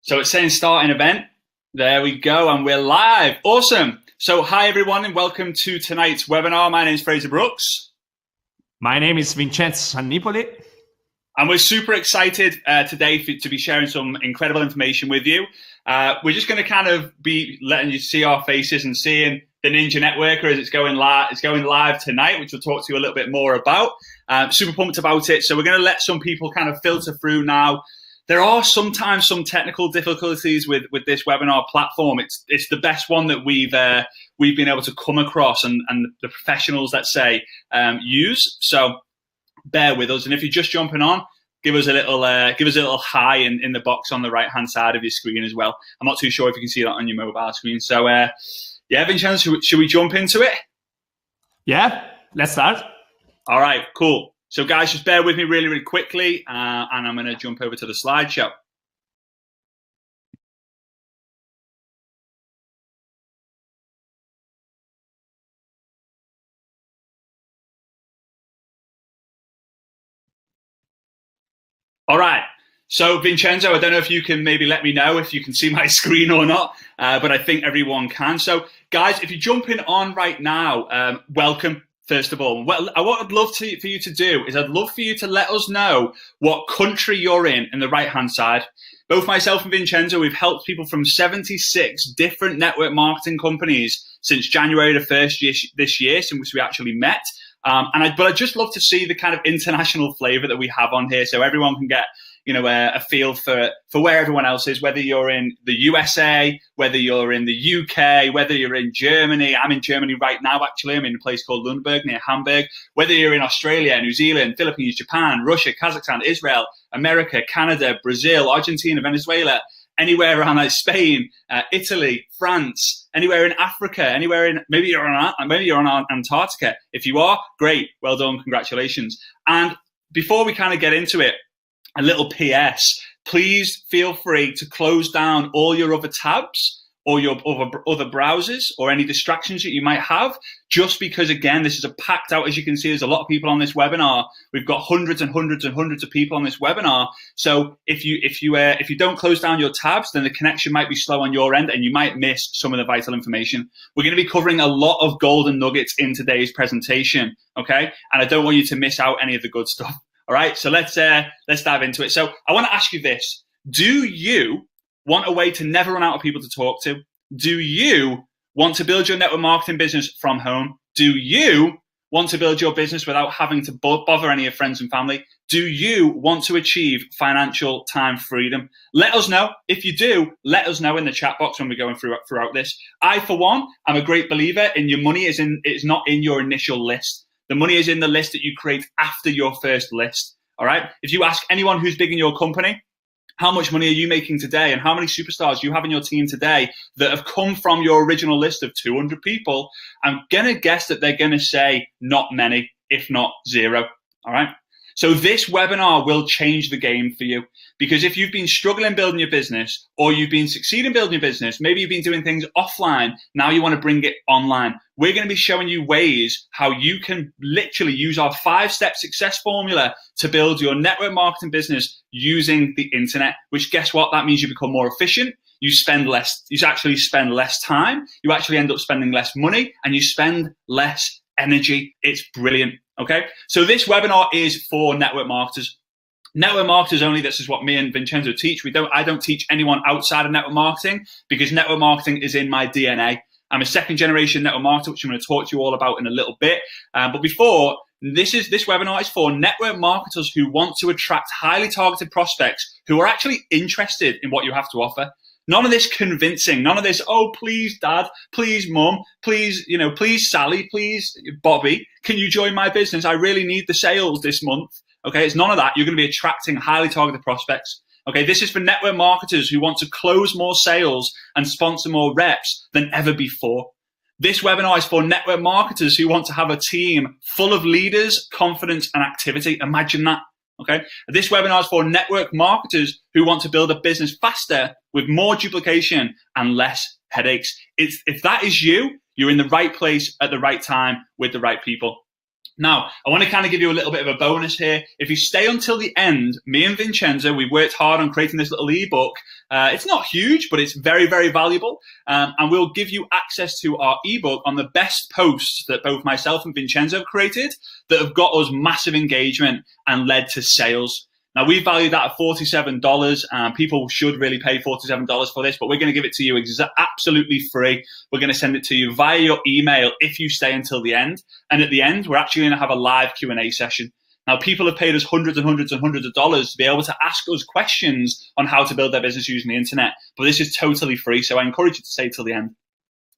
So it's saying starting event. There we go, and we're live. Awesome. So hi everyone, and welcome to tonight's webinar. My name is Fraser Brooks. My name is Vincenzo Sannipoli. And we're super excited today to be sharing some incredible information with you. We're just going to kind of be letting you see our faces and seeing the Ninja Networker as it's going live tonight, which we'll talk to you a little bit more about. Super pumped about it. So we're going to let some people kind of filter through now. There are sometimes some technical difficulties with this webinar platform. It's the best one that we've been able to come across and the professionals, let's say, use. So bear with us. And if you're just jumping on, give us a little hi in the box on the right hand side of your screen as well. I'm not too sure if you can see that on your mobile screen. So yeah, Vincenzo, should we jump into it? Yeah, let's start. All right, cool. So guys, just bear with me really, really quickly, and I'm going to jump over to the slideshow. All right. So Vincenzo, I don't know if you can maybe let me know if you can see my screen or not, but I think everyone can. So guys, if you're jumping on right now, welcome. First of all, what I'd love for you to do is I'd love for you to let us know what country you're in the right-hand side. Both myself and Vincenzo, we've helped people from 76 different network marketing companies since January the 1st this year, since we actually met. But I'd just love to see the kind of international flavor that we have on here so everyone can get a feel for where everyone else is, whether you're in the USA, whether you're in the UK, whether you're in Germany. I'm in Germany right now, actually. I'm in a place called Lundberg near Hamburg. Whether you're in Australia, New Zealand, Philippines, Japan, Russia, Kazakhstan, Israel, America, Canada, Brazil, Argentina, Venezuela, anywhere around like Spain, Italy, France, anywhere in Africa, maybe you're on Antarctica. If you are, great, well done, congratulations. And before we kind of get into it, a little PS, please feel free to close down all your other tabs or your other browsers or any distractions that you might have, just because, again, this is a packed out, as you can see, there's a lot of people on this webinar. We've got hundreds and hundreds and hundreds of people on this webinar. So if you don't close down your tabs, then the connection might be slow on your end and you might miss some of the vital information. We're going to be covering a lot of golden nuggets in today's presentation, okay? And I don't want you to miss out any of the good stuff. All right, so let's dive into it. So I want to ask you this. Do you want a way to never run out of people to talk to? Do you want to build your network marketing business from home? Do you want to build your business without having to bother any of your friends and family? Do you want to achieve financial time freedom? Let us know. If you do, let us know in the chat box when we're going throughout this. I, for one, am a great believer in your money is not in your initial list. The money is in the list that you create after your first list, all right? If you ask anyone who's big in your company, how much money are you making today and how many superstars you have in your team today that have come from your original list of 200 people, I'm going to guess that they're going to say not many, if not zero, all right? So this webinar will change the game for you, because if you've been struggling building your business or you've been succeeding building your business, maybe you've been doing things offline, now you want to bring it online. We're going to be showing you ways how you can literally use our 5-step success formula to build your network marketing business using the internet, which guess what? That means you become more efficient. You actually spend less time. You actually end up spending less money and you spend less energy. It's brilliant. Okay, so this webinar is for network marketers. Network marketers only. This is what me and Vincenzo teach. I don't teach anyone outside of network marketing because network marketing is in my DNA. I'm a second generation network marketer, which I'm going to talk to you all about in a little bit. But before, this webinar is for network marketers who want to attract highly targeted prospects who are actually interested in what you have to offer. None of this convincing, none of this, oh, please, Dad, please, Mum, please, please, Sally, please, Bobby, can you join my business? I really need the sales this month. Okay, it's none of that. You're going to be attracting highly targeted prospects. Okay, this is for network marketers who want to close more sales and sponsor more reps than ever before. This webinar is for network marketers who want to have a team full of leaders, confidence, and activity. Imagine that. Okay, this webinar is for network marketers who want to build a business faster with more duplication and less headaches. If that is you, you're in the right place at the right time with the right people. Now, I want to kind of give you a little bit of a bonus here. If you stay until the end, me and Vincenzo, we worked hard on creating this little ebook. It's not huge, but it's very, very valuable. And we'll give you access to our ebook on the best posts that both myself and Vincenzo have created that have got us massive engagement and led to sales. Now, we value that at $47, and people should really pay $47 for this, but we're going to give it to you absolutely free. We're going to send it to you via your email if you stay until the end. And at the end, we're actually going to have a live Q&A session. Now, people have paid us hundreds and hundreds and hundreds of dollars to be able to ask us questions on how to build their business using the internet. But this is totally free, so I encourage you to stay till the end.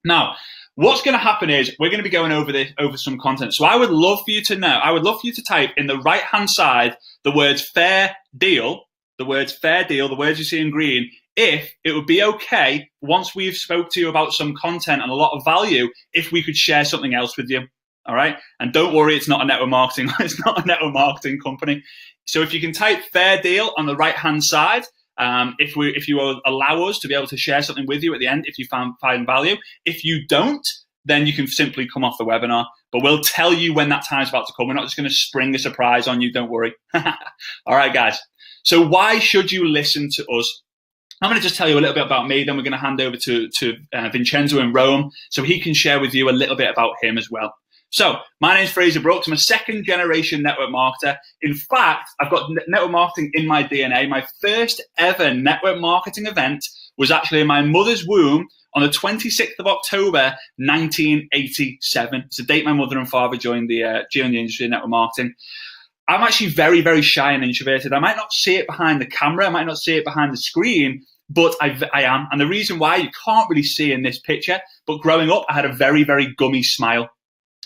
Now, what's going to happen is we're going to be going over some content. So I would love for you to know, I would love for you to type in the right-hand side the words fair deal, the words you see in green, if it would be okay, once we've spoke to you about some content and a lot of value, if we could share something else with you. All right. And don't worry, it's not a network marketing, it's not a network marketing company. So if you can type fair deal on the right-hand side, if you will allow us to be able to share something with you at the end, if you find value. If you don't, then you can simply come off the webinar. But we'll tell you when that time's about to come. We're not just going to spring a surprise on you. Don't worry. All right, guys. So why should you listen to us? I'm going to just tell you a little bit about me. Then we're going to hand over to Vincenzo in Rome so he can share with you a little bit about him as well. So my name's Fraser Brooks. I'm a second generation network marketer. In fact, I've got network marketing in my DNA. My first ever network marketing event was actually in my mother's womb on the 26th of October, 1987. It's a date my mother and father joined the industry of network marketing. I'm actually very, very shy and introverted. I might not see it behind the camera. I might not see it behind the screen, but I am. And the reason why you can't really see in this picture, but growing up, I had a very, very gummy smile.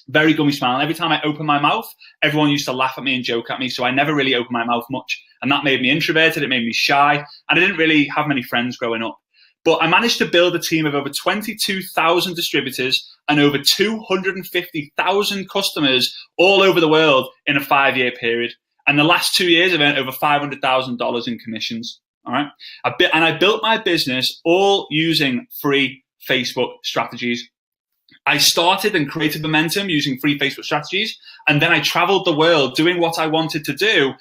Very gummy smile. And every time I open my mouth, everyone used to laugh at me and joke at me. So I never really opened my mouth much. And that made me introverted. It made me shy. And I didn't really have many friends growing up. But I managed to build a team of over 22,000 distributors and over 250,000 customers all over the world in a 5-year period. And the last 2 years, I've earned over $500,000 in commissions. All right. I built my business all using free Facebook strategies. I started and created momentum using free Facebook strategies. And then I traveled the world doing what I wanted to do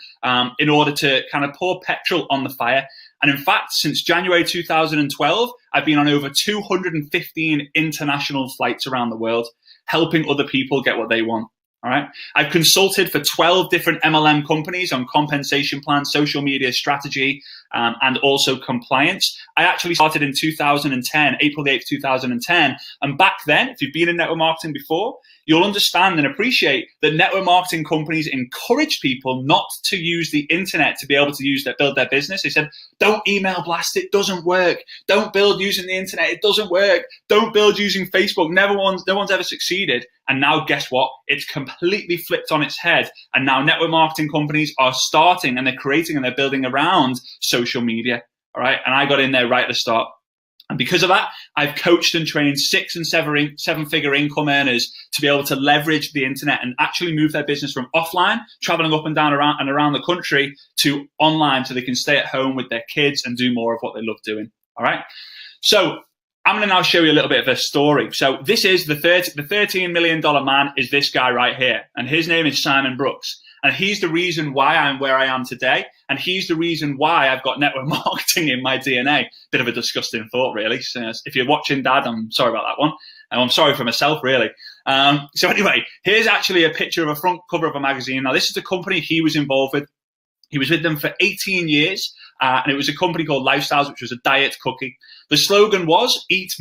in order to kind of pour petrol on the fire. And in fact, since January 2012, I've been on over 215 international flights around the world, helping other people get what they want. All right. I've consulted for 12 different MLM companies on compensation plans, social media strategy, and also compliance. I actually started in 2010, April the 8th, 2010. And back then, if you've been in network marketing before, you'll understand and appreciate that network marketing companies encourage people not to use the internet to be able to build their business. They said, don't email blast, it doesn't work. Don't build using the internet, it doesn't work. Don't build using Facebook, no one's ever succeeded. And now guess what? It's completely flipped on its head. And now network marketing companies are starting and they're creating and they're building around social media. All right. And I got in there right at the start. And because of that, I've coached and trained 6- and 7-figure income earners to be able to leverage the internet and actually move their business from offline, traveling up and down around the country, to online so they can stay at home with their kids and do more of what they love doing. All right. So I'm going to now show you a little bit of a story. So this is the $13 million man is this guy right here. And his name is Simon Brooks. And he's the reason why I'm where I am today. And he's the reason why I've got network marketing in my DNA. Bit of a disgusting thought, really. So if you're watching, Dad, I'm sorry about that one. And I'm sorry for myself, really. So anyway, here's actually a picture of a front cover of a magazine. Now, this is the company he was involved with. He was with them for 18 years. And it was a company called Lifestyles, which was a diet cookie. The slogan was eat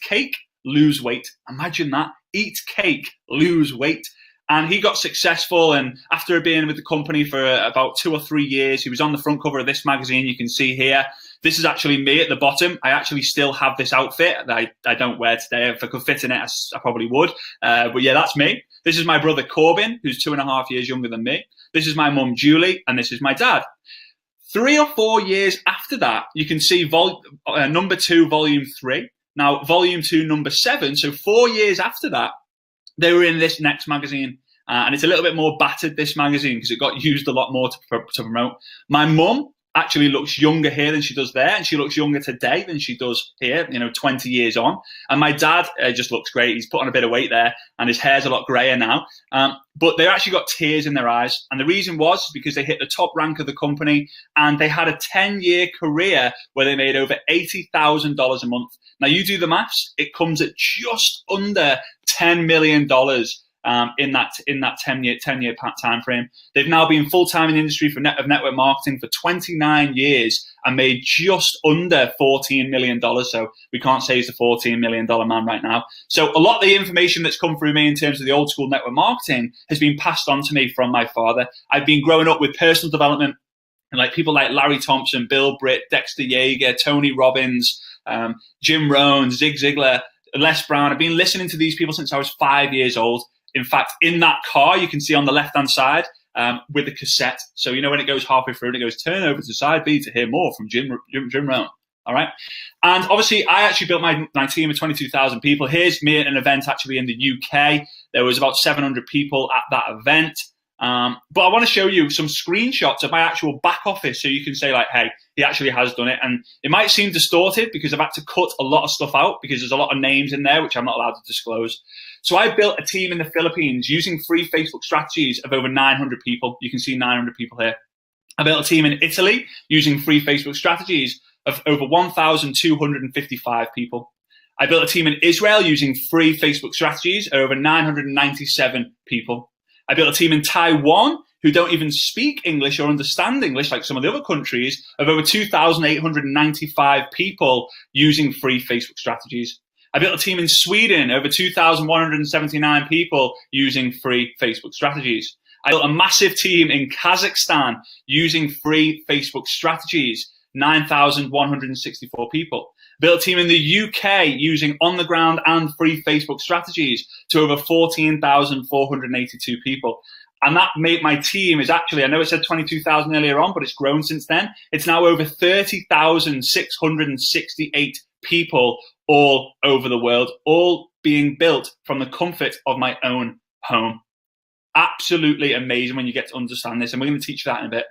cake, lose weight. Imagine that. Eat cake, lose weight. And he got successful, and after being with the company for about 2 or 3 years, he was on the front cover of this magazine you can see here. This is actually me at the bottom. I actually still have this outfit that I don't wear today. If I could fit in it, I probably would. But yeah, that's me. This is my brother Corbin, who's 2.5 years younger than me. This is my mum Julie, and this is my dad. 3 or 4 years after that, you can see number 2, volume 3. Now, volume 2, number 7. So 4 years after that, they were in this next magazine. And it's a little bit more battered, this magazine, because it got used a lot more to promote. My mum actually looks younger here than she does there, and she looks younger today than she does here, 20 years on. And my dad just looks great. He's put on a bit of weight there, and his hair's a lot grayer now. But they actually got tears in their eyes. And the reason was because they hit the top rank of the company, and they had a 10-year career where they made over $80,000 a month. Now, you do the maths, it comes at just under $10 million in that 10-year time frame. They've now been full-time in the industry of network marketing for 29 years and made just under $14 million. So we can't say he's a $14 million man right now. So a lot of the information that's come through me in terms of the old school network marketing has been passed on to me from my father. I've been growing up with personal development and like people like Larry Thompson, Bill Britt, Dexter Yeager, Tony Robbins, Jim Rohn, Zig Ziglar, Les Brown. I've been listening to these people since I was 5 years old. In fact, in that car, you can see on the left-hand side with the cassette. So, when it goes halfway through, and it goes, turn over to side B to hear more from Jim Rohn. All right. And obviously, I actually built my team of 22,000 people. Here's me at an event actually in the UK. There was about 700 people at that event. But I want to show you some screenshots of my actual back office so you can say like, hey, he actually has done it. And it might seem distorted because I've had to cut a lot of stuff out because there's a lot of names in there, which I'm not allowed to disclose. So I built a team in the Philippines using free Facebook strategies of over 900 people. You can see 900 people here. I built a team in Italy using free Facebook strategies of over 1,255 people. I built a team in Israel using free Facebook strategies of over 997 people. I built a team in Taiwan who don't even speak English or understand English like some of the other countries of over 2,895 people using free Facebook strategies. I built a team in Sweden, over 2,179 people using free Facebook strategies. I built a massive team in Kazakhstan using free Facebook strategies, 9,164 people. Built a team in the UK using on-the-ground and free Facebook strategies to over 14,482 people. And that made my team is actually, I know it said 22,000 earlier on, but it's grown since then. It's now over 30,668 people all over the world, all being built from the comfort of my own home. Absolutely amazing when you get to understand this. And we're going to teach you that in a bit.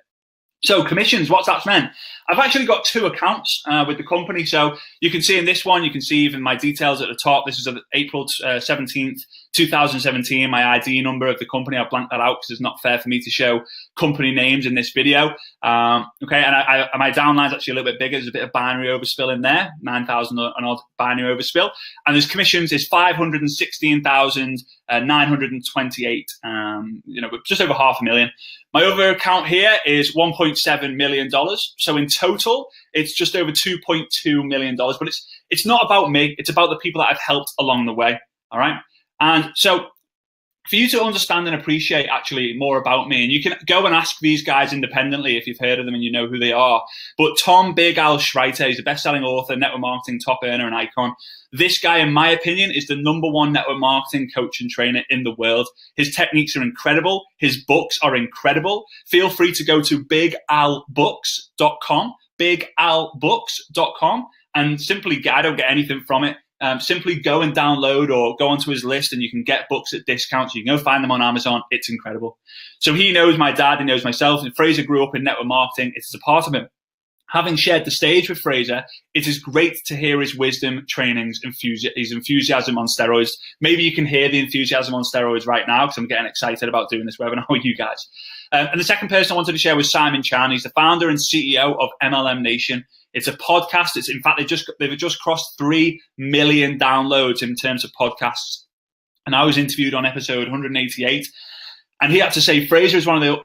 So commissions, what's that meant? I've actually got 2 accounts with the company. So you can see in this one, you can see even my details at the top. This is April 17th, 2017, my ID number of the company. I've blanked that out because it's not fair for me to show company names in this video. Okay, and my downline is actually a little bit bigger. There's a bit of binary overspill in there, 9,000 and odd binary overspill. And there's commissions is 516,928, just over $500,000. My other account here is $1.7 million. So in total, it's just over $2.2 million. But it's not about me. It's about the people that I've helped along the way. All right. And so for you to understand and appreciate actually more about me, and you can go and ask these guys independently if you've heard of them and you know who they are. But Tom Big Al Schreiter is a best-selling author, network marketing top earner and icon. This guy, in my opinion, is the #1 network marketing coach and trainer in the world. His techniques are incredible. His books are incredible. Feel free to go to bigalbooks.com, bigalbooks.com, and simply, I don't get anything from it. Simply go and download or go onto his list and you can get books at discounts. You can go find them on Amazon. It's incredible. So he knows my dad, he knows myself, and Fraser grew up in network marketing. It's a part of him. Having shared the stage with Fraser, it is great to hear his wisdom, trainings, his enthusiasm on steroids. Maybe you can hear the enthusiasm on steroids right now because I'm getting excited about doing this webinar with you guys. And the second person I wanted to share was Simon Chan. He's the founder and CEO of MLM Nation. It's a podcast. In fact, they've just crossed 3 million downloads in terms of podcasts. And I was interviewed on episode 188, and he had to say Fraser is one of the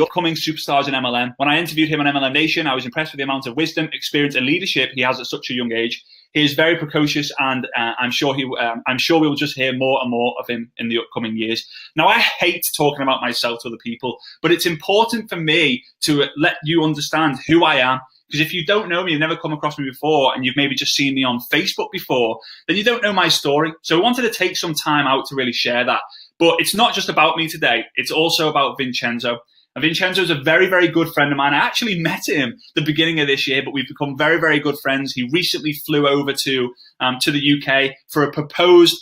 upcoming superstars in MLM. When I interviewed him on MLM Nation, I was impressed with the amount of wisdom, experience, and leadership he has at such a young age. He is very precocious, and I'm sure we will just hear more and more of him in the upcoming years. Now, I hate talking about myself to other people, but it's important for me to let you understand who I am. Because if you don't know me, you've never come across me before, and you've maybe just seen me on Facebook before, then you don't know my story. So I wanted to take some time out to really share that. But it's not just about me today. It's also about Vincenzo. And Vincenzo is a very, very good friend of mine. I actually met him the beginning of this year, but we've become very, very good friends. He recently flew over to the UK for a proposed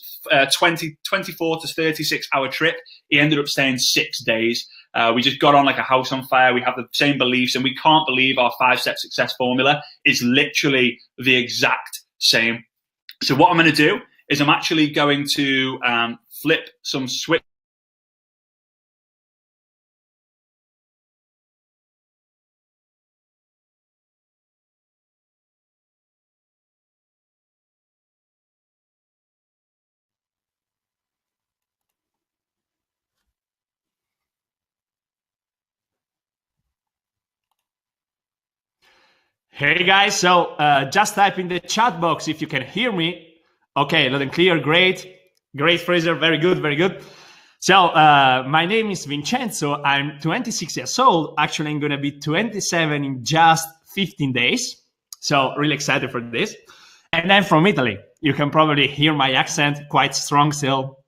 24 to 36 hour trip. He ended up staying 6 days. We just got on like a house on fire. We have the same beliefs, and we can't believe our 5-step success formula is literally the exact same. So what I'm going to do is I'm actually going to flip some switch. Hey guys, so just type in the chat box if you can hear me. Okay, loud and clear, great. Great, Fraser, very good, very good. So my name is Vincenzo, I'm 26 years old. Actually, I'm gonna be 27 in just 15 days. So really excited for this. And I'm from Italy. You can probably hear my accent, quite strong still,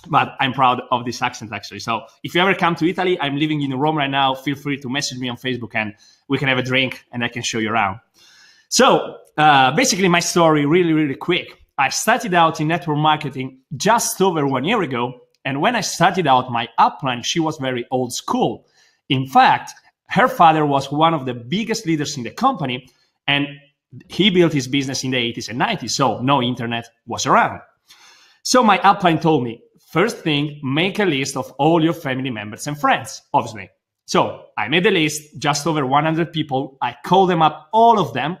but I'm proud of this accent actually. So if you ever come to Italy, I'm living in Rome right now, feel free to message me on Facebook and we can have a drink and I can show you around. So basically my story really quick. I started out in network marketing just over 1 year ago. And when I started out my upline, she was very old school. In fact, her father was one of the biggest leaders in the company and he built his business in the 80s and 90s. So no internet was around. So my upline told me, first thing, make a list of all your family members and friends, obviously. So I made a list, just over 100 people. I called them up, all of them.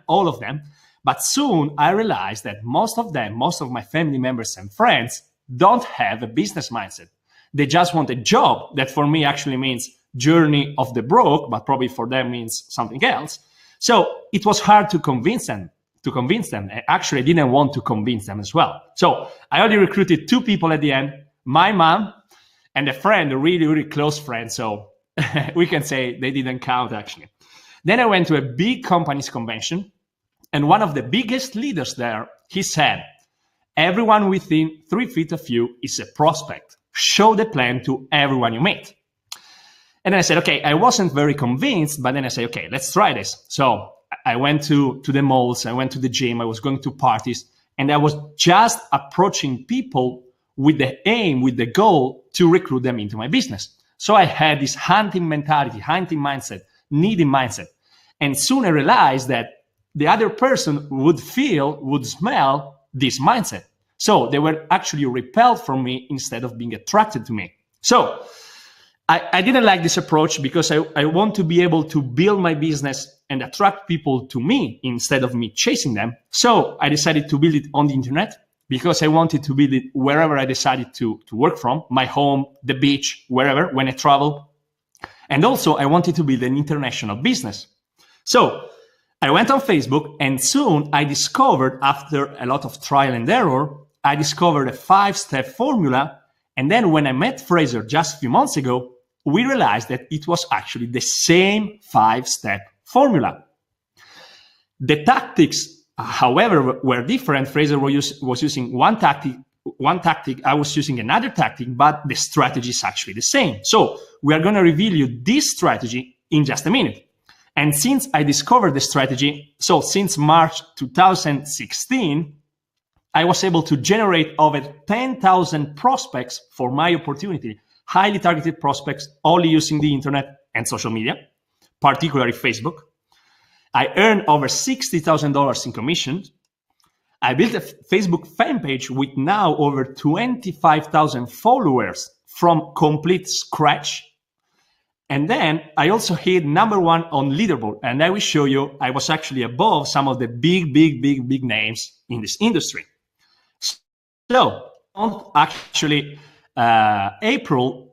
But soon I realized that most of my family members and friends don't have a business mindset. They just want a job that for me actually means journey of the broke, but probably for them means something else. So it was hard to convince them. Actually, I didn't want to convince them as well. So I only recruited 2 people at the end, my mom and a friend, a really close friend. So we can say they didn't count actually. Then I went to a big companies convention and one of the biggest leaders there, he said, everyone within 3 feet of you is a prospect. Show the plan to everyone you meet. And then I said, okay, I wasn't very convinced, but then I said, okay, let's try this. So I went to the malls, I went to the gym, I was going to parties, and I was just approaching people with the aim, with the goal to recruit them into my business. So I had this hunting mentality, hunting mindset, needing mindset. And soon I realized that the other person would smell this mindset. So they were actually repelled from me instead of being attracted to me. So I didn't like this approach because I want to be able to build my business and attract people to me instead of me chasing them. So I decided to build it on the internet because I wanted to build it wherever I decided to work from, my home, the beach, wherever, when I travel. And also I wanted to build an international business. So I went on Facebook and soon I discovered, after a lot of trial and error, I discovered a 5-step formula. And then when I met Fraser just a few months ago, we realized that it was actually the same 5-step formula. The tactics, however, were different. Fraser was using one tactic, I was using another tactic, but the strategy is actually the same. So we are going to reveal you this strategy in just a minute. And since I discovered the strategy, so since March 2016, I was able to generate over 10,000 prospects for my opportunity, highly targeted prospects, only using the internet and social media, particularly Facebook. I earned over $60,000 in commissions. I built a Facebook fan page with now over 25,000 followers from complete scratch. And then I also hit #1 on leaderboard. And I will show you, I was actually above some of the big names in this industry. So actually, April,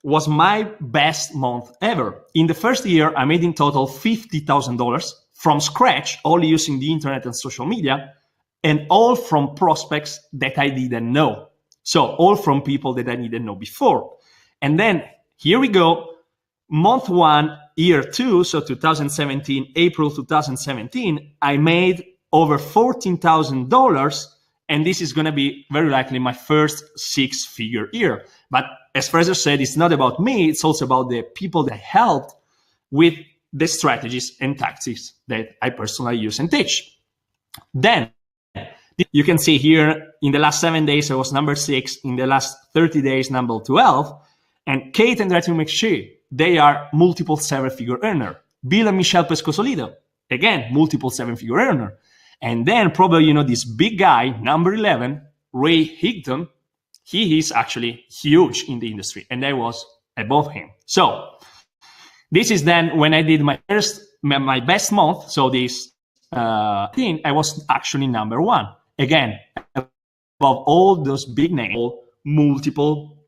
was my best month ever. In the first year, I made in total $50,000 from scratch, only using the internet and social media, and all from prospects that I didn't know. So all from people that I didn't know before. And then here we go, month 1, year 2, so 2017, April 2017, I made over $14,000. And this is going to be very likely my first 6-figure year. But as Fraser said, it's not about me. It's also about the people that helped with the strategies and tactics that I personally use and teach. Then you can see here in the last 7 days, I was number 6. In the last 30 days, number 12. And Kate and Drew McShee, they are multiple seven-figure earner. Bill and Michelle Pescosolito, again, multiple seven-figure earner. And then probably, this big guy, number 11, Ray Higdon, he is actually huge in the industry, and I was above him. So this is then when I did my best month. So this thing, I was actually number 1. Again, above all those big names, multiple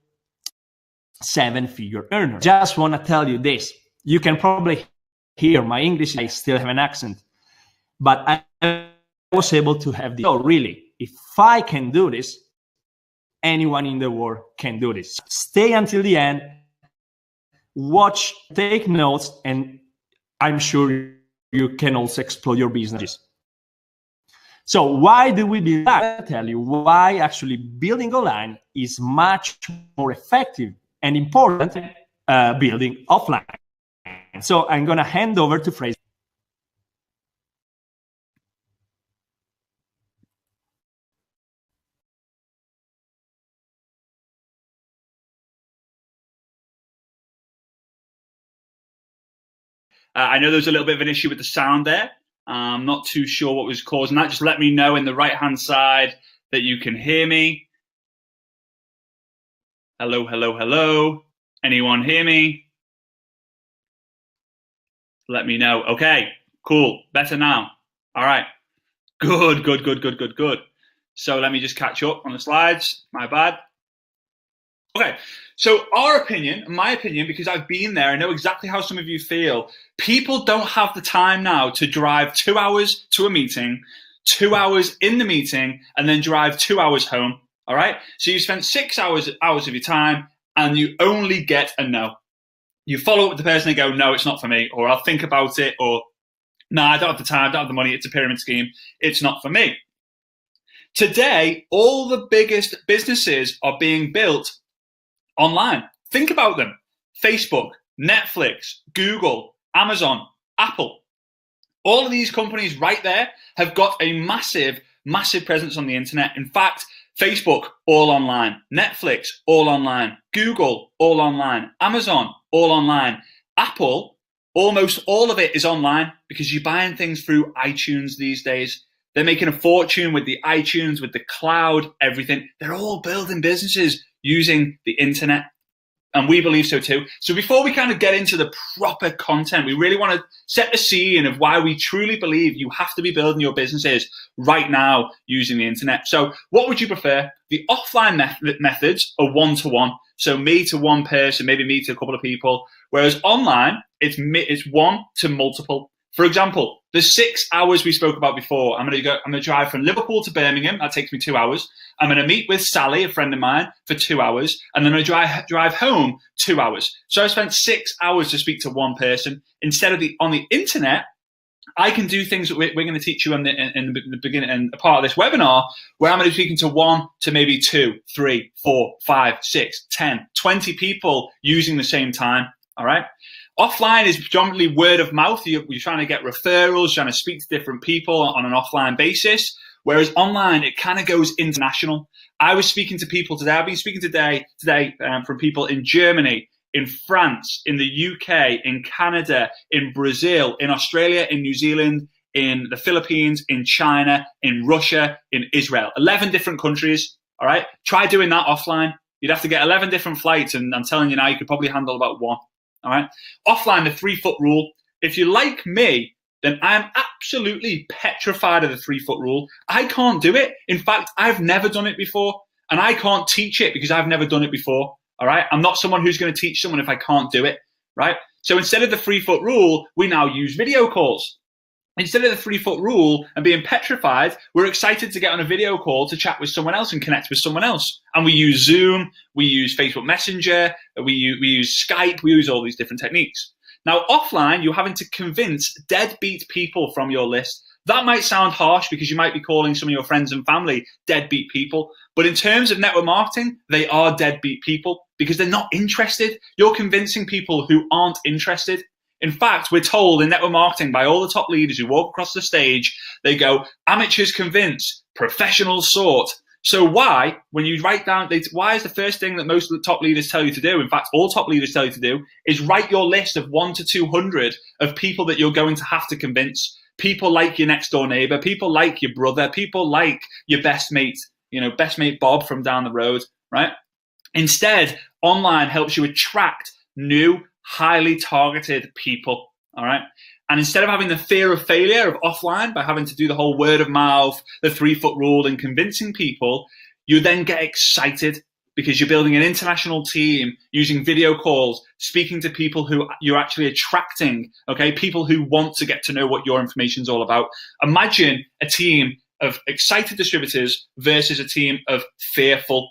seven-figure earners. Just want to tell you this. You can probably hear my English, I still have an accent, but I was able to have this. So really, if I can do this, anyone in the world can do this. Stay until the end, watch, take notes, and I'm sure you can also explore your businesses. So why do we build that? I'll tell you why actually building online is much more effective and important than building offline. So I'm going to hand over to Fraser. I know there's a little bit of an issue with the sound there. I'm not too sure what was causing that. Just let me know in the right-hand side that you can hear me. Hello, hello, hello. Anyone hear me? Let me know. Okay, cool. Better now. All right. Good, good, good, good, good, good. So let me just catch up on the slides. My bad. Okay, so our opinion, my opinion, because I've been there, I know exactly how some of you feel. People don't have the time now to drive 2 hours to a meeting, 2 hours in the meeting, and then drive 2 hours home. All right, so you spent 6 hours of your time, and you only get a no. You follow up with the person and go, no, it's not for me, or I'll think about it, or no, I don't have the time, I don't have the money, it's a pyramid scheme, it's not for me. Today, all the biggest businesses are being built online. Think about them. Facebook, Netflix, Google, Amazon, Apple. All of these companies right there have got a massive, massive presence on the internet. In fact, Facebook, all online. Netflix, all online. Google, all online. Amazon, all online. Apple, almost all of it is online because you're buying things through iTunes these days. They're making a fortune with the iTunes, with the cloud, everything. They're all building businesses using the internet. And we believe so too. So before we kind of get into the proper content, we really want to set the scene of why we truly believe you have to be building your businesses right now using the internet. So what would you prefer? The offline methods are one-to-one. So me to one person, maybe me to a couple of people. Whereas online, it's one to multiple. For example, the 6 hours we spoke about before, I'm going to drive from Liverpool to Birmingham. That takes me 2 hours. I'm going to meet with Sally, a friend of mine, for 2 hours. And then I'm going to drive home 2 hours. So I spent 6 hours to speak to one person. Instead of on the internet, I can do things that we're going to teach you in the beginning and a part of this webinar, where I'm going to be speaking to 1 to maybe 2, 3, 4, 5, 6, 10, 20 people using the same time. All right. Offline is predominantly word of mouth. You're trying to get referrals, trying to speak to different people on an offline basis. Whereas online, it kind of goes international. I was speaking to people today. I've been speaking today from people in Germany, in France, in the UK, in Canada, in Brazil, in Australia, in New Zealand, in the Philippines, in China, in Russia, in Israel. 11 different countries. All right. Try doing that offline. You'd have to get 11 different flights. And I'm telling you now, you could probably handle about one. All right. Offline, the 3-foot rule. If you're like me, then I am absolutely petrified of the 3-foot rule. I can't do it. In fact, I've never done it before, and I can't teach it because I've never done it before. All right. I'm not someone who's going to teach someone if I can't do it. Right. So instead of the 3-foot rule, we now use video calls. Instead of the 3-foot rule and being petrified, we're excited to get on a video call to chat with someone else and connect with someone else. And we use Zoom, we use Facebook Messenger, we use Skype, we use all these different techniques. Now, offline, you're having to convince deadbeat people from your list. That might sound harsh because you might be calling some of your friends and family deadbeat people. But in terms of network marketing, they are deadbeat people because they're not interested. You're convincing people who aren't interested. In fact, we're told in network marketing by all the top leaders who walk across the stage, they go, amateurs convince, professionals sort. So why, when you write down, why is the first thing that most of the top leaders tell you to do, in fact, all top leaders tell you to do, is write your list of 1 to 200 of people that you're going to have to convince. People like your next door neighbor, people like your brother, people like your best mate, best mate Bob from down the road, right? Instead, online helps you attract new, highly targeted people, all right? And instead of having the fear of failure of offline by having to do the whole word of mouth, the 3-foot rule and convincing people, you then get excited because you're building an international team using video calls, speaking to people who you're actually attracting, okay? People who want to get to know what your information is all about. Imagine a team of excited distributors versus a team of fearful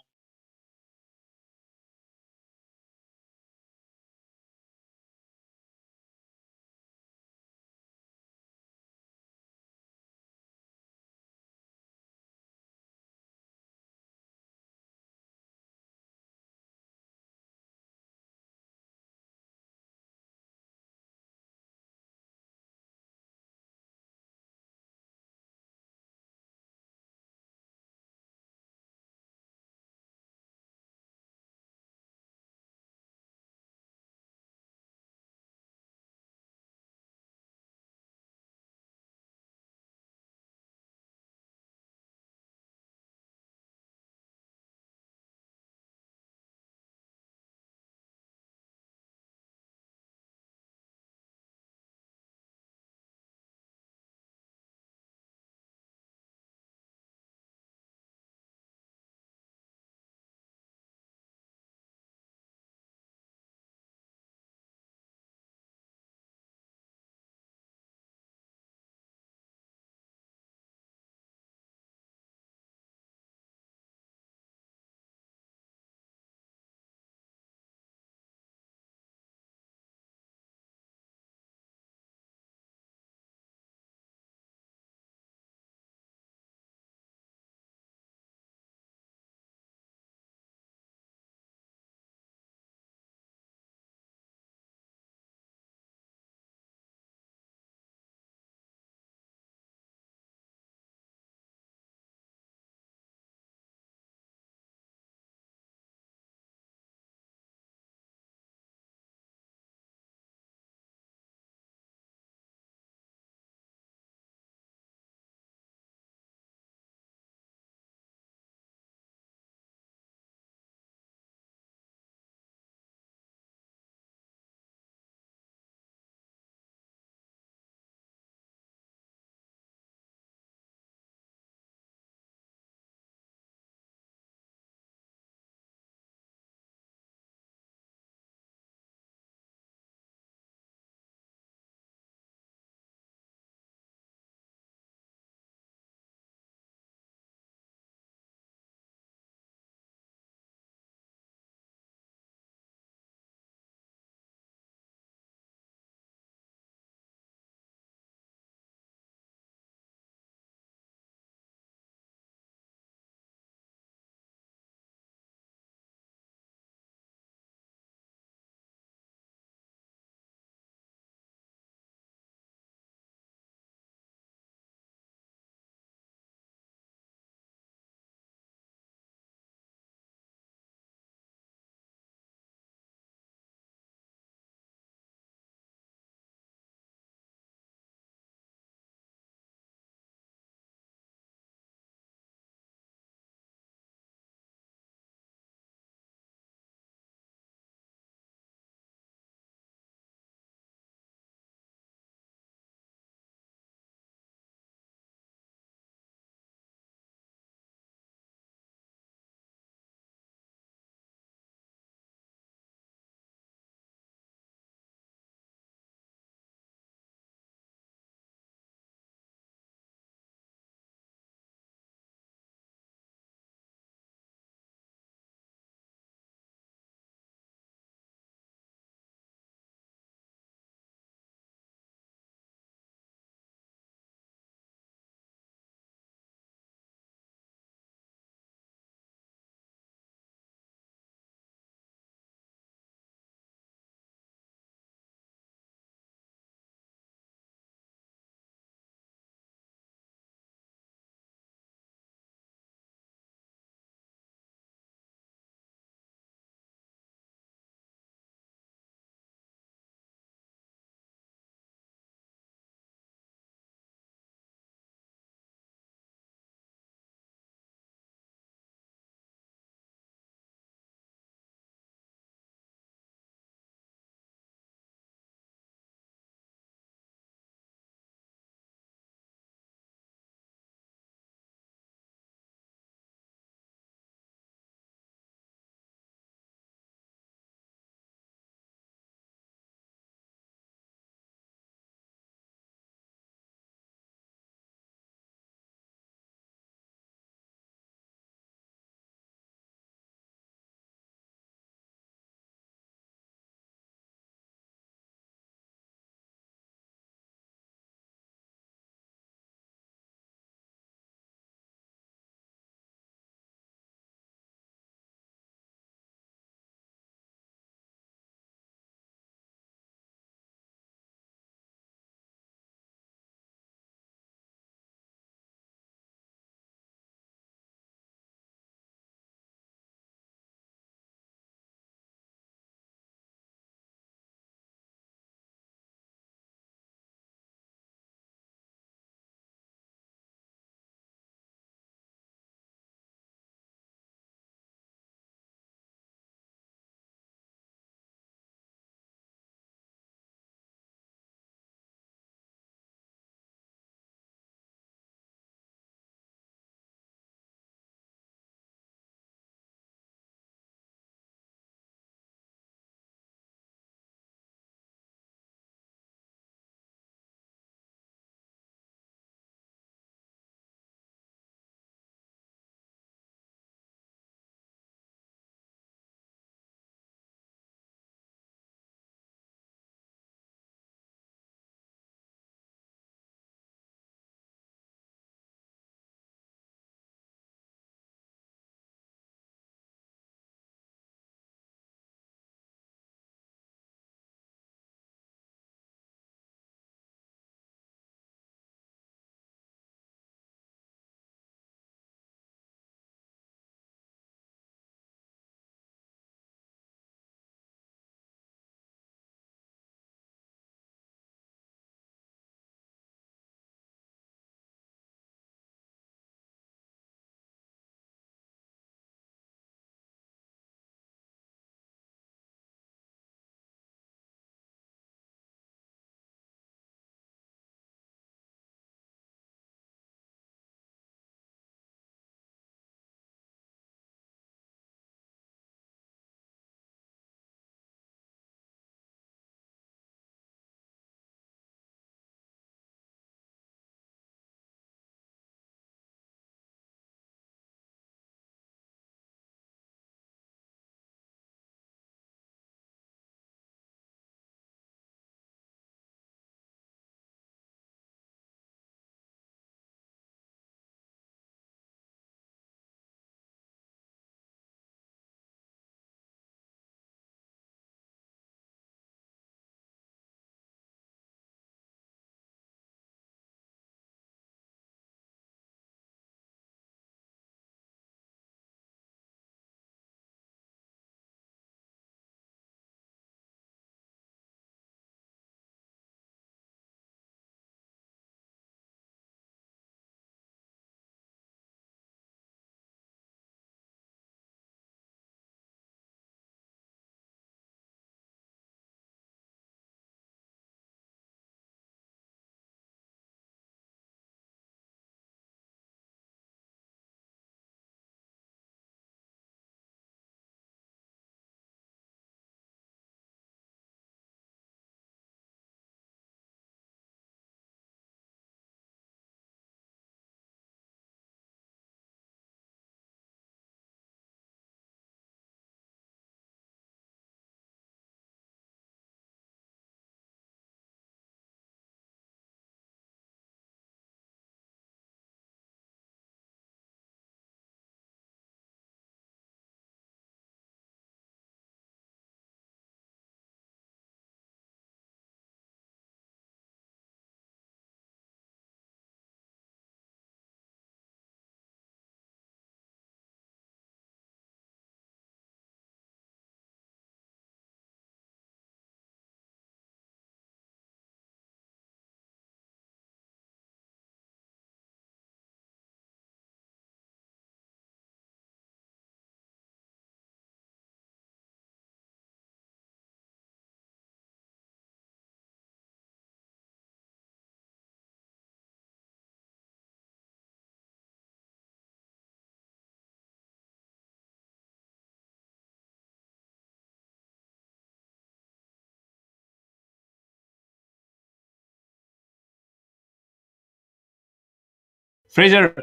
Fraser.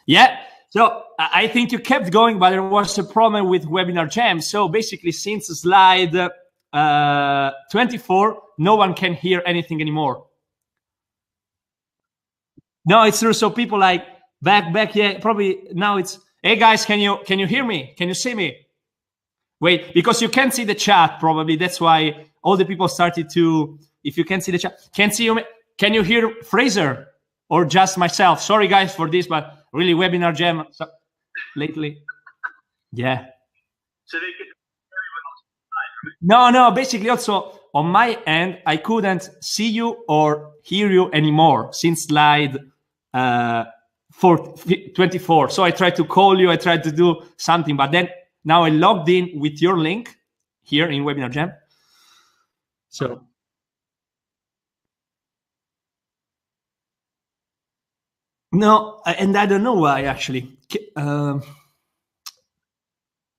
Yeah. So I think you kept going, but there was a problem with Webinar Jam. So basically, since slide 24, no one can hear anything anymore. No, it's true. So people like back. Yeah, probably now it's. Hey guys, can you hear me? Can you see me? Wait, because you can't see the chat. Probably that's why all the people started to. If you can't see the chat, can't see you. Can you hear Fraser or just myself? Sorry guys for this, but really Webinar Jam lately. Yeah. So they could. No. Basically, also on my end, I couldn't see you or hear you anymore since slide 24. So I tried to call you. I tried to do something, but then now I logged in with your link here in Webinar Jam. So. No, and I don't know why actually.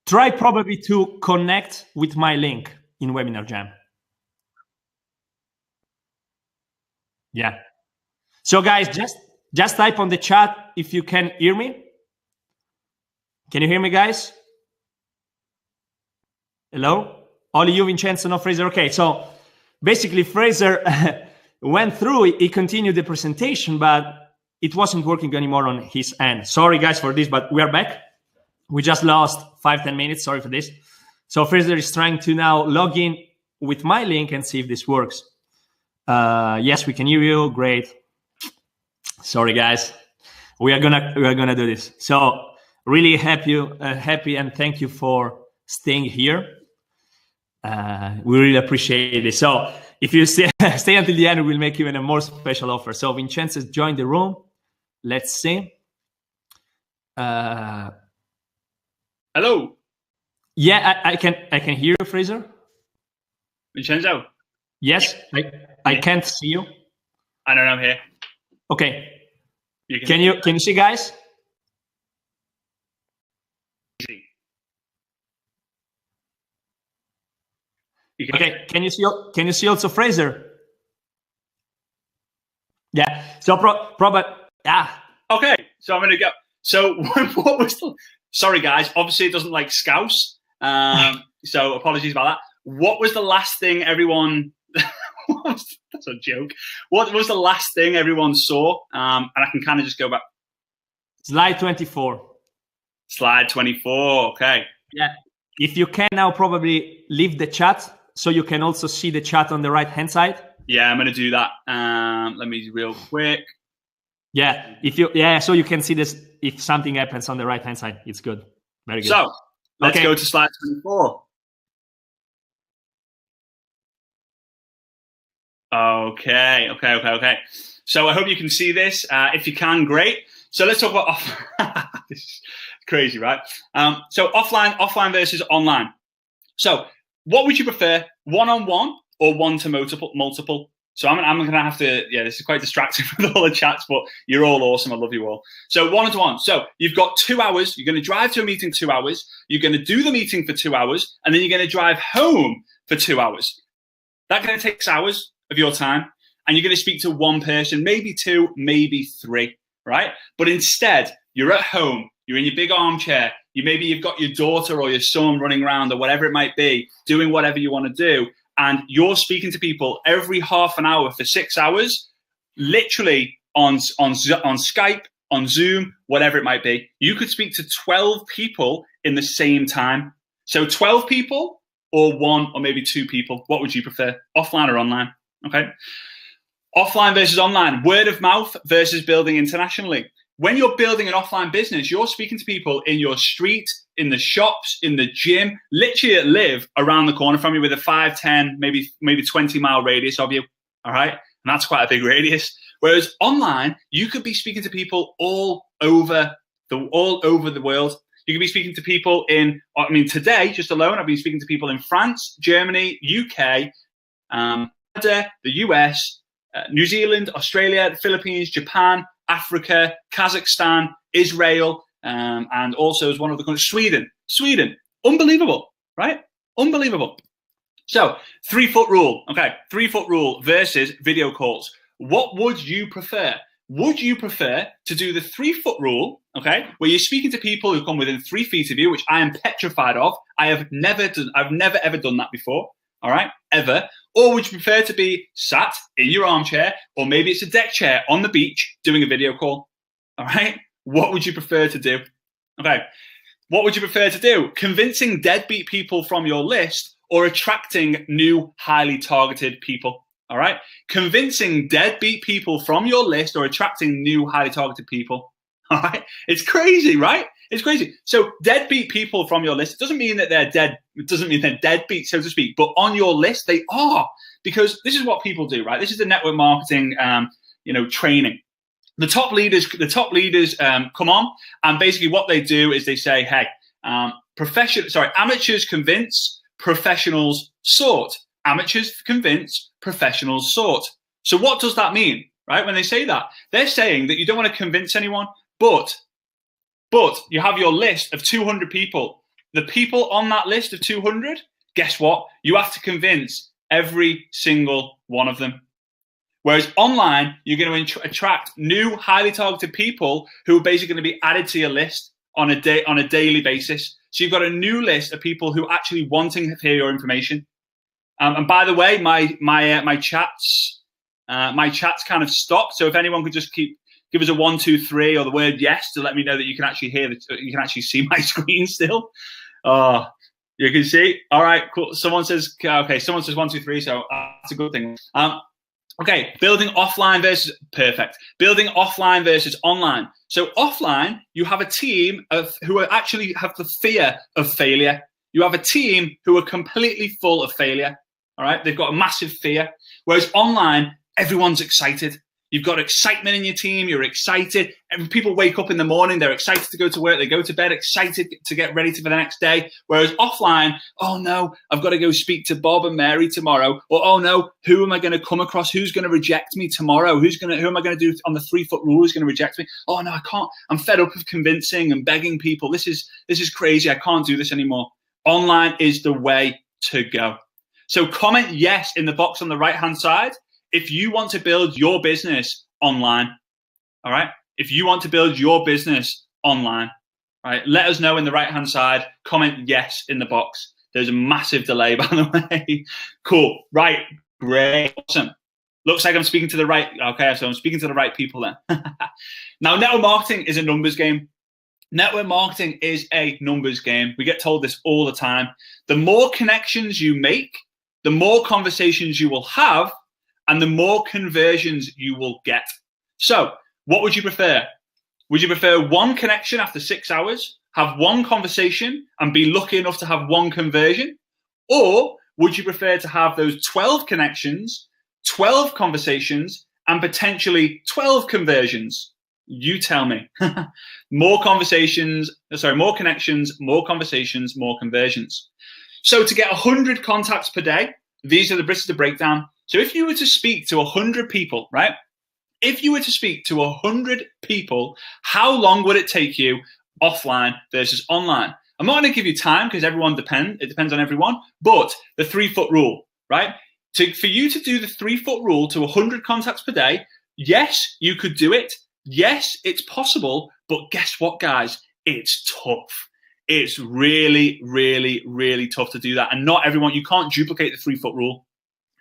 Try probably to connect with my link in Webinar Jam. Yeah. So guys, just type on the chat if you can hear me. Can you hear me, guys? Hello? Only you, Vincenzo, no Fraser. Okay, so basically Fraser went through, he continued the presentation, but it wasn't working anymore on his end. Sorry guys for this, but we are back. We just lost 5-10 minutes. Sorry for this. So Fraser is trying to now log in with my link and see if this works. Yes, we can hear you. Great. Sorry guys. We are gonna do this. So really happy and thank you for staying here. We really appreciate it. So if you stay until the end, we'll make even a more special offer. So Vincenzo's joined the room. Let's see. Hello. Yeah, I can hear you, Fraser. Vincenzo. Yes, I can't see you. I don't know. I'm here. Okay. Can you see, guys? Okay. Can you see also Fraser? Yeah. So probably. Yeah. Okay. So I'm gonna go. So what was the? Sorry, guys. Obviously, it doesn't like Scouse. So apologies about that. What was the last thing everyone? That's a joke. What was the last thing everyone saw? And I can kind of just go back. Slide 24. Slide 24. Okay. Yeah. If you can now probably leave the chat so you can also see the chat on the right-hand side. Yeah, I'm going to do that. Let me real quick. Yeah. So you can see this if something happens on the right-hand side. It's good. Very good. So let's go to slide 24. Okay. So I hope you can see this. If you can, great. So let's talk about this is crazy, right? So offline versus online. So what would you prefer, one-on-one or one to multiple? So I'm going to have to, this is quite distracting with all the chats, but you're all awesome. I love you all. So one-to-one. So you've got 2 hours. You're going to drive to a meeting 2 hours. You're going to do the meeting for 2 hours, and then you're going to drive home for 2 hours. That's going to take 6 hours of your time, and you're going to speak to one person, maybe 2, maybe 3, right? But instead, you're at home, you're in your big armchair, you've got your daughter or your son running around or whatever it might be, doing whatever you want to do, and you're speaking to people every half an hour for 6 hours, literally on Skype, on Zoom, whatever it might be. You could speak to 12 people in the same time. So 12 people or 1 or maybe 2 people. What would you prefer, offline or online? Okay. Offline versus online, word of mouth versus building internationally. When you're building an offline business, you're speaking to people in your street, in the shops, in the gym, literally that live around the corner from you with a 5, 10, maybe 20-mile radius of you. All right. And that's quite a big radius. Whereas online, you could be speaking to people all over the world. You could be speaking to people today, just alone, I've been speaking to people in France, Germany, UK, Canada, the US, New Zealand, Australia, the Philippines, Japan, Africa, Kazakhstan, Israel, and also as one of the countries, Sweden. Unbelievable, right? Unbelievable. So 3-foot rule. Okay, 3-foot rule versus video calls. What would you prefer? Would you prefer to do the 3-foot rule, okay, where you're speaking to people who come within 3 feet of you, which I am petrified of? I've never ever done that before, all right, ever. Or would you prefer to be sat in your armchair, or maybe it's a deck chair on the beach doing a video call, all right? What would you prefer to do? Okay, what would you prefer to do? Convincing deadbeat people from your list or attracting new, highly targeted people? All right, convincing deadbeat people from your list or attracting new, highly targeted people. All right, it's crazy, right? It's crazy. So deadbeat people from your list, it doesn't mean that they're dead. It doesn't mean they're deadbeat, so to speak. But on your list, they are, because this is what people do, right? This is the network marketing, training. The top leaders come on, and basically what they do is they say, hey, amateurs convince, professionals sort. Amateurs convince, professionals sort. So what does that mean, right? When they say that, they're saying that you don't want to convince anyone, but you have your list of 200 people. The people on that list of 200, guess what? You have to convince every single one of them. Whereas online, you're going to attract new, highly targeted people who are basically going to be added to your list on a daily basis. So you've got a new list of people who are actually wanting to hear your information. And by the way, my chats kind of stopped. So if anyone could just give us a 1, 2, 3 or the word yes to let me know that you can actually you can actually see my screen still. You can see. All right, cool. Someone says 1, 2, 3. So that's a good thing. Okay, building offline versus Building offline versus online. So offline, you have a team who actually have the fear of failure. You have a team who are completely full of failure. All right, they've got a massive fear. Whereas online, everyone's excited. You've got excitement in your team. You're excited. And people wake up in the morning, they're excited to go to work. They go to bed excited to get ready for the next day. Whereas offline, oh no, I've got to go speak to Bob and Mary tomorrow. Or oh no, who am I going to come across? Who's going to reject me tomorrow? Who am I going to do on the 3-foot rule? Who's going to reject me? Oh no, I can't. I'm fed up of convincing and begging people. This is crazy. I can't do this anymore. Online is the way to go. So comment yes in the box on the right-hand side if you want to build your business online. All right? If you want to build your business online, all right? Let us know in the right-hand side. Comment yes in the box. There's a massive delay, by the way. Cool. Right. Great. Awesome. Looks like I'm speaking to the right. Okay, so I'm speaking to the right people then. Now, network marketing is a numbers game. Network marketing is a numbers game. We get told this all the time. The more connections you make, the more conversations you will have, and the more conversions you will get. So what would you prefer? Would you prefer 1 connection after 6 hours, have 1 conversation, and be lucky enough to have 1 conversion? Or would you prefer to have those 12 connections, 12 conversations, and potentially 12 conversions? You tell me. More connections, more conversations, more conversions. So to get 100 contacts per day, this is the breakdown. So if you were to speak to 100 people, right? If you were to speak to 100 people, how long would it take you offline versus online? I'm not going to give you time because it depends on everyone, but the 3-foot rule, right? For you to do the 3-foot rule to 100 contacts per day, yes, you could do it. Yes, it's possible, but guess what, guys? It's tough. It's really, really, really tough to do that. And not everyone, you can't duplicate the 3-foot rule.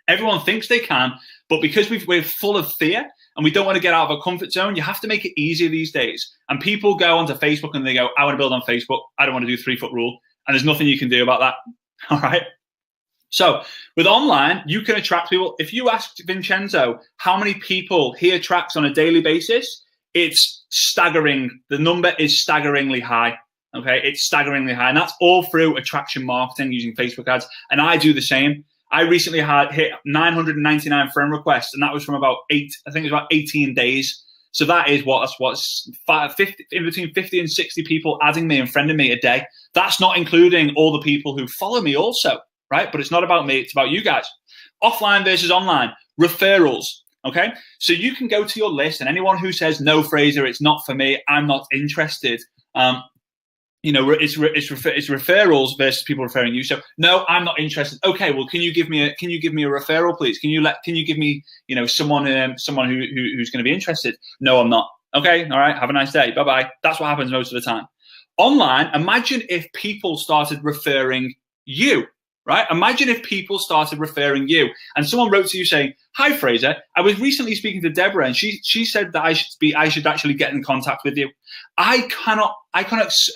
Everyone thinks they can, but because we're full of fear and we don't want to get out of our comfort zone, you have to make it easier these days. And people go onto Facebook and they go, I want to build on Facebook. I don't want to do 3-foot rule. And there's nothing you can do about that. All right. So with online, you can attract people. If you ask Vincenzo how many people he attracts on a daily basis, it's staggering. The number is staggeringly high. Okay, it's staggeringly high. And that's all through attraction marketing using Facebook ads. And I do the same. I recently hit 999 friend requests, and that was from about 18 days. So that is what's 50, in between 50 and 60 people adding me and friending me a day. That's not including all the people who follow me also, right? But it's not about me, it's about you guys. Offline versus online, referrals. Okay, so you can go to your list, and anyone who says, no, Fraser, it's not for me, I'm not interested, it's referrals versus people referring you. So no, I'm not interested. Okay, well, can you give me a referral, please? Can you give me someone who's going to be interested? No, I'm not. Okay, all right. Have a nice day. Bye bye. That's what happens most of the time. Online, imagine if people started referring you. Right? Imagine if people started referring you, and someone wrote to you saying, "Hi, Fraser. I was recently speaking to Deborah, and she said that I should actually get in contact with you." I cannot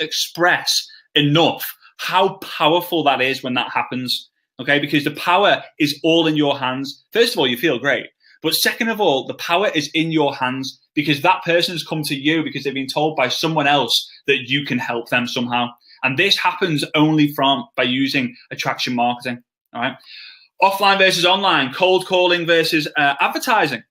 express enough how powerful that is when that happens. Okay, because the power is all in your hands. First of all, you feel great, but second of all, the power is in your hands because that person has come to you because they've been told by someone else that you can help them somehow. And this happens only by using attraction marketing. All right. Offline versus online, cold calling versus advertising.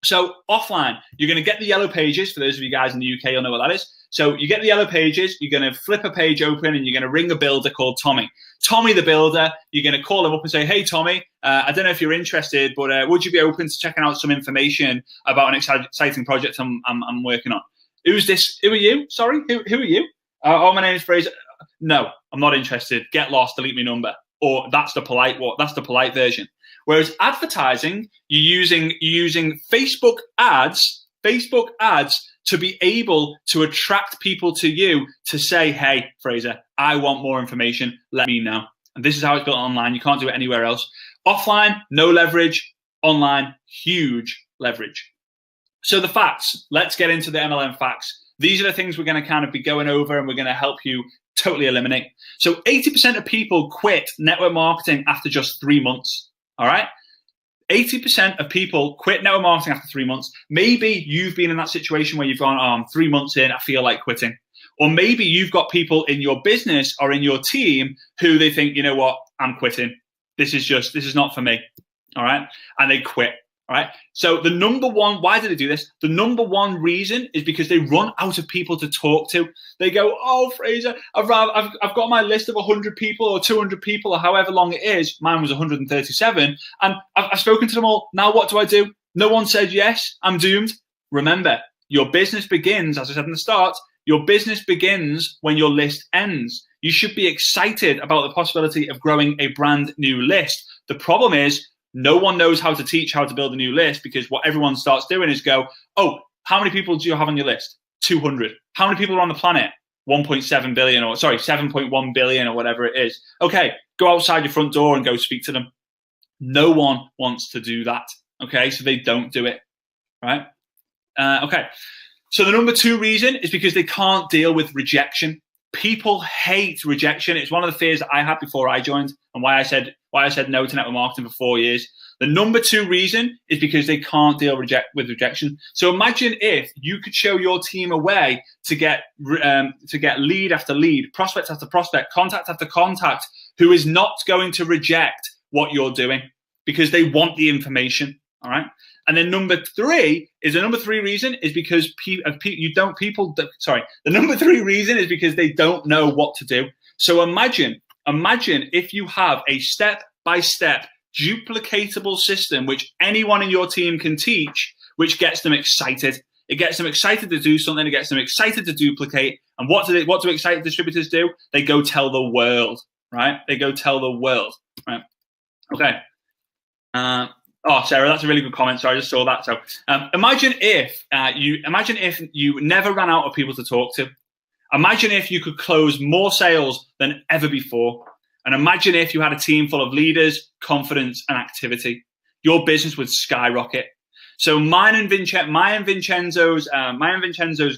So offline, you're going to get the yellow pages. For those of you guys in the UK, you'll know what that is. So you get the yellow pages. You're going to flip a page open and you're going to ring a builder called Tommy. Tommy, the builder, you're going to call him up and say, "Hey, Tommy, I don't know if you're interested, but would you be open to checking out some information about an exciting project I'm working on?" Who's this? Who are you? Sorry, who are you? "Oh, my name is Fraser." "No, I'm not interested. Get lost. Delete my number." Or that's the polite version. Whereas advertising, you're using Facebook ads to be able to attract people to you to say, "Hey, Fraser, I want more information. Let me know." And this is how it's built online. You can't do it anywhere else. Offline, no leverage. Online, huge leverage. So the facts. Let's get into the MLM facts. These are the things we're going to kind of be going over and we're going to help you totally eliminate. So 80% of people quit network marketing after just 3 months. All right. 80% of people quit network marketing after 3 months. Maybe you've been in that situation where you've gone, "Oh, I'm 3 months in, I feel like quitting." Or maybe you've got people in your business or in your team who they think, "You know what, I'm quitting. This is not for me." All right. And they quit. All right. So the number one, why do they do this? The number one reason is because they run out of people to talk to. They go, "Oh, Fraser, I've got my list of 100 people or 200 people or however long it is." Mine was 137. And I've spoken to them all. Now what do I do? No one said yes. I'm doomed. Remember, your business begins, as I said in the start, your business begins when your list ends. You should be excited about the possibility of growing a brand new list. The problem is, no one knows how to teach how to build a new list because what everyone starts doing is go, "Oh, how many people do you have on your list?" 200. "How many people are on the planet?" 1.7 billion or 7.1 billion or whatever it is. Okay, go outside your front door and go speak to them. No one wants to do that. Okay, so they don't do it. Right? Okay. So the number two reason is because they can't deal with rejection. People hate rejection. It's one of the fears that I had before I joined and why I said no to network marketing for 4 years. The number two reason is because they can't deal with rejection. So imagine if you could show your team a way to get lead after lead, prospect after prospect, contact after contact, who is not going to reject what you're doing because they want the information. All right. And then the number three reason is because the number three reason is because they don't know what to do. So imagine if you have a step-by-step duplicatable system which anyone in your team can teach, which gets them excited. It gets them excited to do something. It gets them excited to duplicate. And what do excited distributors do? They go tell the world, right? They go tell the world, right? Okay. Oh, Sarah, that's a really good comment. So I just saw that. So imagine if you never ran out of people to talk to. Imagine if you could close more sales than ever before. And imagine if you had a team full of leaders, confidence, and activity. Your business would skyrocket. So mine and Vincenzo's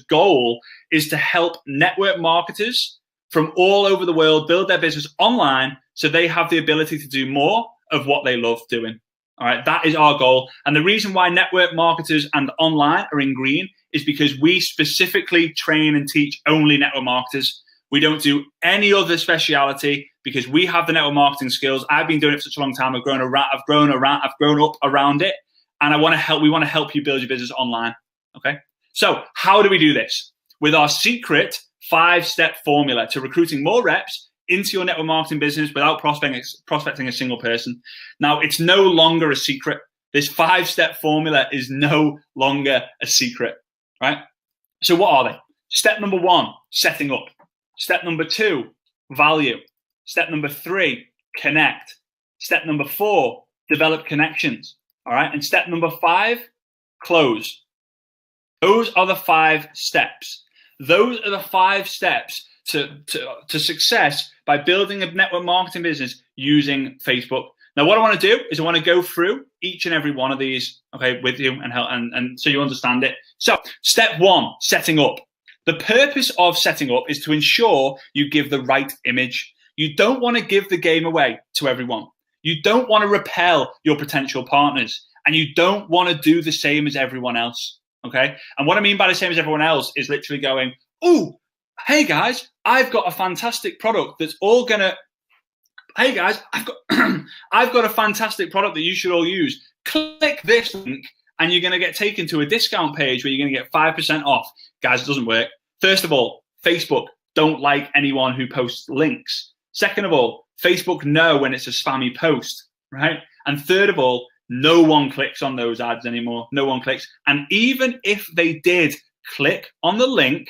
goal is to help network marketers from all over the world build their business online so they have the ability to do more of what they love doing. All right, that is our goal. And the reason why network marketers and online are in green is because we specifically train and teach only network marketers. We don't do any other speciality because we have the network marketing skills. I've been doing it for such a long time. I've grown up around it. And we want to help you build your business online. Okay. So how do we do this? With our secret 5-step formula to recruiting more reps into your network marketing business without prospecting a single person. Now, it's no longer a secret. This 5-step formula is no longer a secret, right? So what are they? Step number 1, setting up. Step number 2, value. Step number 3, connect. Step number 4, develop connections. All right. And step number 5, close. Those are the 5 steps. Those are the 5 steps to success by building a network marketing business using Facebook. Now, what I want to do is I want to go through each and every one of these, okay, with you and help, and so you understand it. So, step 1, setting up. The purpose of setting up is to ensure you give the right image. You don't want to give the game away to everyone. You don't want to repel your potential partners, and you don't want to do the same as everyone else, okay? And what I mean by the same as everyone else is literally going, oh, hey guys, I've got a fantastic product that's all gonna, hey guys, I've got a fantastic product that you should all use. Click this link and you're gonna get taken to a discount page where you're gonna get 5% off. Guys, it doesn't work. First of all, Facebook don't like anyone who posts links. Second of all, Facebook know when it's a spammy post, right? And third of all, no one clicks on those ads anymore. No one clicks. And even if they did click on the link,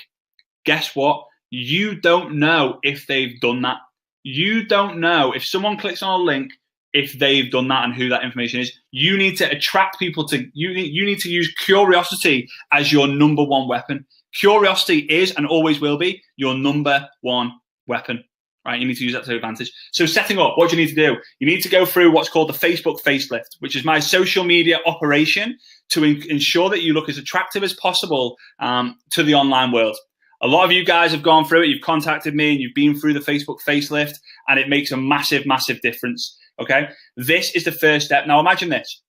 guess what? You don't know if they've done that. You don't know if someone clicks on a link, if they've done that and who that information is. You need to attract people to, you need to use curiosity as your number 1 weapon. Curiosity is and always will be your number 1 weapon, right? You need to use that to advantage. So setting up, what do you need to do? You need to go through what's called the Facebook facelift, which is my social media operation to ensure that you look as attractive as possible to the online world. A lot of you guys have gone through it. You've contacted me and you've been through the Facebook facelift, and it makes a massive, massive difference. Okay. This is the first step. Now imagine this.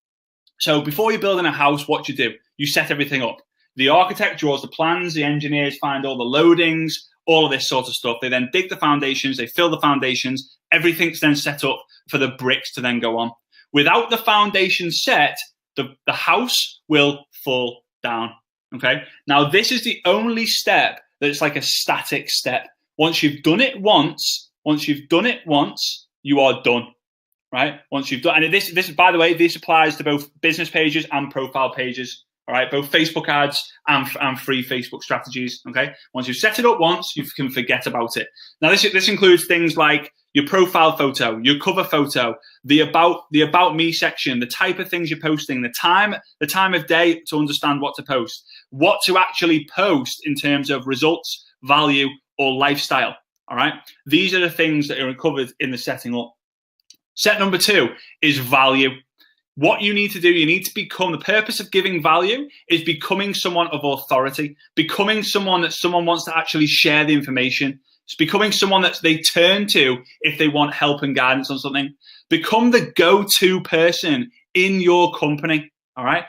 So before you're building a house, what you do, you set everything up. The architect draws the plans, the engineers find all the loadings, all of this sort of stuff. They then dig the foundations, they fill the foundations, everything's then set up for the bricks to then go on. Without the foundation set, the house will fall down. Okay. Now this is the only step that's like a static step. Once you've done it once, you are done, right? Once you've done, and this, by the way, this applies to both business pages and profile pages, all right? Both Facebook ads and free Facebook strategies, okay? Once you've set it up once, you can forget about it. Now, this includes things like your profile photo, your cover photo, the about me section, the type of things you're posting, the time of day to understand what to post, what to actually post in terms of results, value, or lifestyle. All right. These are the things that are covered in the setting up. Step number 2 is value. What you need to do, you need to become, the purpose of giving value is becoming someone of authority, becoming someone that someone wants to actually share the information. It's becoming someone that they turn to if they want help and guidance on something. Become the go-to person in your company, all right?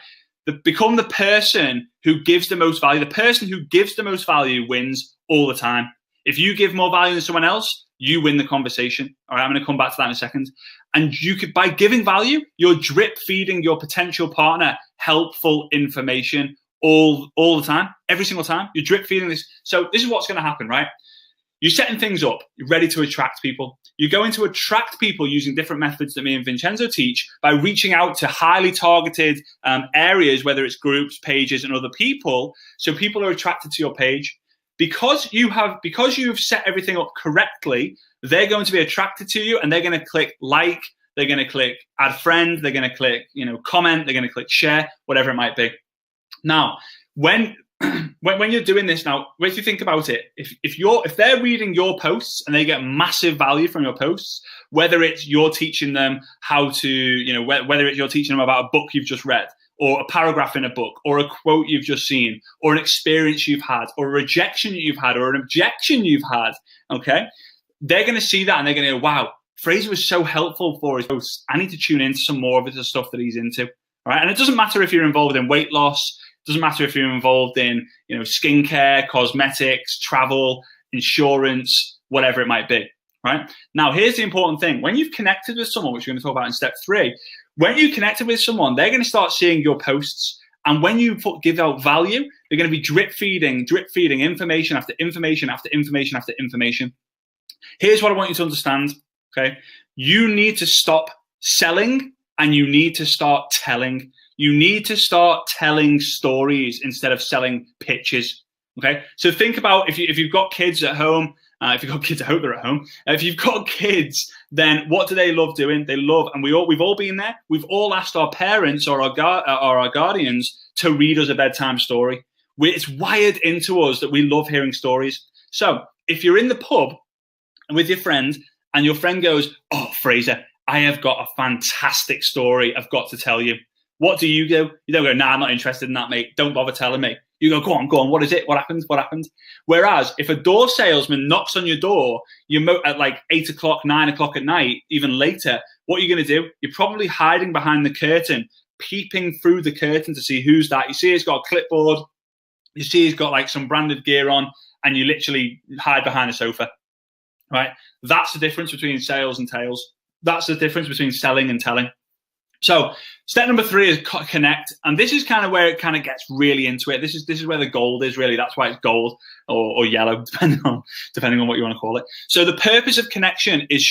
Become the person who gives the most value. The person who gives the most value wins all the time. If you give more value than someone else, you win the conversation. All right, I'm going to come back to that in a second. And you could, by giving value, you're drip feeding your potential partner helpful information all the time, every single time. You're drip feeding this. So this is what's going to happen, right? You're setting things up. You're ready to attract people. You're going to attract people using different methods that me and Vincenzo teach by reaching out to highly targeted areas, whether it's groups, pages, and other people. So people are attracted to your page. Because you've set everything up correctly, they're going to be attracted to you and they're going to click like, they're going to click add friend, they're going to click, comment, they're going to click share, whatever it might be. Now, when you're doing this now, if you think about it, if they're reading your posts and they get massive value from your posts, whether it's you're teaching them how to, whether it's you're teaching them about a book you've just read, or a paragraph in a book, or a quote you've just seen, or an experience you've had, or a rejection you've had, or an objection you've had, okay? They're going to see that and they're going to go, wow, Fraser was so helpful for his posts. I need to tune into some more of the stuff that he's into, all right? And it doesn't matter if you're involved in weight loss, it doesn't matter if you're involved in, skincare, cosmetics, travel, insurance, whatever it might be, right? Now, here's the important thing. When you've connected with someone, which we're going to talk about in step 3, when you connected with someone, they're going to start seeing your posts. And when you give out value, they're going to be drip feeding information after information after information after information. Here's what I want you to understand, okay? You need to stop selling and you need to start telling. You need to start telling stories instead of selling pitches, okay? So think about if you've got kids at home If you've got kids, I hope they're at home. If you've got kids, then what do they love doing? They love, and we've all been there. We've all asked our parents or our guardians to read us a bedtime story. It's wired into us that we love hearing stories. So if you're in the pub with your friend and your friend goes, "Oh, Fraser, I have got a fantastic story I've got to tell you." What do? You don't go, "Nah, I'm not interested in that, mate. Don't bother telling me." You go, go on. What is it? What happened? Whereas if a door salesman knocks on your door, at like 8 o'clock, 9 o'clock at night, even later, what are you going to do? You're probably hiding behind the curtain, peeping through the curtain to see who's that. You see he's got a clipboard. You see he's got like some branded gear on, and you literally hide behind the sofa, right? That's the difference between sales and tails. That's the difference between selling and telling. So step number 3 is connect. And this is kind of where it kind of gets really into it. This is where the gold is, really. That's why it's gold or yellow, depending on what you want to call it. So the purpose of connection is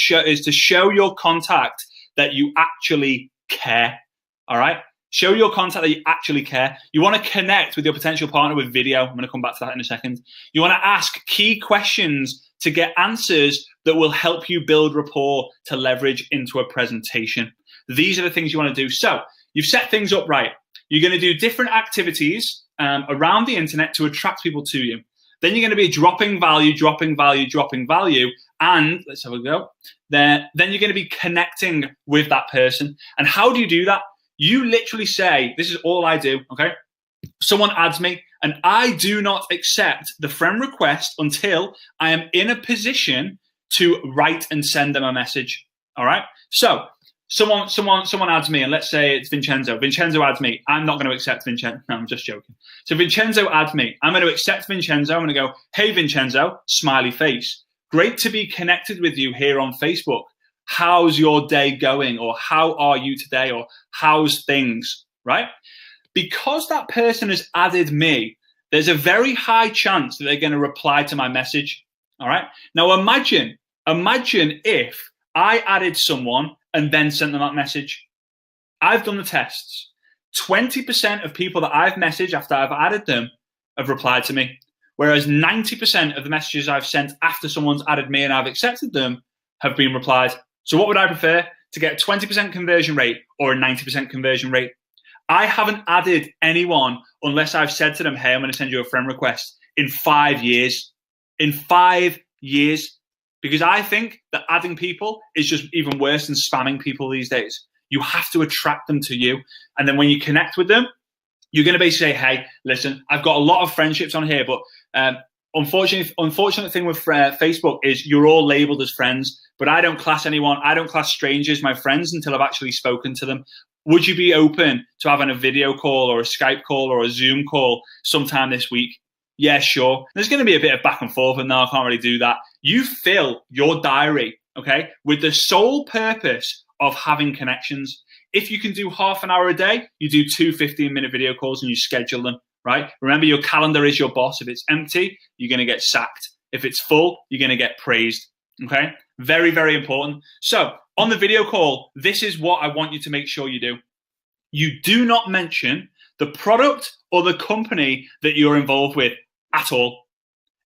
to show your contact that you actually care. All right? Show your contact that you actually care. You want to connect with your potential partner with video. I'm going to come back to that in a second. You want to ask key questions to get answers that will help you build rapport to leverage into a presentation. These are the things you want to do. So you've set things up right. You're going to do different activities around the internet to attract people to you. Then you're going to be dropping value. And let's have a go. Then you're going to be connecting with that person. And how do you do that? You literally say, this is all I do, okay? Someone adds me, and I do not accept the friend request until I am in a position to write and send them a message, all right? So someone adds me, and let's say it's Vincenzo. Vincenzo adds me. I'm not going to accept Vincenzo. No, I'm just joking. So Vincenzo adds me. I'm going to accept Vincenzo. I'm going to go, "Hey, Vincenzo," smiley face. "Great to be connected with you here on Facebook. How's your day going?" Or "How are you today?" Or "How's things?" Right? Because that person has added me, there's a very high chance that they're going to reply to my message. All right? Now imagine if I added someone and then sent them that message. I've done the tests. 20% of people that I've messaged after I've added them have replied to me, whereas 90% of the messages I've sent after someone's added me and I've accepted them have been replied. So what would I prefer? To get a 20% conversion rate or a 90% conversion rate? I haven't added anyone unless I've said to them, "Hey, I'm going to send you a friend request," in 5 years. In 5 years. Because I think that adding people is just even worse than spamming people these days. You have to attract them to you. And then when you connect with them, you're going to basically say, "Hey, listen, I've got a lot of friendships on here, but unfortunate thing with Facebook is you're all labeled as friends, but I don't class strangers my friends until I've actually spoken to them. Would you be open to having a video call or a Skype call or a Zoom call sometime this week?" "Yeah, sure." There's going to be a bit of back and forth, and no, I can't really do that. You fill your diary, okay, with the sole purpose of having connections. If you can do half an hour a day, you do 2 15-minute video calls and you schedule them, right? Remember, your calendar is your boss. If it's empty, you're going to get sacked. If it's full, you're going to get praised, okay? Very, very important. So on the video call, this is what I want you to make sure you do. You do not mention the product or the company that you're involved with at all.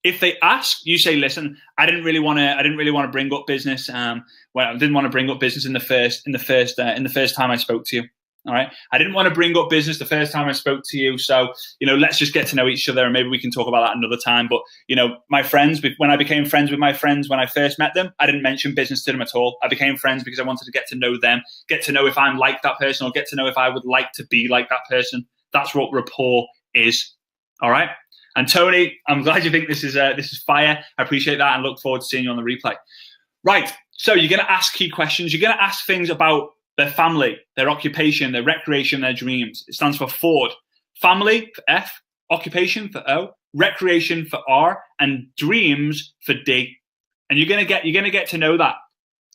If they ask, you say, "Listen, I didn't really want to bring up business. I didn't want to bring up business in the first time I spoke to you. All right, I didn't want to bring up business the first time I spoke to you. So let's just get to know each other, and maybe we can talk about that another time. But my friends, when I became friends with my friends when I first met them, I didn't mention business to them at all. I became friends because I wanted to get to know them, get to know if I'm like that person, or get to know if I would like to be like that person. That's what rapport is. All right." And Tony, I'm glad you think this is fire. I appreciate that and look forward to seeing you on the replay. Right, so you're going to ask key questions. You're going to ask things about their family, their occupation, their recreation, their dreams. It stands for Ford. Family for F, occupation for O, recreation for R, and dreams for D. And you're going to get to know that.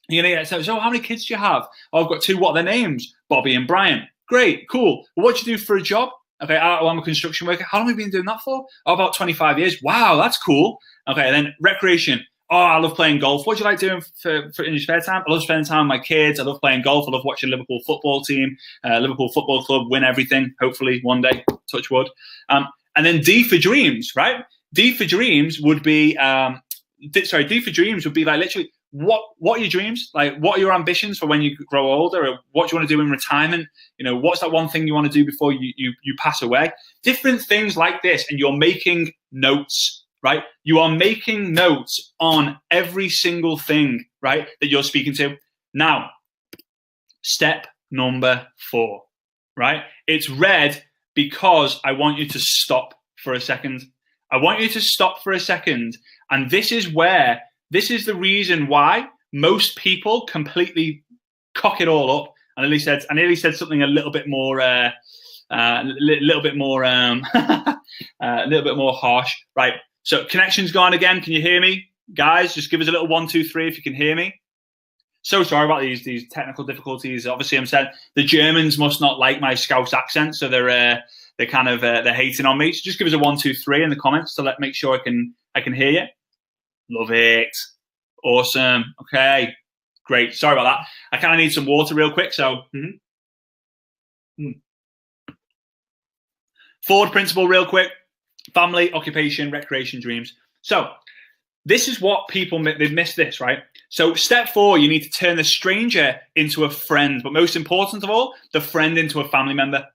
You're going to get so how many kids do you have? "Oh, I've got 2. What are their names?" "Bobby and Brian." "Great, cool. Well, what do you do for a job?" "Okay, I'm a construction worker." "How long have you been doing that for?" "Oh, about 25 years. "Wow, that's cool." Okay, then recreation. "Oh, I love playing golf." "What do you like doing for in your spare time?" "I love spending time with my kids. I love playing golf. I love watching Liverpool football team, Liverpool Football Club win everything, hopefully one day, touch wood." And then D for dreams, right? D for dreams would be, D for dreams would be like literally, what are your dreams? Like, what are your ambitions for when you grow older? Or what do you want to do in retirement? You know, what's that one thing you want to do before you pass away? Different things like this, and you're making notes, right? You are making notes on every single thing, right, that you're speaking to. Now, step number 4, right? It's red because I want you to stop for a second. I want you to stop for a second. And this is the reason why most people completely cock it all up. I nearly said something a little bit more, a little bit more harsh. Right. So connection's gone again. Can you hear me, guys? Just give us a little 1, 2, 3 if you can hear me. So sorry about these technical difficulties. Obviously, I'm saying the Germans must not like my Scouse accent, so they're hating on me. So just give us a 1, 2, 3 in the comments to make sure I can hear you. Love it. Awesome. Okay, great. Sorry about that. I kind of need some water real quick. So, Ford principle real quick. Family, occupation, recreation, dreams. So this is what they've missed this, right? So step 4, you need to turn the stranger into a friend, but most important of all, the friend into a family member.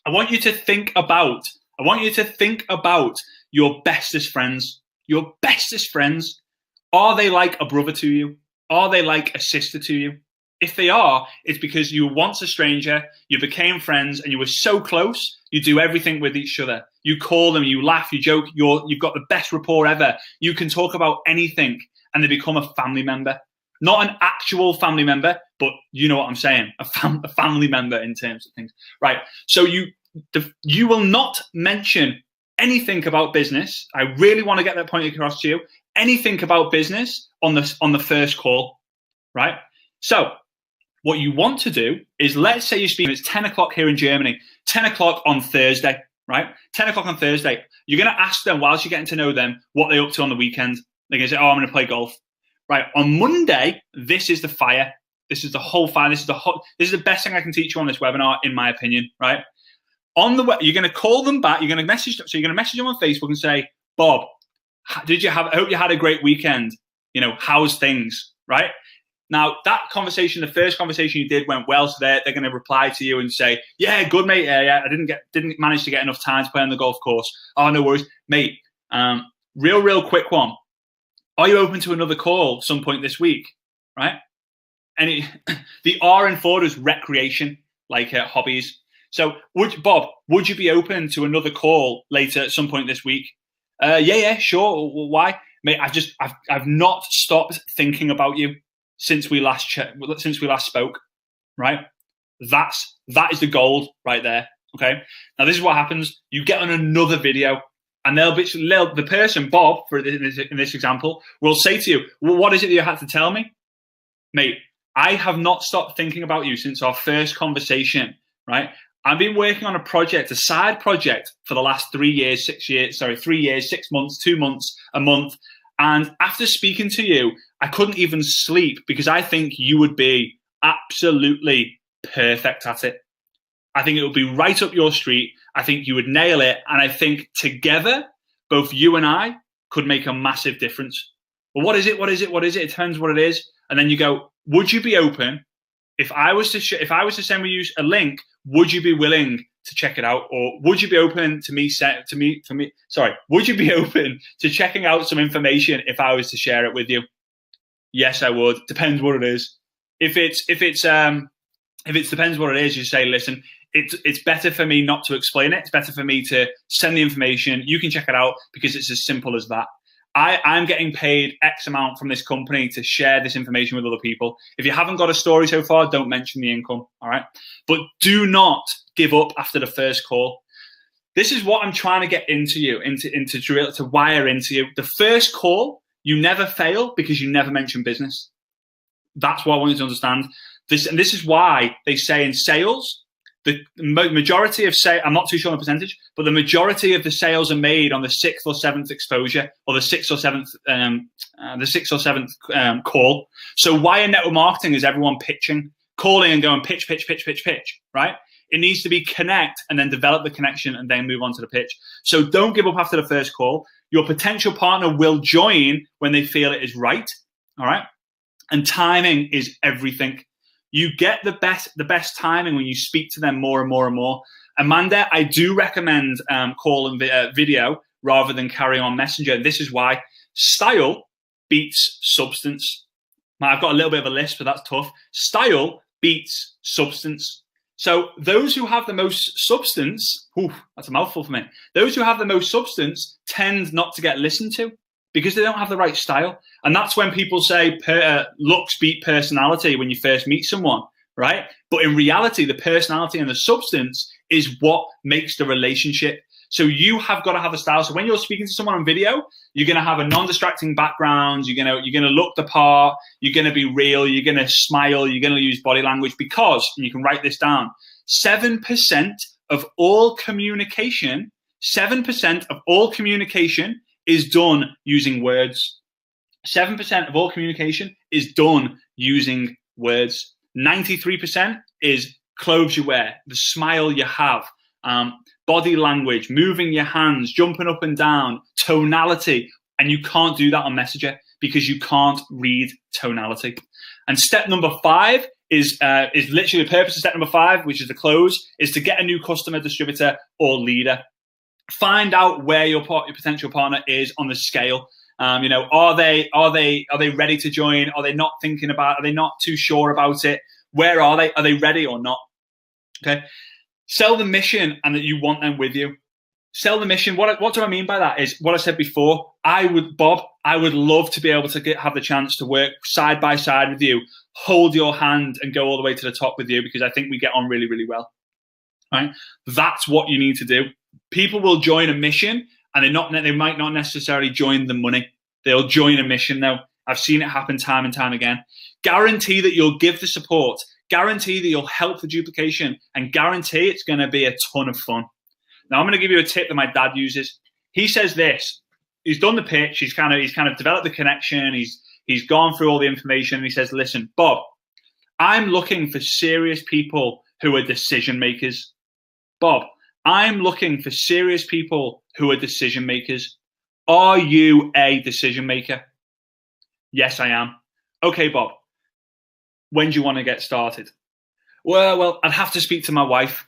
I want you to think about your bestest friends. Your bestest friends. Are they like a brother to you? Are they like a sister to you? If they are, it's because you were once a stranger, you became friends, and you were so close, you do everything with each other. You call them, you laugh, you joke, you've got the best rapport ever. You can talk about anything, and they become a family member. Not an actual family member, but you know what I'm saying, a family member in terms of things. Right, so you will not mention anything about business. I really want to get that point across to you. Anything about business on the first call, right? So what you want to do is, let's say you're speaking, it's 10 o'clock here in Germany, 10 o'clock on Thursday, right? 10 o'clock on Thursday. You're going to ask them, whilst you're getting to know them, what they're up to on the weekend. They're going to say, I'm going to play golf. Right, on Monday, this is the fire. This is the whole fire. This is the best thing I can teach you on this webinar, in my opinion, right? You're going to call them back. You're going to message them. So you're going to message them on Facebook and say, Bob, I hope you had a great weekend. You know, how's things, right? Now, that conversation, the first conversation you did went well, so they're going to reply to you and say, yeah, good, mate. Yeah, I didn't manage to get enough time to play on the golf course. Oh, no worries. Mate, real quick one. Are you open to another call some point this week, right? And the R in Ford is recreation, like hobbies. So, Bob, would you be open to another call later at some point this week? Yeah, sure. Why? Mate, I've not stopped thinking about you since we last spoke, right? That is the gold right there. Okay. Now this is what happens. You get on another video, and the person, Bob, in this example, will say to you, well, what is it that you had to tell me? Mate, I have not stopped thinking about you since our first conversation, right? I've been working on a side project for the last 3 years, 6 months, 2 months, a month. And after speaking to you, I couldn't even sleep because I think you would be absolutely perfect at it. I think it would be right up your street. I think you would nail it. And I think together, both you and I could make a massive difference. Well, what is it? It depends what it is. And then you go, would you be open? If I was to send you a link, would you be willing to check it out? Or would you be open would you be open to checking out some information if I was to share it with you? Yes, I would. Depends what it is. If it depends what it is, you say, listen, it's better for me not to explain it. It's better for me to send the information. You can check it out because it's as simple as that. I'm getting paid X amount from this company to share this information with other people. If you haven't got a story so far, don't mention the income, all right? But do not give up after the first call. This is what I'm trying to get into you, to wire into you. The first call, you never fail because you never mention business. That's what I want you to understand. This is why they say in sales, the majority of I'm not too sure on the percentage, but the majority of the sales are made on the 6th or 7th exposure, or the 6th or 7th call. So why in network marketing is everyone pitching, calling and going pitch, right? It needs to be connect and then develop the connection and then move on to the pitch. So don't give up after the first call. Your potential partner will join when they feel it is right. All right. And timing is everything. You get the best timing when you speak to them more and more and more. Amanda, I do recommend call and video rather than carry on messenger. And this is why style beats substance. Now, I've got a little bit of a list, but that's tough. Style beats substance. So those who have the most substance, that's a mouthful for me. Those who have the most substance tend not to get listened to because they don't have the right style. And that's when people say looks beat personality when you first meet someone, right? But in reality, the personality and the substance is what makes the relationship. So you have got to have a style. So when you're speaking to someone on video, you're going to have a non-distracting background. You're going to look the part. You're going to be real. You're going to smile. You're going to use body language because, and you can write this down, 7% of all communication, 7% of all communication is done using words. 7% of all communication is done using words. 93% is clothes you wear, the smile you have, body language, moving your hands, jumping up and down, tonality. And you can't do that on Messenger because you can't read tonality. And step number 5 is literally the purpose of step number 5, which is the close, is to get a new customer, distributor, or leader. Find out where your potential partner is on the scale. Are they ready to join? Are they not thinking about it? Are they not too sure about it? Where are they? Are they ready or not? Okay. Sell the mission and that you want them with you. Sell the mission. What do I mean by that is what I said before. I would love to be able to have the chance to work side by side with you, hold your hand and go all the way to the top with you because I think we get on really, really well. Right? That's what you need to do. People will join a mission and they might not necessarily join the money. They'll join a mission though. I've seen it happen time and time again. Guarantee that you'll give the support. Guarantee that you'll help the duplication and guarantee it's going to be a ton of fun. Now, I'm going to give you a tip that my dad uses. He says this. He's done the pitch. He's kind of developed the connection. He's gone through all the information. And he says, listen, Bob, I'm looking for serious people who are decision makers. Bob, I'm looking for serious people who are decision makers. Are you a decision maker? Yes, I am. Okay, Bob. When do you want to get started? Well, I'd have to speak to my wife.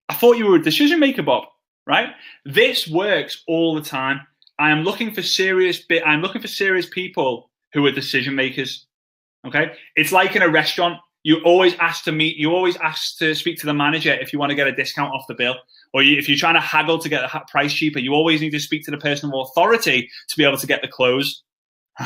I thought you were a decision maker, Bob, right? This works all the time. I'm looking for serious people who are decision makers. Okay? It's like in a restaurant. You always ask to speak to the manager if you want to get a discount off the bill. Or if you're trying to haggle to get the price cheaper, you always need to speak to the person of authority to be able to get the close,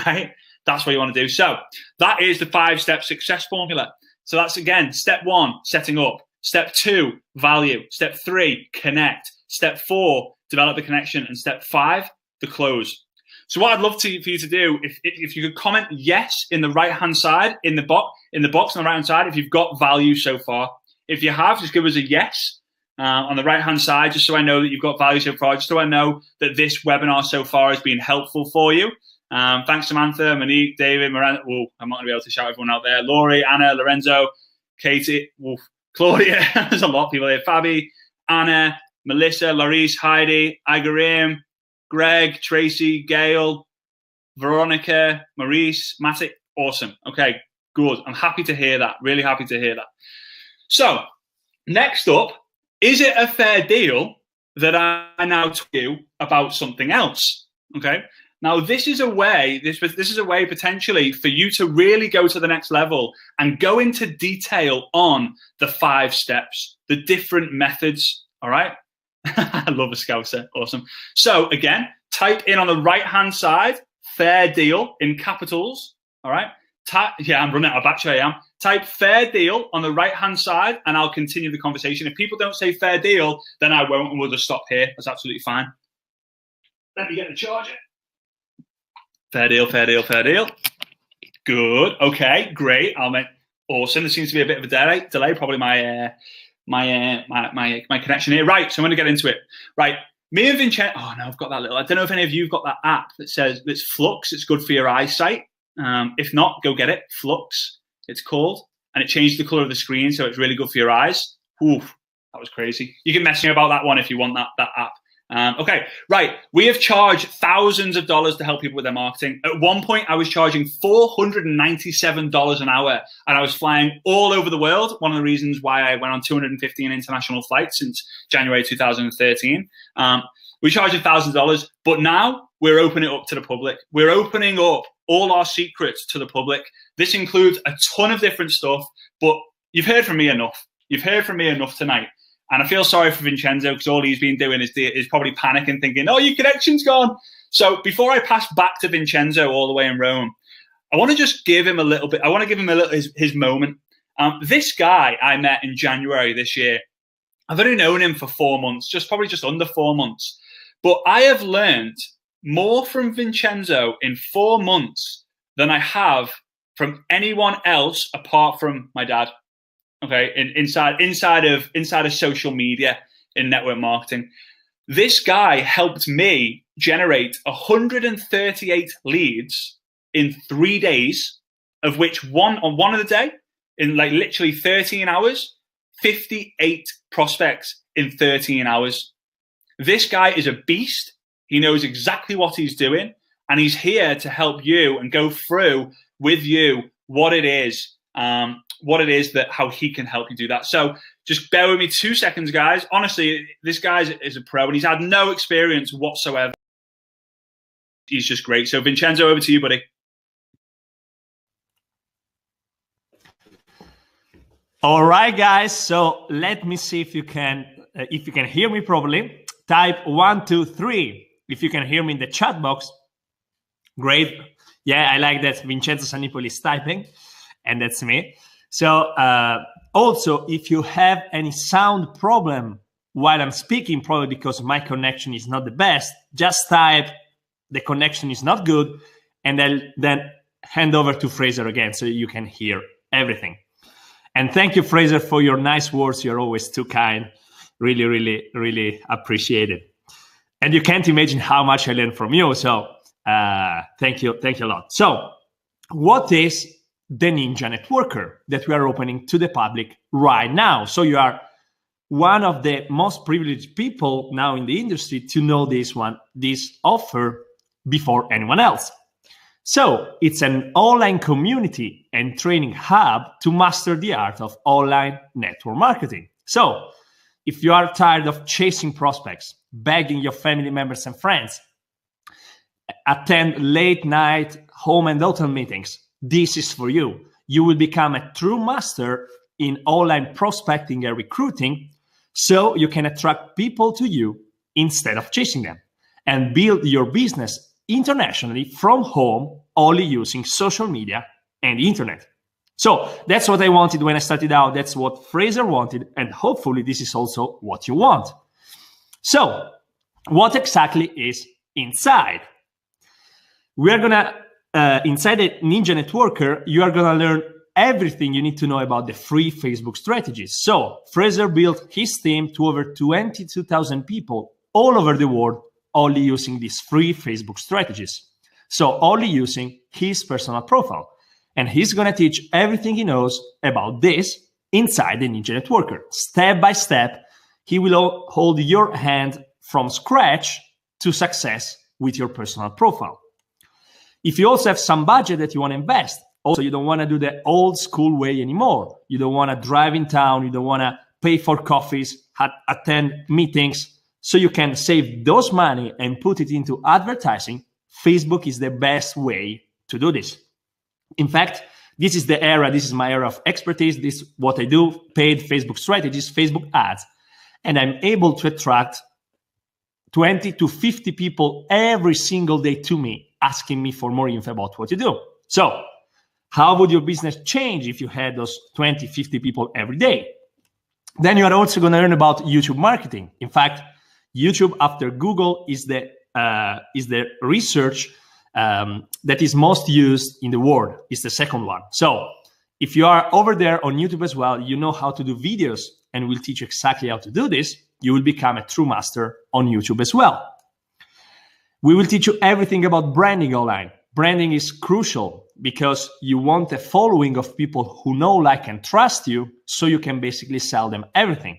right? That's what you want to do. So that is the 5-step success formula. So that's, again, step 1, setting up. Step 2, value. Step 3, connect. Step 4, develop the connection. And step 5, the close. So what I'd love for you to do, if you could comment yes in the right-hand side, in the box on the right-hand side, if you've got value so far. If you have, just give us a yes on the right-hand side, just so I know that you've got value so far, just so I know that this webinar so far has been helpful for you. Thanks, Samantha, Monique, David, Miranda. I'm not going to be able to shout everyone out there. Laurie, Anna, Lorenzo, Katie, Claudia. There's a lot of people there. Fabi, Anna, Melissa, Larice, Heidi, Igarim, Greg, Tracy, Gail, Veronica, Maurice, Matic. Awesome. Okay, good. I'm happy to hear that. Really happy to hear that. So next up, is it a fair deal that I now tell you about something else? Okay. Now, this is a way potentially for you to really go to the next level and go into detail on the 5 steps, the different methods. All right. I love a Scouser. Awesome. So again, type in on the right-hand side, fair deal in capitals. All right. I'm running out of battery. I am. Type fair deal on the right-hand side and I'll continue the conversation. If people don't say fair deal, then I won't and we'll just stop here. That's absolutely fine. Let me get the charger. Fair deal, fair deal, fair deal. Good. Okay, great. Awesome. There seems to be a bit of a delay. Probably my connection here. Right. So I'm going to get into it. Right. Me and Vincenzo. Oh no, I've got that little. I don't know if any of you've got that app that says it's Flux. It's good for your eyesight. If not, go get it. Flux. It's called, and it changes the color of the screen, so it's really good for your eyes. Oof. That was crazy. You can message me about that one if you want that app. Okay, right. We have charged thousands of dollars to help people with their marketing. At one point, I was charging $497 an hour, and I was flying all over the world. One of the reasons why I went on 215 international flights since January 2013. We charge $1,000, but now we're opening it up to the public. We're opening up all our secrets to the public. This includes a ton of different stuff, but you've heard from me enough. You've heard from me enough tonight. And I feel sorry for Vincenzo because all he's been doing is probably panicking, thinking, oh, your connection's gone. So before I pass back to Vincenzo all the way in Rome, I want to just give him a little bit. I want to give him a little his moment. This guy I met in January this year, I've only known him for 4 months, probably just under 4 months. But I have learned more from Vincenzo in 4 months than I have from anyone else apart from my dad. Okay, inside of social media in network marketing, this guy helped me generate 138 leads in 3 days, of which one of the day, in like literally 13 hours, 58 prospects in 13 hours. This guy is a beast. He knows exactly what he's doing, and he's here to help you and go through with you what it is how he can help you do that. So just bear with me 2 seconds, guys. Honestly, this guy is a pro, and he's had no experience whatsoever. He's just great. So Vincenzo, over to you, buddy. All right, guys. So let me see if you can hear me properly. Type 1, 2, 3 if you can hear me in the chat box. Great. Yeah, I like that Vincenzo Sanipoli is typing, and that's me. So also, if you have any sound problem while I'm speaking, probably because my connection is not the best, just type the connection is not good, and then hand over to Fraser again so you can hear everything. And thank you, Fraser, for your nice words. You're always too kind. Really, really, really appreciate it. And you can't imagine how much I learned from you. So thank you a lot. So what is the Ninja Networker that we are opening to the public right now? So you are one of the most privileged people now in the industry to know this offer before anyone else. So it's an online community and training hub to master the art of online network marketing. So if you are tired of chasing prospects, begging your family members and friends, attend late night home and hotel meetings, this is for you. You will become a true master in online prospecting and recruiting, so you can attract people to you instead of chasing them, and build your business internationally from home, only using social media and internet. So that's what I wanted when I started out. That's what Fraser wanted, and hopefully this is also what you want. So what exactly is inside? We are gonna inside the Ninja Networker, you are gonna learn everything you need to know about the free Facebook strategies. So Fraser built his team to over 22,000 people all over the world, only using these free Facebook strategies. So only using his personal profile. And he's gonna teach everything he knows about this inside the Ninja Networker. Step by step, he will hold your hand from scratch to success with your personal profile. If you also have some budget that you want to invest, also you don't want to do the old school way anymore. You don't want to drive in town. You don't want to pay for coffees, attend meetings. So you can save those money and put it into advertising. Facebook is the best way to do this. In fact, this is the era. This is my area of expertise. This is what I do, paid Facebook strategies, Facebook ads. And I'm able to attract 20 to 50 people every single day to me, asking me for more info about what you do. So how would your business change if you had those 20, 50 people every day? Then you are also going to learn about YouTube marketing. In fact, YouTube after Google is the research that is most used in the world. It's the second one. So if you are over there on YouTube as well, you know how to do videos, and we'll teach you exactly how to do this. You will become a true master on YouTube as well. We will teach you everything about branding online. Branding is crucial because you want a following of people who know, like, and trust you, so you can basically sell them everything.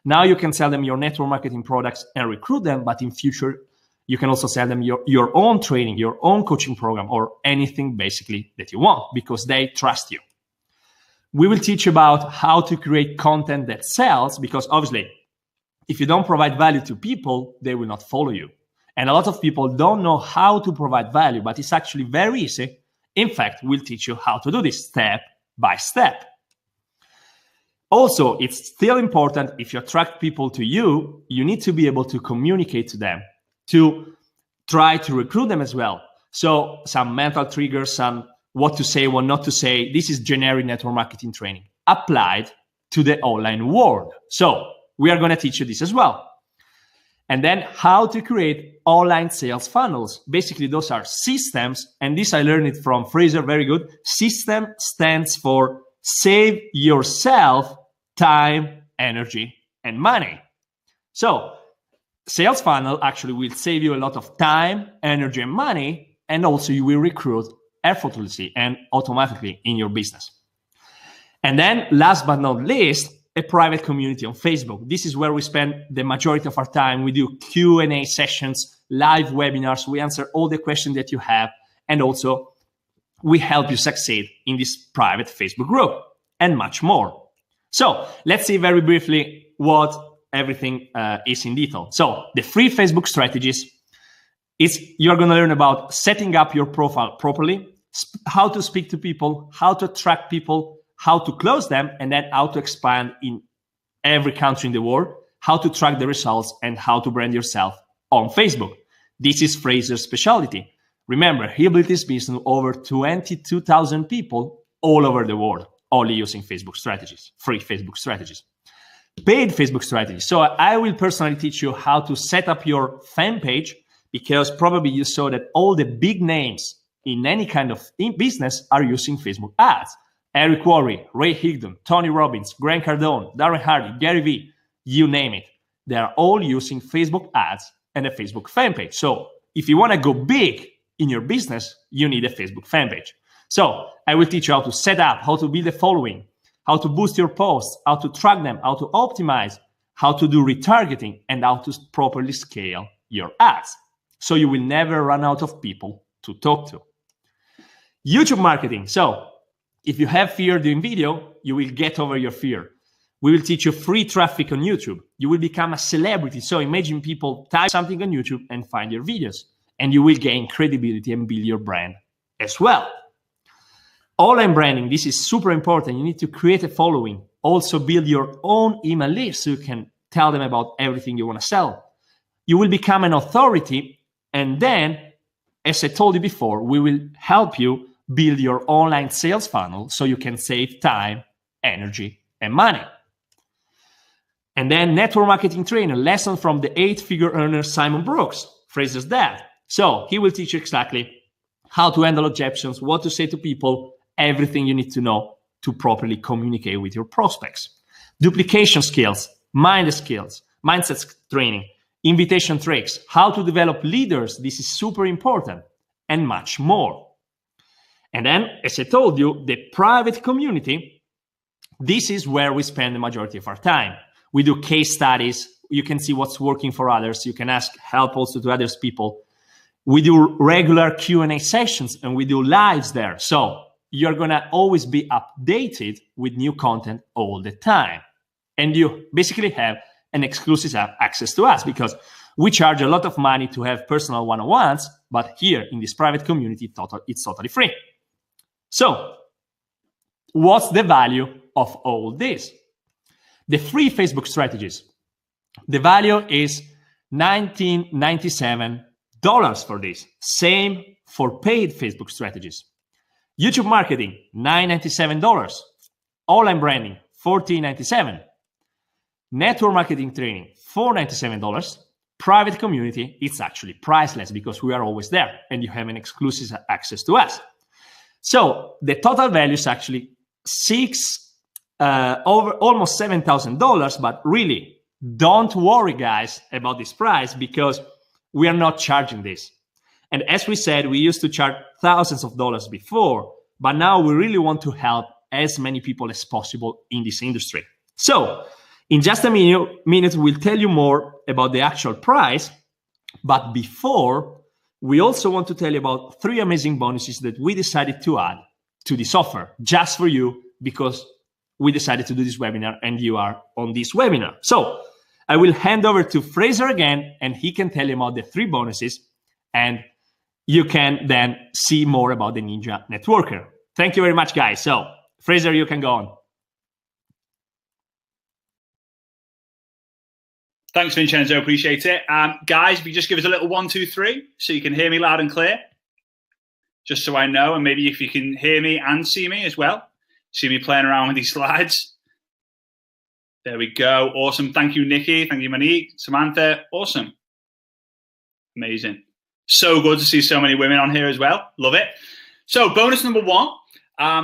Now you can sell them your network marketing products and recruit them, but in future, you can also sell them your own training, your own coaching program, or anything basically that you want because they trust you. We will teach you about how to create content that sells because obviously, if you don't provide value to people, they will not follow you. And a lot of people don't know how to provide value, but it's actually very easy. In fact, we'll teach you how to do this step by step. Also, it's still important if you attract people to you, you need to be able to communicate to them, to try to recruit them as well. So some mental triggers, some what to say, what not to say. This is generic network marketing training applied to the online world. So we are going to teach you this as well. And then how to create online sales funnels. Basically, those are systems. And this I learned it from Fraser, very good. System stands for save yourself time, energy, and money. So sales funnel actually will save you a lot of time, energy, and money. And also you will recruit effortlessly and automatically in your business. And then last but not least, a private community on Facebook. This is where we spend the majority of our time. We do Q&A sessions, live webinars. We answer all the questions that you have. And also we help you succeed in this private Facebook group and much more. So let's see very briefly what everything is in detail. So the free Facebook strategies is you're going to learn about setting up your profile properly, how to speak to people, how to attract people, how to close them, and then how to expand in every country in the world, how to track the results, and how to brand yourself on Facebook. This is Fraser's specialty. Remember, he built his business over 22,000 people all over the world, only using Facebook strategies, free Facebook strategies. Paid Facebook strategies. So I will personally teach you how to set up your fan page, because probably you saw that all the big names in any kind of business are using Facebook ads. Eric Worre, Ray Higdon, Tony Robbins, Grant Cardone, Darren Hardy, Gary Vee, you name it. They are all using Facebook ads and a Facebook fan page. So if you want to go big in your business, you need a Facebook fan page. So I will teach you how to set up, how to build a following, how to boost your posts, how to track them, how to optimize, how to do retargeting, and how to properly scale your ads. So you will never run out of people to talk to. YouTube marketing. So if you have fear doing video, you will get over your fear. We will teach you free traffic on YouTube. You will become a celebrity. So imagine people type something on YouTube and find your videos, and you will gain credibility and build your brand as well. Online branding. This is super important. You need to create a following. Also build your own email list so you can tell them about everything you want to sell. You will become an authority. And then, as I told you before, we will help you build your online sales funnel so you can save time, energy, and money. And then network marketing trainer, lesson from the 8-figure earner Simon Brooks, Fraser's dad. So he will teach you exactly how to handle objections, what to say to people, everything you need to know to properly communicate with your prospects. Duplication skills, mindset training, invitation tricks, how to develop leaders. This is super important, and much more. And then, as I told you, the private community, this is where we spend the majority of our time. We do case studies. You can see what's working for others. You can ask help also to other people. We do regular Q&A sessions, and we do lives there. So you're going to always be updated with new content all the time. And you basically have an exclusive access to us, because we charge a lot of money to have personal one-on-ones, but here in this private community, it's totally free. So what's the value of all this? The free Facebook strategies. The value is $19.97 for this. Same for paid Facebook strategies. YouTube marketing, $9.97. Online branding, $14.97. Network marketing training, $4.97. Private community, it's actually priceless because we are always there and you have an exclusive access to us. So the total value is actually almost $7,000, but really don't worry, guys, about this price because we are not charging this. And as we said, we used to charge thousands of dollars before, but now we really want to help as many people as possible in this industry. So In just a minute, we'll tell you more about the actual price. But before, we also want to tell you about 3 amazing bonuses that we decided to add to this offer just for you, because we decided to do this webinar and you are on this webinar. So I will hand over to Fraser again, and he can tell you about the 3 bonuses, and you can then see more about the Ninja Networker. Thank you very much, guys. So Fraser, you can go on. Thanks, Vincenzo. Appreciate it. Guys, if you just give us a little 1, 2, 3, so you can hear me loud and clear, just so I know, and maybe if you can hear me and see me as well, see me playing around with these slides. There we go. Awesome. Thank you, Nikki. Thank you, Monique, Samantha. Awesome. Amazing. So good to see so many women on here as well. Love it. So bonus number 1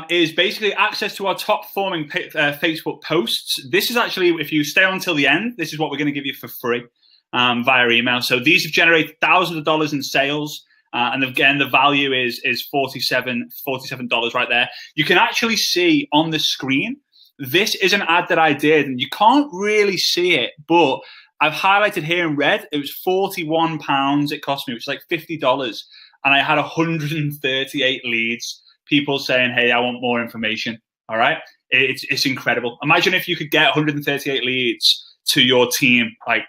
is basically access to our top performing Facebook posts. This is actually, if you stay on until the end, this is what we're going to give you for free via email. So these have generated thousands of dollars in sales. And again, the value is $47 right there. You can actually see on the screen, this is an ad that I did, and you can't really see it, but I've highlighted here in red. It was £41 it cost me, which is like $50. And I had 138 leads, people saying, hey, I want more information. All right. It's incredible. Imagine if you could get 138 leads to your team, like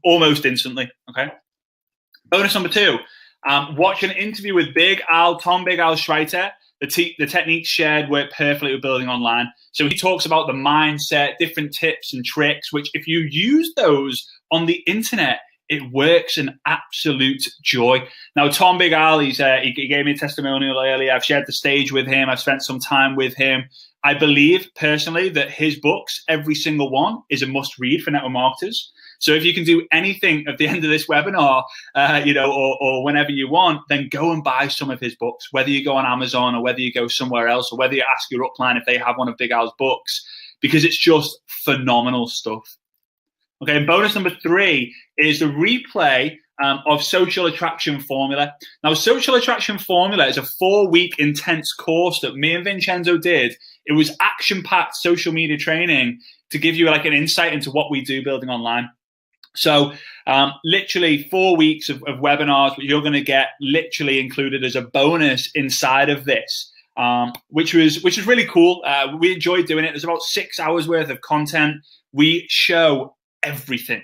almost instantly. Okay. Bonus number 2, watch an interview with Tom Big Al Schreiter. The techniques shared work perfectly with building online. So he talks about the mindset, different tips and tricks, which if you use those on the internet, it works an absolute joy. Now, Tom Big Al, he gave me a testimonial earlier. I've shared the stage with him. I've spent some time with him. I believe personally that his books, every single one, is a must read for network marketers. So if you can do anything at the end of this webinar, or whenever you want, then go and buy some of his books, whether you go on Amazon or whether you go somewhere else, or whether you ask your upline if they have one of Big Al's books, because it's just phenomenal stuff. Okay, and bonus number 3 is the replay of Social Attraction Formula. Now, Social Attraction Formula is a 4-week intense course that me and Vincenzo did. It was action-packed social media training to give you like an insight into what we do building online. So literally 4 weeks of webinars, but you're going to get literally included as a bonus inside of this, which was really cool. We enjoyed doing it. There's about 6 hours worth of content. We show everything.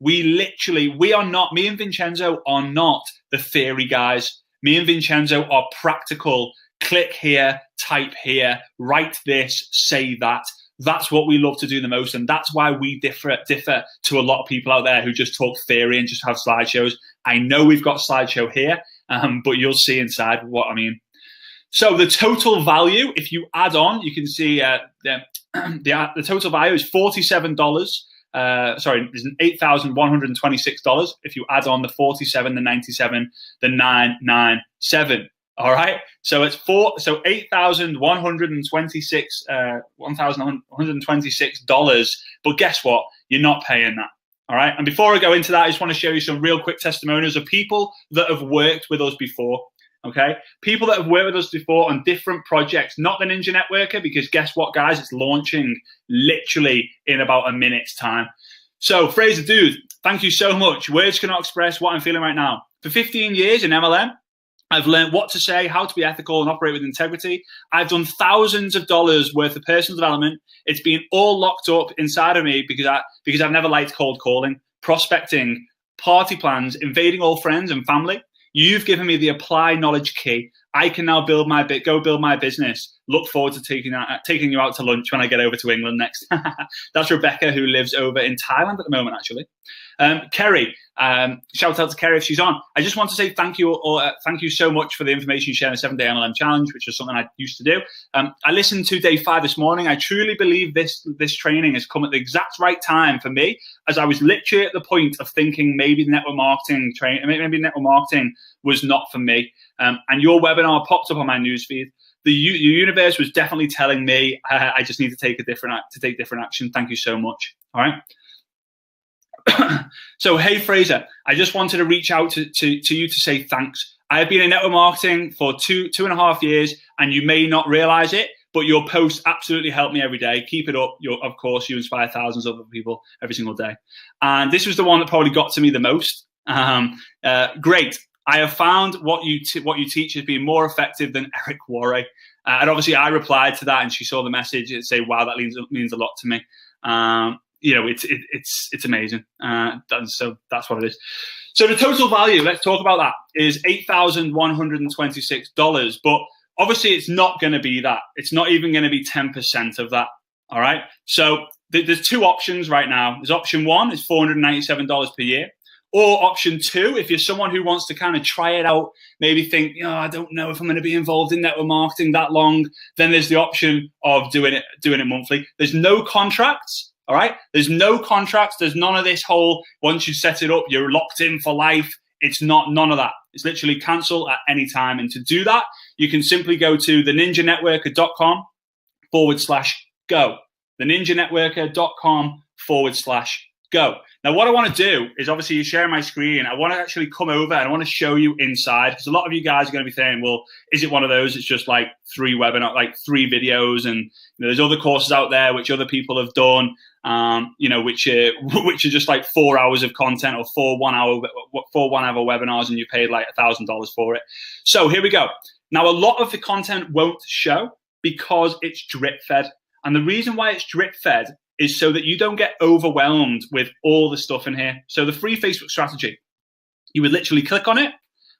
Me and Vincenzo are not the theory guys. Me and Vincenzo are practical. Click here, type here, write this, say that. That's what we love to do the most, and that's why we differ to a lot of people out there who just talk theory and just have slideshows. I know we've got a slideshow here, but you'll see inside what I mean. So the total value, if you add on, you can see the total value is $47. It's $8,126 if you add on the 47, the 97, the 997. All right, so it's $1,126. But guess what? You're not paying that. All right. And before I go into that, I just want to show you some real quick testimonials of people that have worked with us before. Okay, people that have worked with us before on different projects, not the Ninja Networker, because guess what, guys? It's launching literally in about a minute's time. So, Fraser, dude, thank you so much. Words cannot express what I'm feeling right now. For 15 years in MLM, I've learned what to say, how to be ethical and operate with integrity. I've done thousands of dollars worth of personal development. It's been all locked up inside of me because I've never liked cold calling, prospecting, party plans, invading all friends and family. You've given me the apply knowledge key. I can now build my business. Look forward to taking you out to lunch when I get over to England next. That's Rebecca, who lives over in Thailand at the moment, actually. Kerry, shout out to Kerry if she's on. I just want to say thank you so much for the information you shared in the 7-Day MLM Challenge, which is something I used to do. I listened to day 5 this morning. I truly believe this training has come at the exact right time for me, as I was literally at the point of thinking maybe network marketing was not for me. And your webinar popped up on my newsfeed. The universe was definitely telling me I just need to take different action. Thank you so much. All right. So, hey, Fraser, I just wanted to reach out to you to say thanks. I have been in network marketing for two and a half years, and you may not realize it, but your posts absolutely help me every day. Keep it up. Of course, you inspire thousands of other people every single day. And this was the one that probably got to me the most. Great. I have found what you teach has been more effective than Eric Worre. And obviously, I replied to that, and she saw the message and say, "Wow, that means a lot to me." It's amazing. So that's what it is. So the total value, let's talk about that, is $8,126. But obviously, it's not going to be that. It's not even going to be 10% of that. All right. So there's two options right now. There's option one is $497 per year. Or option two, if you're someone who wants to kind of try it out, maybe think, I don't know if I'm going to be involved in network marketing that long, then there's the option of doing it monthly. There's no contracts, all right? There's no contracts. There's none of this whole, once you set it up, you're locked in for life. It's not, none of that. It's literally cancel at any time. And to do that, you can simply go to theninjanetworker.com/go. theninjanetworker.com/go. Now, what I want to do is obviously you share my screen. I want to actually come over and I want to show you inside, because a lot of you guys are going to be saying, well, is it one of those? It's just like 3 videos, and there's other courses out there which other people have done, which are just like 4 hours of content or 4 1-hour webinars, and you paid like $1,000 for it. So here we go. Now, a lot of the content won't show because it's drip fed, and the reason why it's drip fed is so that you don't get overwhelmed with all the stuff in here. So the free Facebook strategy, you would literally click on it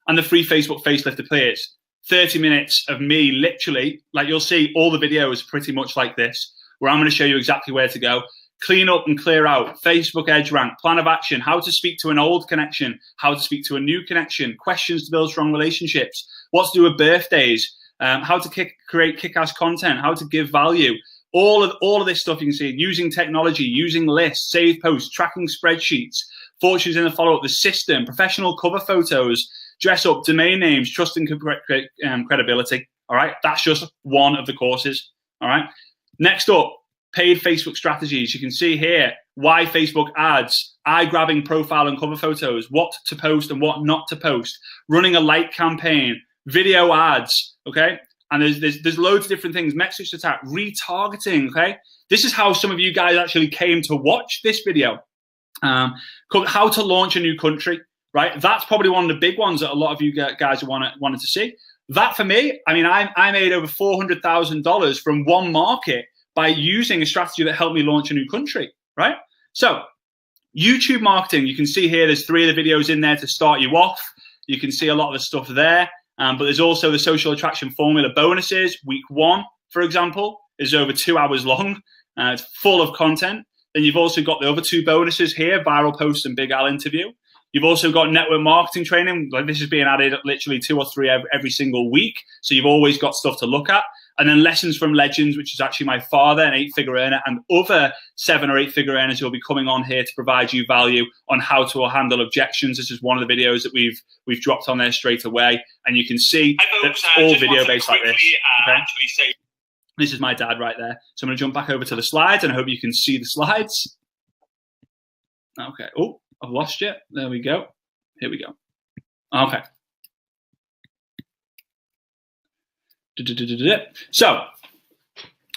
and the free Facebook facelift appears. 30 minutes of me literally, like you'll see all the videos pretty much like this, where I'm going to show you exactly where to go. Clean up and clear out, Facebook Edge Rank, plan of action, how to speak to an old connection, how to speak to a new connection, questions to build strong relationships, what to do with birthdays, how to create kick-ass content, how to give value. All of this stuff you can see, using technology, using lists, save posts, tracking spreadsheets, fortunes in the follow-up, the system, professional cover photos, dress up, domain names, trust and credibility. All right, that's just one of the courses. All right, next up, paid Facebook strategies. You can see here why Facebook ads, eye-grabbing profile and cover photos, what to post and what not to post, running a like campaign, video ads. Okay. And there's loads of different things, message attack, retargeting, okay? This is how some of you guys actually came to watch this video. How to launch a new country, right? That's probably one of the big ones that a lot of you guys wanted to see. That for me, I mean, I made over $400,000 from one market by using a strategy that helped me launch a new country, right? So YouTube marketing, you can see here, there's 3 of the videos in there to start you off. You can see a lot of the stuff there. But there's also the social attraction formula bonuses. Week 1, for example, is over 2 hours long. It's full of content. Then you've also got the other 2 bonuses here, viral post and Big Al interview. You've also got network marketing training. Like this is being added literally 2 or 3 every single week. So you've always got stuff to look at. And then lessons from legends, which is actually my father, an 8-figure earner, and other 7 or 8-figure earners who will be coming on here to provide you value on how to handle objections. This is one of the videos that we've dropped on there straight away. And you can see that's all video based like this. Okay? This is my dad right there. So I'm going to jump back over to the slides, and I hope you can see the slides. Okay. Oh, I've lost you. There we go. Here we go. Okay. So,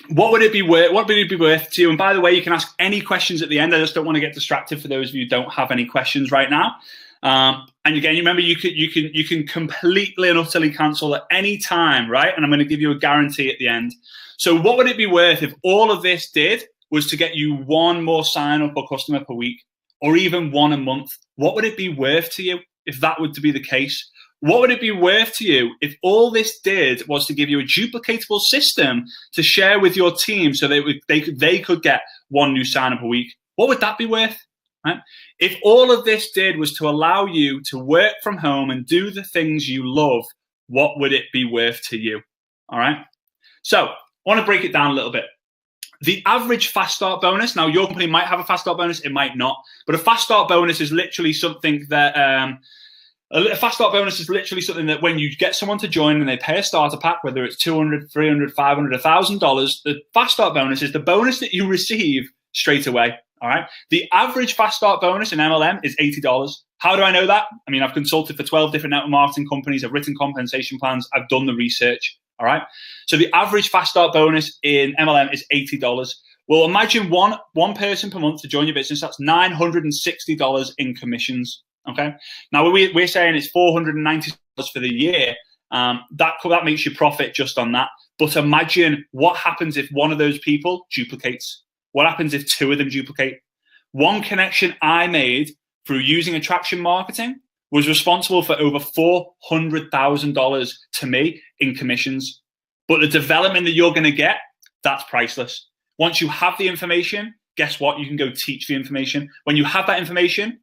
what would it be worth? What would it be worth to you? And by the way, you can ask any questions at the end. I just don't want to get distracted for those of you who don't have any questions right now. And again, remember, you can completely and utterly cancel at any time, right? And I'm going to give you a guarantee at the end. So, what would it be worth if all of this did was to get you 1 more sign up or customer per week, or even 1 a month? What would it be worth to you if that were to be the case? What would it be worth to you if all this did was to give you a duplicatable system to share with your team so they could get 1 new sign-up a week? What would that be worth? Right? If all of this did was to allow you to work from home and do the things you love, what would it be worth to you? All right. So I want to break it down a little bit. The average fast start bonus, now your company might have a fast start bonus, it might not, but a fast start bonus is literally something that a fast start bonus is literally something that when you get someone to join and they pay a starter pack, whether it's $200, $300, $500, $1,000, the fast start bonus is the bonus that you receive straight away. All right. The average fast start bonus in MLM is $80. How do I know that? I mean, I've consulted for 12 different network marketing companies. I've written compensation plans. I've done the research. All right. So the average fast start bonus in MLM is $80. Well, imagine one person per month to join your business. That's $960 in commissions. Okay. Now we're saying it's $490 for the year. That makes you profit just on that. But imagine what happens if one of those people duplicates. What happens if two of them duplicate? One connection I made through using attraction marketing was responsible for over $400,000 to me in commissions. But the development that you're going to get, that's priceless. Once you have the information, guess what? You can go teach the information. When you have that information,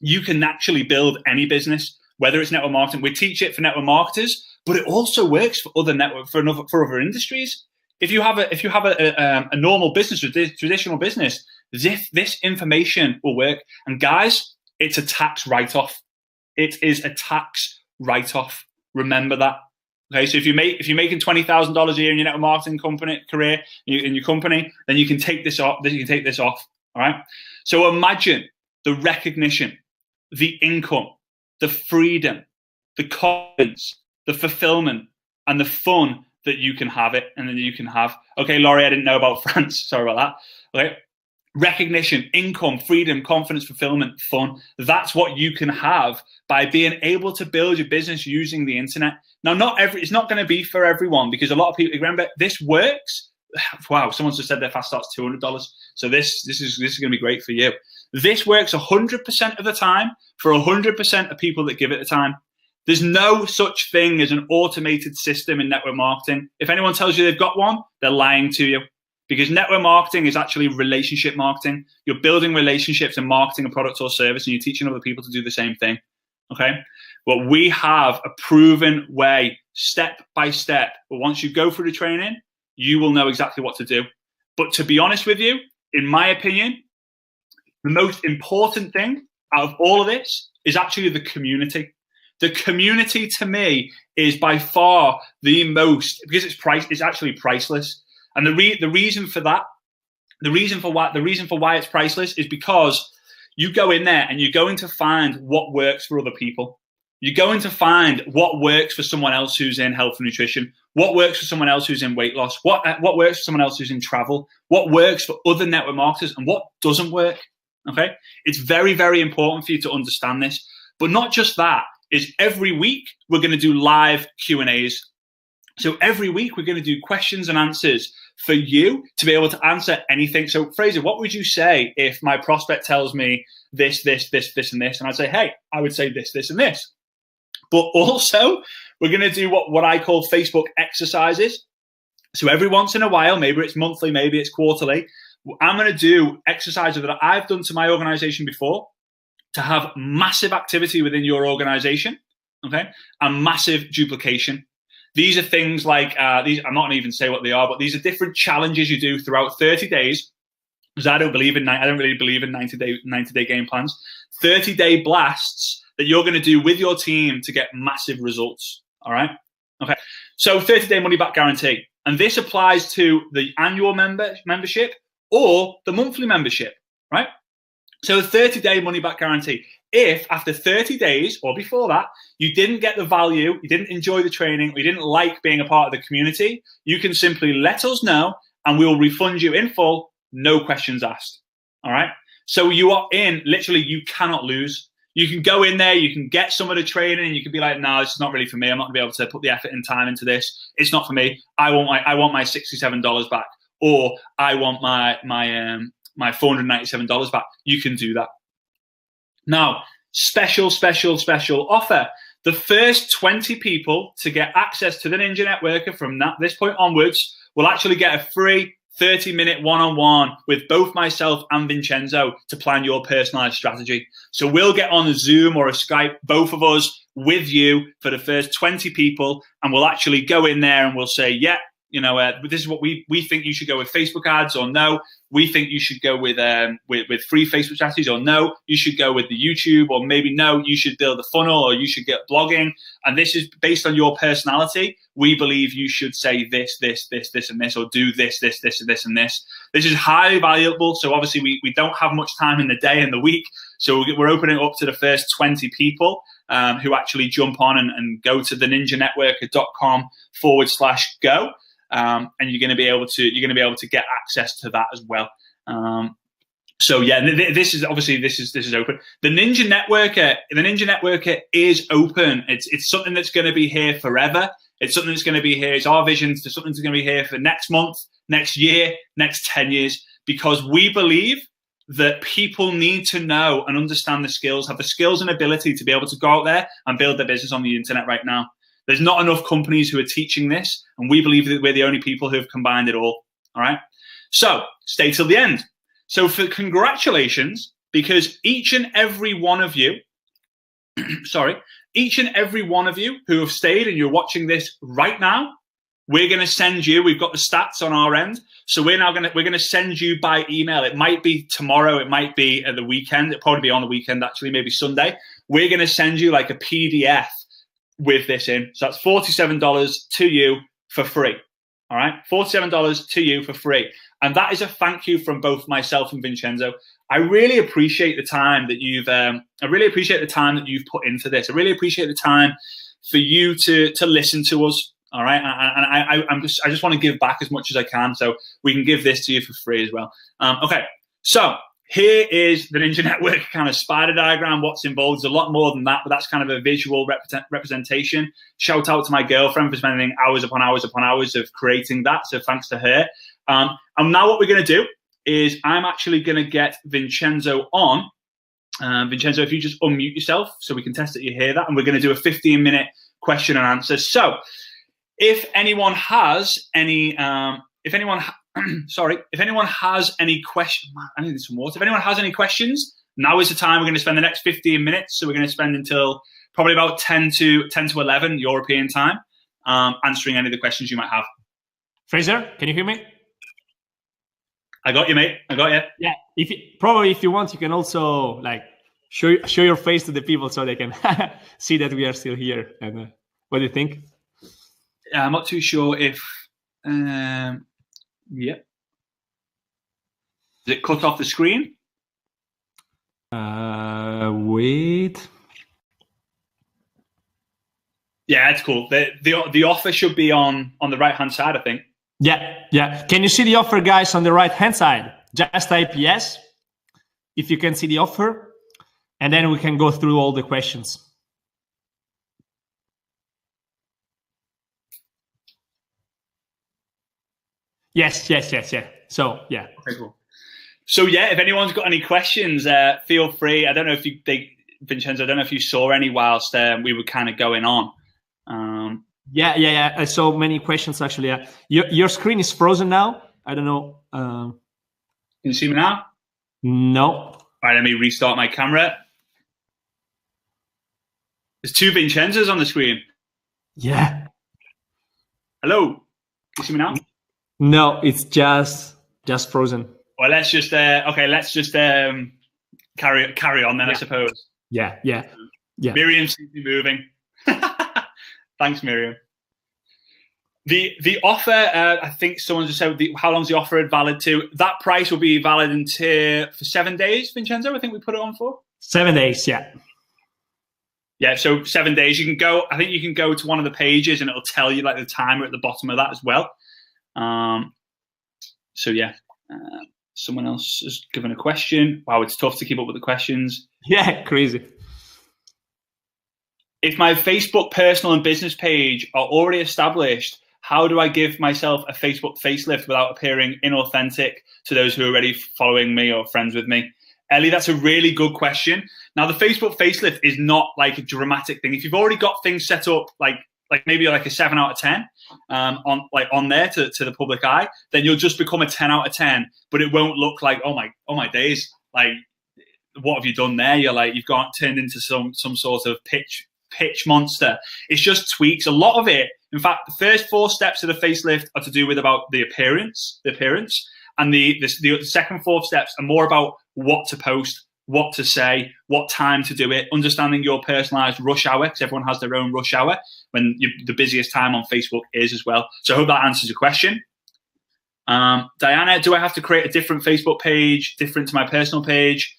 you can naturally build any business, whether it's network marketing. We teach it for network marketers, but it also works for other other industries. If you have a normal business, traditional business, this information will work. And guys, it's a tax write-off. It is a tax write-off. Remember that. Okay, so if you're making $20,000 a year in your network marketing career in your company, then you can take this off. Then you can take this off. All right. So imagine the recognition, the income, the freedom, the confidence, the fulfillment, and the fun that you can have it, and then you can have. Okay, Laurie, I didn't know about France. Sorry about that. Okay. Recognition, income, freedom, confidence, fulfillment, fun. That's what you can have by being able to build your business using the internet. Now, it's not going to be for everyone, because a lot of people, remember, this works. Wow, someone just said their fast start's $200. So this is going to be great for you. This works 100% of the time for 100% of people that give it the time. There's no such thing as an automated system in network marketing. If anyone tells you they've got one, they're lying to you. Because network marketing is actually relationship marketing. You're building relationships and marketing a product or service, and you're teaching other people to do the same thing. Okay? Well, we have a proven way, step by step. But once you go through the training, you will know exactly what to do. But to be honest with you, in my opinion, the most important thing out of all of this is actually the community. The community, to me, is by far the most, because it's actually priceless. And the reason for that, the reason for why it's priceless is because you go in there and you're going to find what works for other people. You're going to find what works for someone else who's in health and nutrition, what works for someone else who's in weight loss, what works for someone else who's in travel, what works for other network marketers, and what doesn't work. Okay, it's very, very important for you to understand this. But not just that. Is every week we're going to do live Q&As. So every week we're going to do questions and answers for you to be able to answer anything. So Fraser, what would you say if my prospect tells me this, and this? And I'd say, hey, I would say this, and this. But also we're going to do what I call Facebook exercises. So every once in a while, maybe it's monthly, maybe it's quarterly, I'm going to do exercises that I've done to my organization before to have massive activity within your organization, okay, and massive duplication. These are things like these. I'm not going to even say what they are, but these are different challenges you do throughout 30 days. Because I don't really believe in 90-day game plans. 30-day blasts that you're going to do with your team to get massive results. All right, okay. So 30-day money back guarantee, and this applies to the annual membership or the monthly membership, right? So the 30-day money back guarantee. If after 30 days or before that, you didn't get the value, you didn't enjoy the training, or you didn't like being a part of the community, you can simply let us know and we will refund you in full, no questions asked. All right. So you are in, literally, you cannot lose. You can go in there, you can get some of the training, and you can be like, no, this is not really for me. I'm not gonna be able to put the effort and time into this. It's not for me. I want my $67 back, or I want my $497 back. You can do that. Now, special offer. The first 20 people to get access to the Ninja Networker from this point onwards will actually get a free 30-minute one-on-one with both myself and Vincenzo to plan your personalized strategy. So we'll get on a Zoom or a Skype, both of us, with you for the first 20 people, and we'll actually go in there and we'll say, yeah, you know, this is what we think you should go with Facebook ads, or no, we think you should go with free Facebook strategies, or no, you should go with the YouTube, or maybe no, you should build a funnel, or you should get blogging. And this is based on your personality. We believe you should say this, and this, or do this, and this. This is highly valuable. So obviously we don't have much time in the day and the week. So we're opening it up to the first 20 people. who actually jump on and go to theninjanetworker.com/go, and you're going to be able to get access to that as well. So yeah, this is open. The Ninja Networker is open. It's something that's going to be here forever. It's something that's going to be here. It's our vision to something that's going to be here for next month, next year, next 10 years, because we believe that people need to know and understand the skills, have the skills and ability to be able to go out there and build their business on the internet right now. There's not enough companies who are teaching this, and we believe that we're the only people who have combined it all. All right. So stay till the end. So for congratulations, because each and every one of you, each and every one of you who have stayed and you're watching this right now, we're going to send you, we've got the stats on our end. So we're going to send you by email. It might be tomorrow. It might be at the weekend. It'll probably be on the weekend, actually, maybe Sunday. We're going to send you like a PDF with this in. So that's $47 to you for free. All right. $47 to you for free. And that is a thank you from both myself and Vincenzo. I really appreciate the time that you've put into this. I really appreciate the time for you to listen to us. All right. And I just want to give back as much as I can. So we can give this to you for free as well. Okay. So here is the Ninja Network kind of spider diagram. What's involved is a lot more than that, but that's kind of a visual representation. Shout out to my girlfriend for spending hours upon hours upon hours of creating that. So thanks to her. And now what we're going to do is I'm actually going to get Vincenzo on. Vincenzo, if you just unmute yourself so we can test that you hear that. And we're going to do a 15-minute question and answer. So if anyone has any, if anyone has any questions, I need some water. If anyone has any questions, now is the time. We're going to spend the next 15 minutes. So we're going to spend until probably about 10 to 11 European time, answering any of the questions you might have. Fraser, can you hear me? I got you, mate. I got you. Yeah. If you want, you can also like show your face to the people so they can see that we are still here. And what do you think? I'm not too sure if. Yeah. Is it cut off the screen? Wait. Yeah, it's cool. The offer should be on the right hand side, I think. Yeah. Can you see the offer, guys, on the right-hand side? Just type yes if you can see the offer, and then we can go through all the questions. Yes. So, yeah. Okay, cool. So, yeah, if anyone's got any questions, feel free. I don't know if Vincenzo, I don't know if you saw any whilst we were kind of going on. Yeah. I saw many questions actually. Your screen is frozen now. I don't know. Can you see me now? No. All right, let me restart my camera. There's two Vincenzos on the screen. Yeah. Hello. Can you see me now? No, it's just frozen. Well, let's just carry on then, yeah. I suppose. Yeah. Miriam seems to be moving. Thanks, Miriam. The offer, I think someone just said, how long is the offer valid to? That price will be valid for 7 days, Vincenzo, I think we put it on for. 7 days, yeah. Yeah, so 7 days. You can go to one of the pages and it'll tell you like the timer at the bottom of that as well. So yeah, someone else has given a question. Wow, it's tough to keep up with the questions. Yeah, crazy. If my Facebook personal and business page are already established, how do I give myself a Facebook facelift without appearing inauthentic to those who are already following me or friends with me? Ellie, that's a really good question. Now, the Facebook facelift is not like a dramatic thing. If you've already got things set up like maybe like a 7 out of 10 on there to the public eye, then you'll just become a 10 out of 10. But it won't look like oh my days, like what have you done there? You've turned into some sort of pitch monster. It's just tweaks. A lot of it, in fact, the first 4 steps of the facelift are to do with about the appearance, and the second 4 steps are more about what to post, what to say, what time to do it, understanding your personalized rush hour, because everyone has their own rush hour when the busiest time on Facebook is as well. So I hope that answers your question. Diana, do I have to create a different Facebook page, different to my personal page?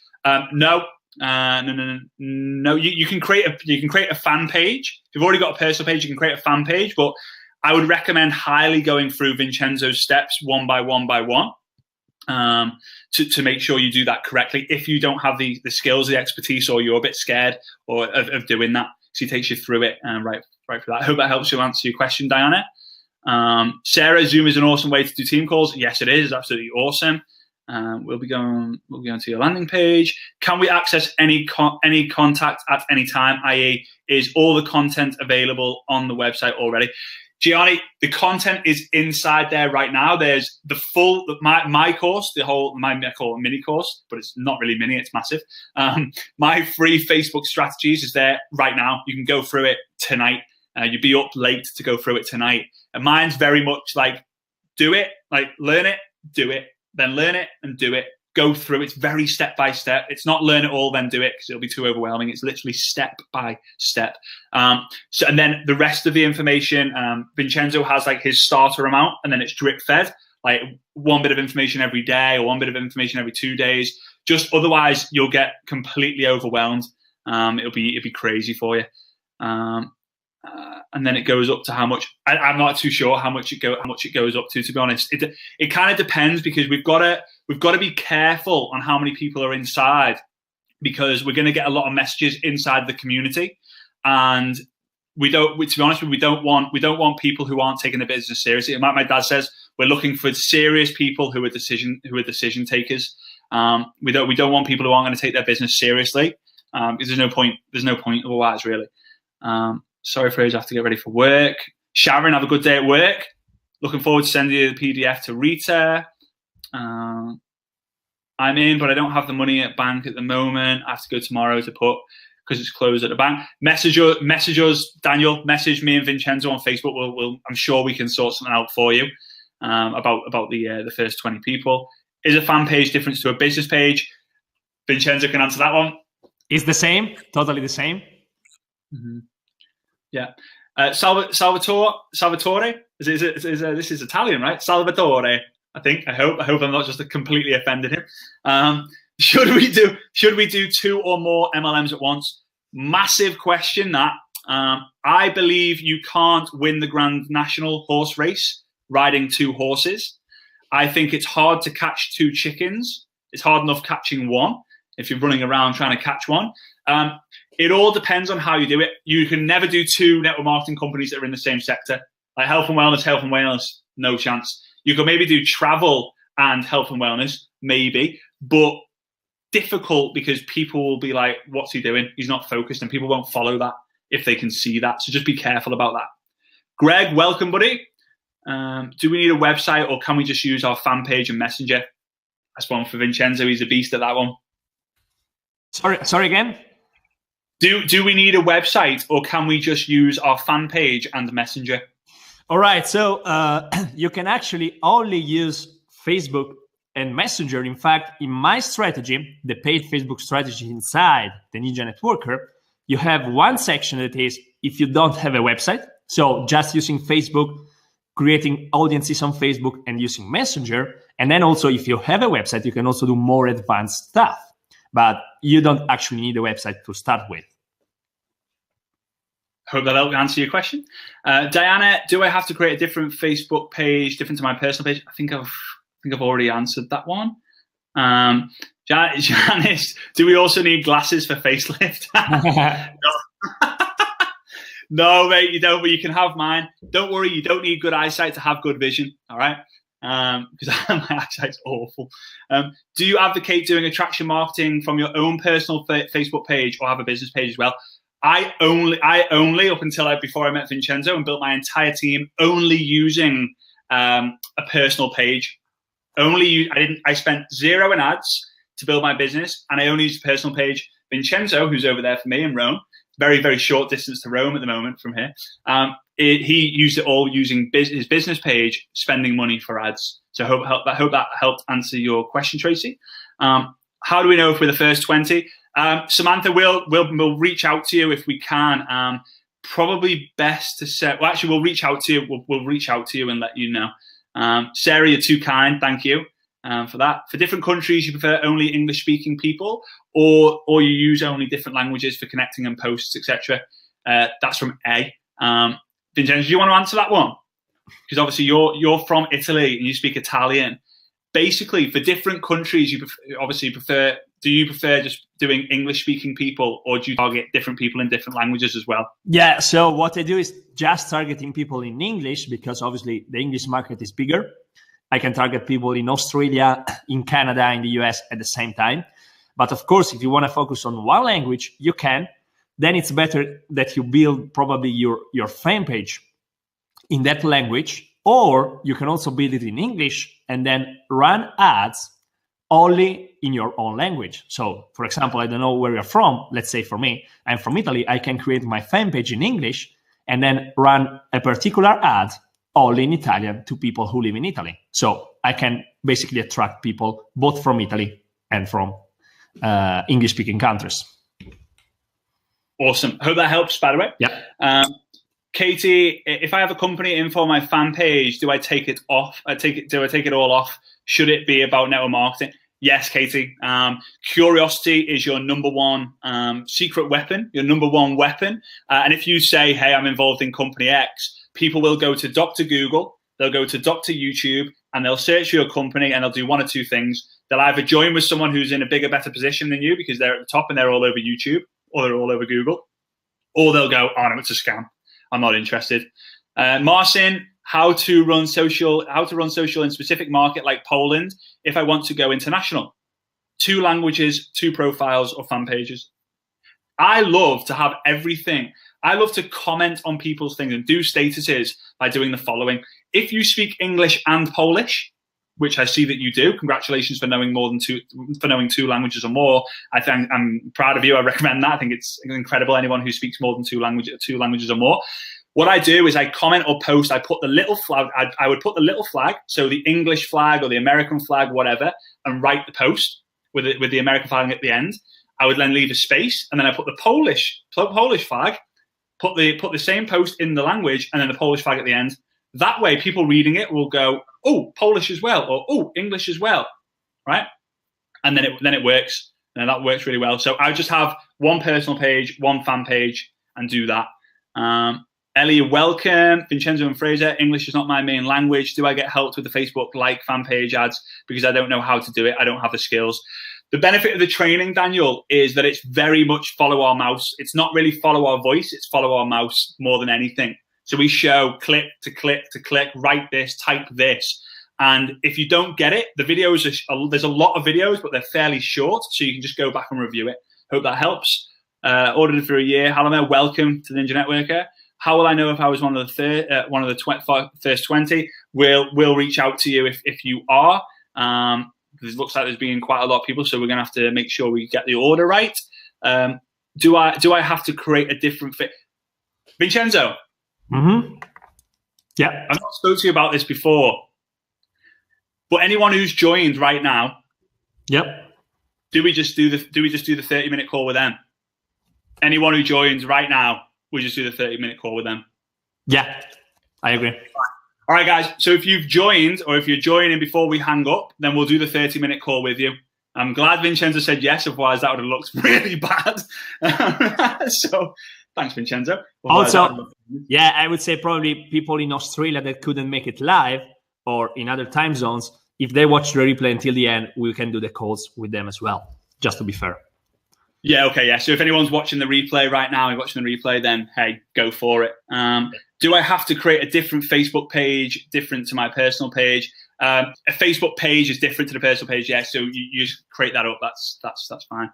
No, No. You can create a fan page. If you've already got a personal page, you can create a fan page. But I would recommend highly going through Vincenzo's steps one by one by one to make sure you do that correctly. If you don't have the skills, the expertise, or you're a bit scared of doing that, so he takes you through it right through that. I hope that helps you answer your question, Diana. Sarah, Zoom is an awesome way to do team calls. Yes, it is. It's absolutely awesome. We'll be going to your landing page. Can we access any contact at any time? I.e., is all the content available on the website already? Gianni, the content is inside there right now. There's the full my course, I call it mini course, but it's not really mini, it's massive. My free Facebook strategies is there right now. You can go through it tonight. You'd be up late to go through it tonight. And mine's very much like do it, like learn it, do it, then learn it and do it. Go through. It's very step by step. It's not learn it all, then do it, because it'll be too overwhelming. It's literally step by step. And then the rest of the information, Vincenzo has like his starter amount, and then it's drip fed, like one bit of information every day or one bit of information every 2 days. Just otherwise, you'll get completely overwhelmed. It'll be crazy for you. And then it goes up to how much. I'm not too sure how much it goes up to be honest. It kind of depends, because we've got to be careful on how many people are inside, because we're going to get a lot of messages inside the community, and to be honest, we don't want people who aren't taking the business seriously. And like my dad says, we're looking for serious people who are decision takers. We don't want people who aren't going to take their business seriously, because there's no point otherwise, really. Sorry, Fraser, I have to get ready for work. Sharon, have a good day at work. Looking forward to sending you the PDF to Rita. I'm in, but I don't have the money at bank at the moment. I have to go tomorrow to put, because it's closed at the bank. Message us, Daniel. Message me and Vincenzo on Facebook. I'm sure we can sort something out for you about the first 20 people. Is a fan page different to a business page? Vincenzo can answer that one. It's the same, totally the same. Mm-hmm. Yeah. Salvatore. This is Italian, right? Salvatore. I hope I'm not just completely offending him. Should we do 2 or more MLMs at once? Massive question that. I believe you can't win the Grand National horse race riding 2 horses. I think it's hard to catch 2 chickens. It's hard enough catching one if you're running around trying to catch one. It all depends on how you do it. You can never do 2 network marketing companies that are in the same sector. Like health and wellness, no chance. You could maybe do travel and health and wellness, maybe, but difficult, because people will be like, what's he doing? He's not focused, and people won't follow that if they can see that. So just be careful about that. Greg, welcome, buddy. Do we need a website, or can we just use our fan page and messenger? That's one for Vincenzo. He's a beast at that one. Sorry again? Do we need a website, or can we just use our fan page and messenger? All right. So you can actually only use Facebook and Messenger. In fact, in my strategy, the paid Facebook strategy inside the Ninja Networker, you have one section that is if you don't have a website. So just using Facebook, creating audiences on Facebook, and using Messenger. And then also, if you have a website, you can also do more advanced stuff. But you don't actually need a website to start with. Hope that'll answer your question. Diana, do I have to create a different Facebook page, different to my personal page? I think I've already answered that one. Janice, do we also need glasses for facelift? No, mate, you don't, but you can have mine. Don't worry, you don't need good eyesight to have good vision, all right? Because my eyesight's awful. Do you advocate doing attraction marketing from your own personal Facebook page, or have a business page as well? I only up until before I met Vincenzo and built my entire team only using a personal page. I spent 0 in ads to build my business, and I only used a personal page. Vincenzo, who's over there for me in Rome, very, very short distance to Rome at the moment from here. He used it all using his business page, spending money for ads. So I hope that helped answer your question, Tracy. How do we know if we're the first 20? Samantha, we'll reach out to you if we can. Probably best to say. Well, actually, we'll reach out to you. We'll reach out to you and let you know. Sarah, you're too kind. Thank you. for that. For different countries, you prefer only English-speaking people, or you use only different languages for connecting and posts, etc. That's from A. Vincenzo, do you want to answer that one? Because obviously you're from Italy and you speak Italian. Basically, for different countries, you prefer. Do you prefer just doing English-speaking people, or do you target different people in different languages as well? Yeah. So what I do is just targeting people in English, because obviously the English market is bigger. I can target people in Australia, in Canada, in the US at the same time. But of course, if you want to focus on one language, you can. Then it's better that you build probably your fan page in that language, or you can also build it in English and then run ads only in your own language. So, for example, I don't know where you're from. Let's say for me, I'm from Italy. I can create my fan page in English and then run a particular ad only in Italian to people who live in Italy. So I can basically attract people both from Italy and from English-speaking countries. Awesome. Hope that helps, by the way. Yeah. Katie, if I have a company info on my fan page, do I take it off? Do I take it all off? Should it be about network marketing? Yes, Katie. Curiosity is your number one secret weapon, your number one weapon. And if you say, hey, I'm involved in company X, people will go to Dr. Google, they'll go to Dr. YouTube, and they'll search your company, and they'll do one or two things. They'll either join with someone who's in a bigger, better position than you because they're at the top and they're all over YouTube, or they're all over Google, or they'll go, oh no, it's a scam. I'm not interested. Marcin, how to run social in specific market like Poland if I want to go international. 2 languages, 2 profiles or fan pages. I love to have everything. I love to comment on people's things and do statuses by doing the following. If you speak English and Polish, which I see that you do, congratulations for knowing knowing 2 languages or more. I'm proud of you. I recommend that. I think it's incredible. Anyone who speaks more than 2 languages or more. What I do is I comment or post. I put the little flag. I would put the little flag, so the English flag or the American flag, whatever, and write the post with the American flag at the end. I would then leave a space, and then I put the Polish flag. Put the same post in the language, and then the Polish flag at the end. That way, people reading it will go, oh, Polish as well, or oh, English as well, right? And then it works, and that works really well. So I just have one personal page, one fan page, and do that. Ellie, welcome. Vincenzo and Fraser, English is not my main language. Do I get helped with the Facebook fan page ads? Because I don't know how to do it. I don't have the skills. The benefit of the training, Daniel, is that it's very much follow our mouse. It's not really follow our voice. It's follow our mouse more than anything. So we show click to click to click, write this, type this. And if you don't get it, the videos there's a lot of videos, but they're fairly short. So you can just go back and review it. Hope that helps. Ordered for a year. Hello, welcome to the Ninja Networker. How will I know if I was one of the first 20? We'll reach out to you if you are. It looks like there's been quite a lot of people, so we're going to have to make sure we get the order right. Do I have to create a different fit? Vincenzo? Mm-hmm. Yeah. I've not spoken to you about this before, but anyone who's joined right now, yep. Do we just do the 30-minute call with them? Anyone who joins right now, we just do the 30-minute call with them. Yeah, I agree. All right, guys. So if you've joined, or if you're joining before we hang up, then we'll do the 30-minute call with you. I'm glad Vincenzo said yes, otherwise that would have looked really bad. So thanks, Vincenzo. Also, yeah, I would say probably people in Australia that couldn't make it live or in other time zones, if they watch the replay until the end, we can do the calls with them as well, just to be fair. Yeah, okay, yeah. So if anyone's watching the replay right now, you're watching the replay, then hey, go for it. Do I have to create a different Facebook page, different to my personal page? A Facebook page is different to the personal page, yeah. So you just create that up. That's fine.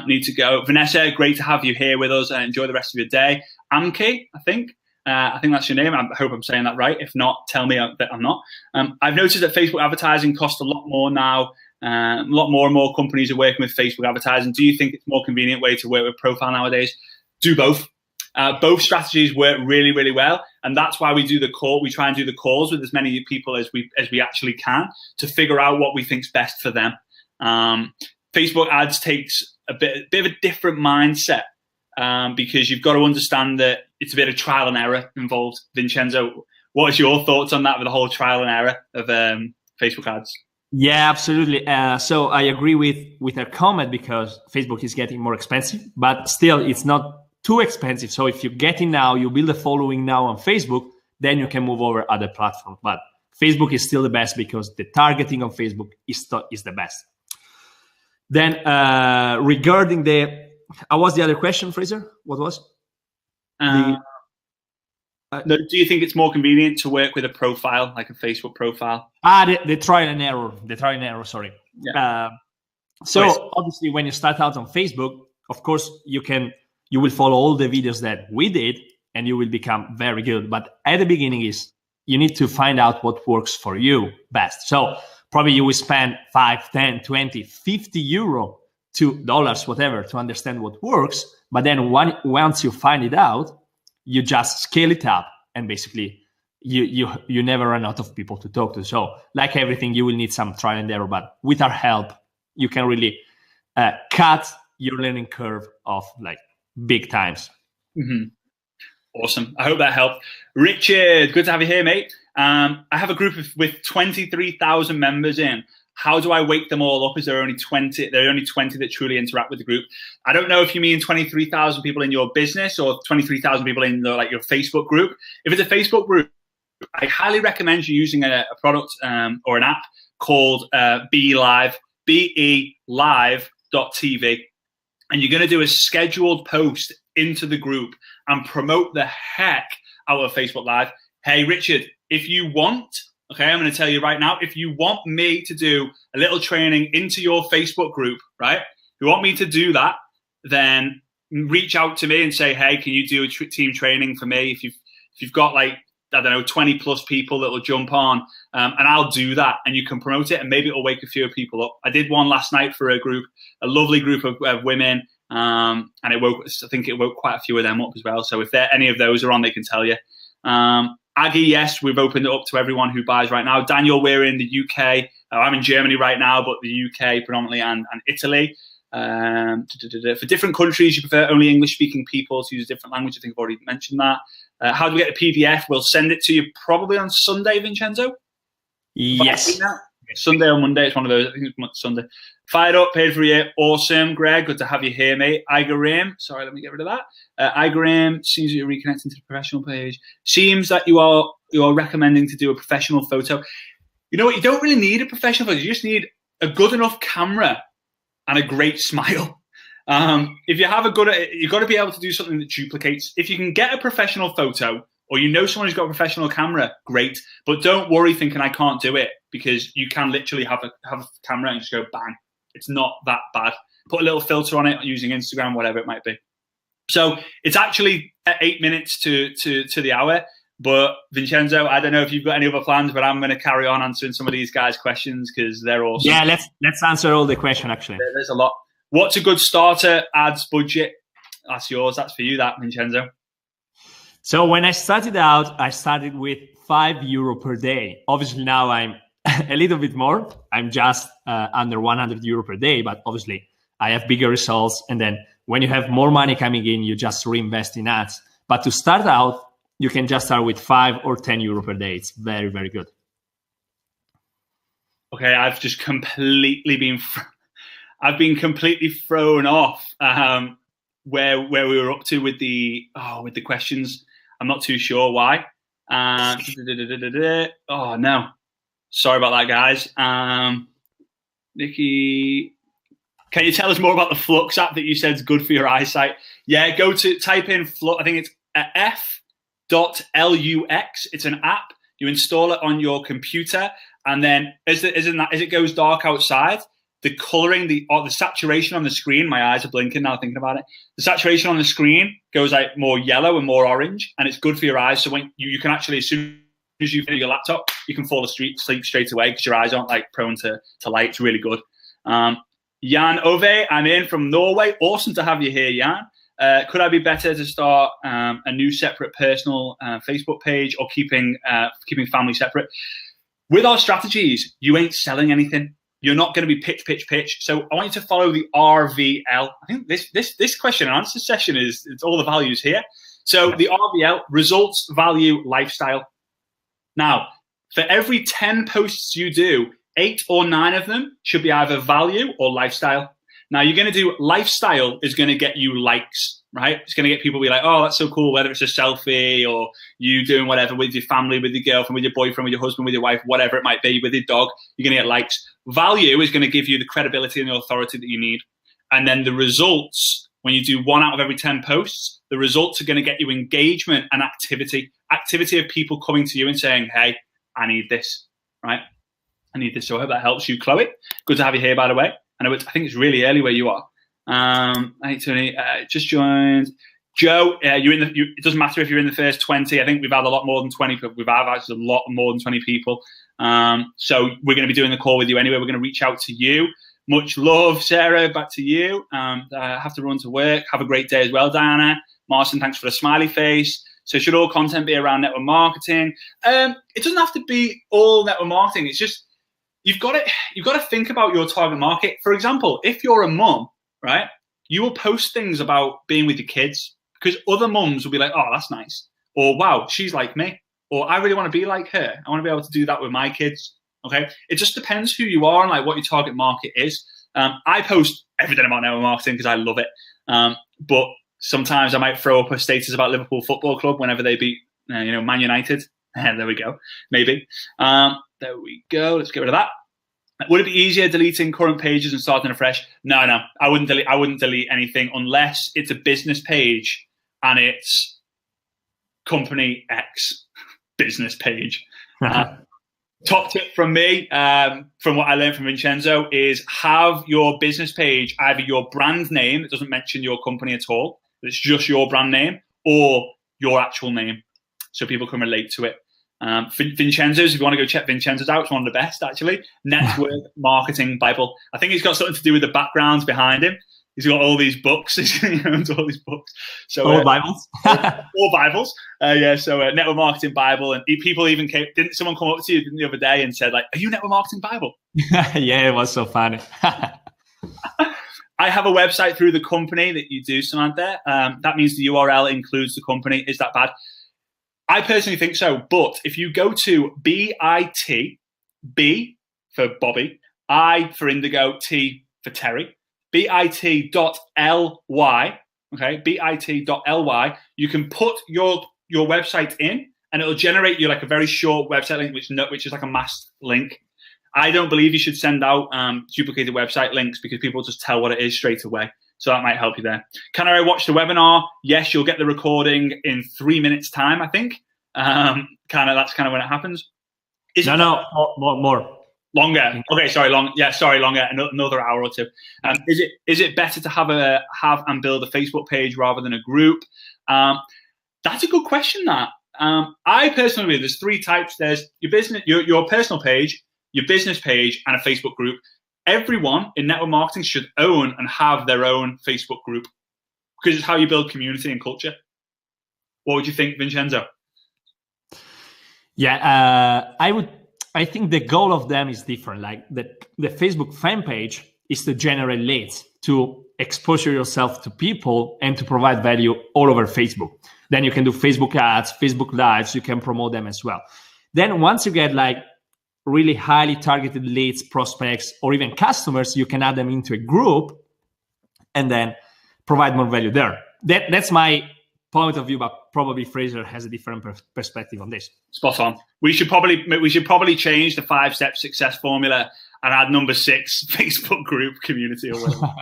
Need to go. Vanessa, great to have you here with us. Enjoy the rest of your day. Amke, I think that's your name. I hope I'm saying that right. If not, tell me that I'm not. I've noticed that Facebook advertising costs a lot more now. A lot more and more companies are working with Facebook advertising. Do you think it's a more convenient way to work with profile nowadays? Do both. Both strategies work really, really well, and that's why we do the call. We try and do the calls with as many people as we actually can to figure out what we think's best for them. Facebook ads takes a bit of a different mindset because you've got to understand that it's a bit of trial and error involved. Vincenzo, what is your thoughts on that with the whole trial and error of Facebook ads? Yeah, absolutely. So I agree with her comment because Facebook is getting more expensive, but still it's not too expensive. So if you get in now, you build a following now on Facebook, then you can move over other platforms. But Facebook is still the best because the targeting on Facebook is the best. Then regarding what was the other question, Fraser? What was? No, do you think it's more convenient to work with a profile, like a Facebook profile? The trial and error. The trial and error, sorry. Yeah. So obviously when you start out on Facebook, of course, you will follow all the videos that we did and you will become very good. But at the beginning you need to find out what works for you best. So probably you will spend 5, 10, 20, 50 euro, $2, whatever, to understand what works. But then once you find it out, you just scale it up, and basically you never run out of people to talk to. So like everything, you will need some trial and error, but with our help, you can really cut your learning curve of like big times. Mm-hmm. Awesome. I hope that helped. Richard, good to have you here, mate. I have a group with 23,000 members in. How do I wake them all up? Is there only 20? There are only 20 that truly interact with the group. I don't know if you mean 23,000 people in your business or 23,000 people in your Facebook group. If it's a Facebook group, I highly recommend you using a product or an app called Be Live, BeLive.tv. And you're going to do a scheduled post into the group and promote the heck out of Facebook Live. Hey, Richard, if you want, okay, I'm going to tell you right now, if you want me to do a little training into your Facebook group, right? If you want me to do that, then reach out to me and say, hey, can you do a team training for me? If you've got like, I don't know, 20 plus people that will jump on, and I'll do that, and you can promote it, and maybe it'll wake a few people up. I did one last night for a lovely group of women, and I think it woke quite a few of them up as well. So if any of those are on, they can tell you. Aggie, yes, we've opened it up to everyone who buys right now. Daniel, we're in the UK. I'm in Germany right now, but the UK predominantly and Italy. For different countries, you prefer only English-speaking people to use a different language. I think I've already mentioned that. How do we get the PDF? We'll send it to you probably on Sunday, Vincenzo? Yes. Sunday or Monday. It's one of those. I think it's Sunday. Fired up, paid for a year. Awesome, Greg. Good to have you here, mate. Igarim. Sorry, let me get rid of that. Igarim, seems you're reconnecting to the professional page. Seems that you are recommending to do a professional photo. You know what? You don't really need a professional photo. You just need a good enough camera and a great smile. If you have you've got to be able to do something that duplicates. If you can get a professional photo, or you know someone who's got a professional camera, great. But don't worry thinking I can't do it, because you can literally have a camera and just go bang. It's not that bad. Put a little filter on it using Instagram, whatever it might be. So it's actually 8 minutes to the hour. But Vincenzo, I don't know if you've got any other plans, but I'm going to carry on answering some of these guys' questions because they're awesome. Yeah, let's answer all the questions actually. There's a lot. What's a good starter ads budget? That's yours. That's for you, that, Vincenzo. So when I started out, I started with €5 per day. Obviously now I'm a little bit more. I'm just under €100 per day, but obviously I have bigger results. And then when you have more money coming in, you just reinvest in ads. But to start out, you can just start with €5 or €10 per day. It's very, very good. Okay, I've just completely been completely thrown off where we were up to with the questions. I'm not too sure why. Oh no, sorry about that, guys. Nikki, can you tell us more about the Flux app that you said is good for your eyesight? Yeah, type in Flux. I think it's f.lux. It's an app. You install it on your computer, and then as it goes dark outside, the coloring, the saturation on the screen, my eyes are blinking now thinking about it. The saturation on the screen goes like more yellow and more orange, and it's good for your eyes. So when you can actually, as soon as you finish your laptop, you can fall asleep straight away because your eyes aren't like prone to light. It's really good. Jan Ove, I'm in from Norway. Awesome to have you here, Jan. Could I be better to start a new separate personal Facebook page or keeping family separate? With our strategies, you ain't selling anything. You're not going to be pitch. So I want you to follow the RVL. I think this question and answer session it's all the values here. So the RVL, results, value, lifestyle. Now, for every 10 posts you do, 8 or 9 of them should be either value or lifestyle. Now, you're going to do lifestyle is going to get you likes, right? It's going to get people to be like, oh, that's so cool, whether it's a selfie or you doing whatever with your family, with your girlfriend, with your boyfriend, with your husband, with your wife, whatever it might be, with your dog, you're going to get likes. Value is going to give you the credibility and the authority that you need. And then the results, when you do 1 out of every 10 posts, the results are going to get you engagement and activity of people coming to you and saying, hey, I need this, right? I need this. So I hope that helps you, Chloe. Good to have you here, by the way. I think it's really early where you are. Hey, Tony, just joined. Joe, it doesn't matter if you're in the first 20. I think we've had a lot more than 20. We've had actually a lot more than 20 people. So we're going to be doing the call with you anyway. We're going to reach out to you. Much love, Sarah. Back to you. I have to run to work. Have a great day as well, Diana. Martin, thanks for the smiley face. So should all content be around network marketing? It doesn't have to be all network marketing. It's just you've got to think about your target market. For example, if you're a mum, right, you will post things about being with your kids because other mums will be like, oh, that's nice. Or, wow, she's like me. Or I really want to be like her. I want to be able to do that with my kids. Okay. It just depends who you are and like what your target market is. I post everything about network marketing because I love it. But sometimes I might throw up a status about Liverpool Football Club whenever they beat, Man United. There we go. Maybe. There we go. Let's get rid of that. Would it be easier deleting current pages and starting afresh? No. I wouldn't delete anything unless it's a business page and it's company X business page. Top tip from me, from what I learned from Vincenzo, is have your business page either your brand name that doesn't mention your company at all, it's just your brand name, or your actual name, so people can relate to it. Vincenzo's, if you want to go check Vincenzo's out, it's one of the best actually. Network Marketing Bible. I think he's got something to do with the backgrounds behind him. He's got all these books. He owns all these books. So all Bibles. all Bibles. So Network Marketing Bible, and people even came. Didn't someone come up to you the other day and said like, "Are you Network Marketing Bible?" Yeah, it was so funny. I have a website through the company that you do, Samantha. That means the URL includes the company. Is that bad? I personally think so. But if you go to BIT, B for Bobby, I for Indigo, T for Terry, bit.ly, okay, bit.ly, you can put your website in and it'll generate you like a very short website link, which is like a masked link. I don't believe you should send out duplicated website links because people just tell what it is straight away. So that might help you there. Can I watch the webinar? Yes, you'll get the recording in 3 minutes time, I think. That's kind of when it happens. More. Longer. Okay, sorry, longer. Another hour or two. Is it better to have and build a Facebook page rather than a group? That's a good question. That I personally believe there's 3 types. There's your business, your personal page, your business page, and a Facebook group. Everyone in network marketing should own and have their own Facebook group because it's how you build community and culture. What would you think, Vincenzo? Yeah, I think the goal of them is different. Like the Facebook fan page is to generate leads, to exposure yourself to people and to provide value all over Facebook. Then you can do Facebook ads, Facebook lives, you can promote them as well. Then once you get like really highly targeted leads, prospects, or even customers, you can add them into a group and then provide more value there. That's my point of view, but probably Fraser has a different perspective on this. Spot on. We should probably change the 5-step success formula and add number 6, Facebook group community or whatever.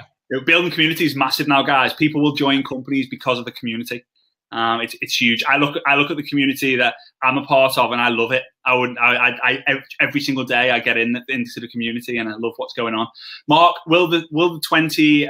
Building community is massive now, guys. People will join companies because of the community. It's huge. I look at the community that I'm a part of, and I love it. I every single day I get into the community, and I love what's going on. Mark, will the 20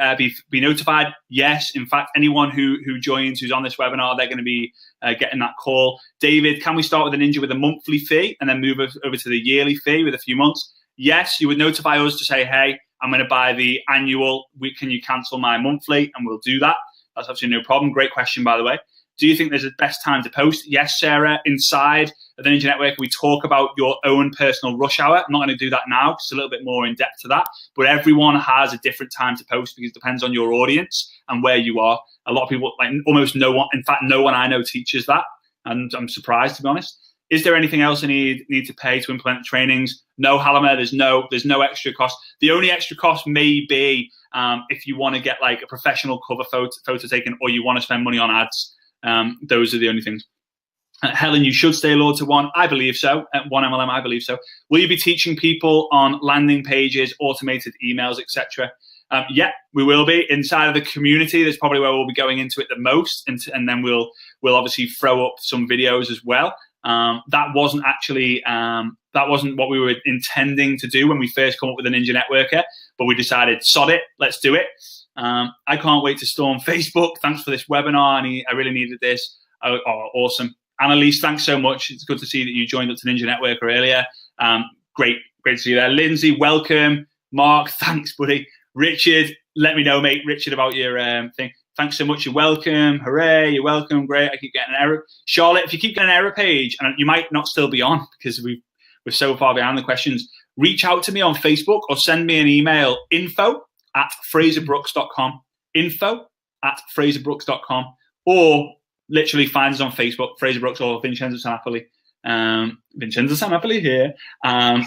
be notified? Yes. In fact, anyone who joins, who's on this webinar, they're going to be getting that call. David, can we start with a Ninja with a monthly fee and then move over to the yearly fee with a few months? Yes, you would notify us to say, hey, I'm going to buy the annual. Can you cancel my monthly? And we'll do that. That's absolutely no problem. Great question, by the way. Do you think there's a best time to post? Yes, Sarah. Inside of the Ninja Network, we talk about your own personal rush hour. I'm not going to do that now because it's a little bit more in depth to that. But everyone has a different time to post because it depends on your audience and where you are. A lot of people, like almost no one, in fact, no one I know teaches that. And I'm surprised, to be honest. Is there anything else I need to pay to implement the trainings? No, Halima, there's no extra cost. The only extra cost may be if you want to get like a professional cover photo taken, or you want to spend money on ads. Those are the only things. Helen, you should stay loyal to one. I believe so. At One MLM, I believe so. Will you be teaching people on landing pages, automated emails, etc.? Yeah, we will be. Inside of the community, that's probably where we'll be going into it the most, and then we'll obviously throw up some videos as well. That wasn't what we were intending to do when we first come up with the Ninja Networker, but we decided, sod it, let's do it. I can't wait to storm Facebook. Thanks for this webinar, and I really needed this. Oh, awesome. Annalise, thanks so much. It's good to see that you joined up to Ninja Networker earlier. Great to see you there. Lindsay, welcome. Mark, thanks, buddy. Richard, let me know, mate. Richard, about your thing. Thanks so much. You're welcome. Hooray, you're welcome. Great. I keep getting an error. Charlotte, if you keep getting an error page, and you might not still be on because we're so far behind the questions, reach out to me on Facebook or send me an email, info@fraserbrooks.com, info@fraserbrooks.com, or literally find us on Facebook, Fraser Brooks or Vincenzo Sanapoli. Vincenzo Sanapoli here. And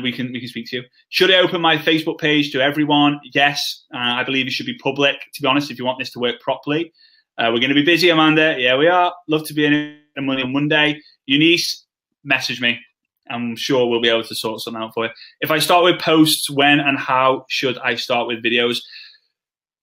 we can speak to you. Should I open my Facebook page to everyone? Yes, I believe it should be public, to be honest, if you want this to work properly. We're going to be busy, Amanda. Yeah, we are. Love to be in on Monday. Eunice, message me. I'm sure we'll be able to sort something out for you. If I start with posts, when and how should I start with videos?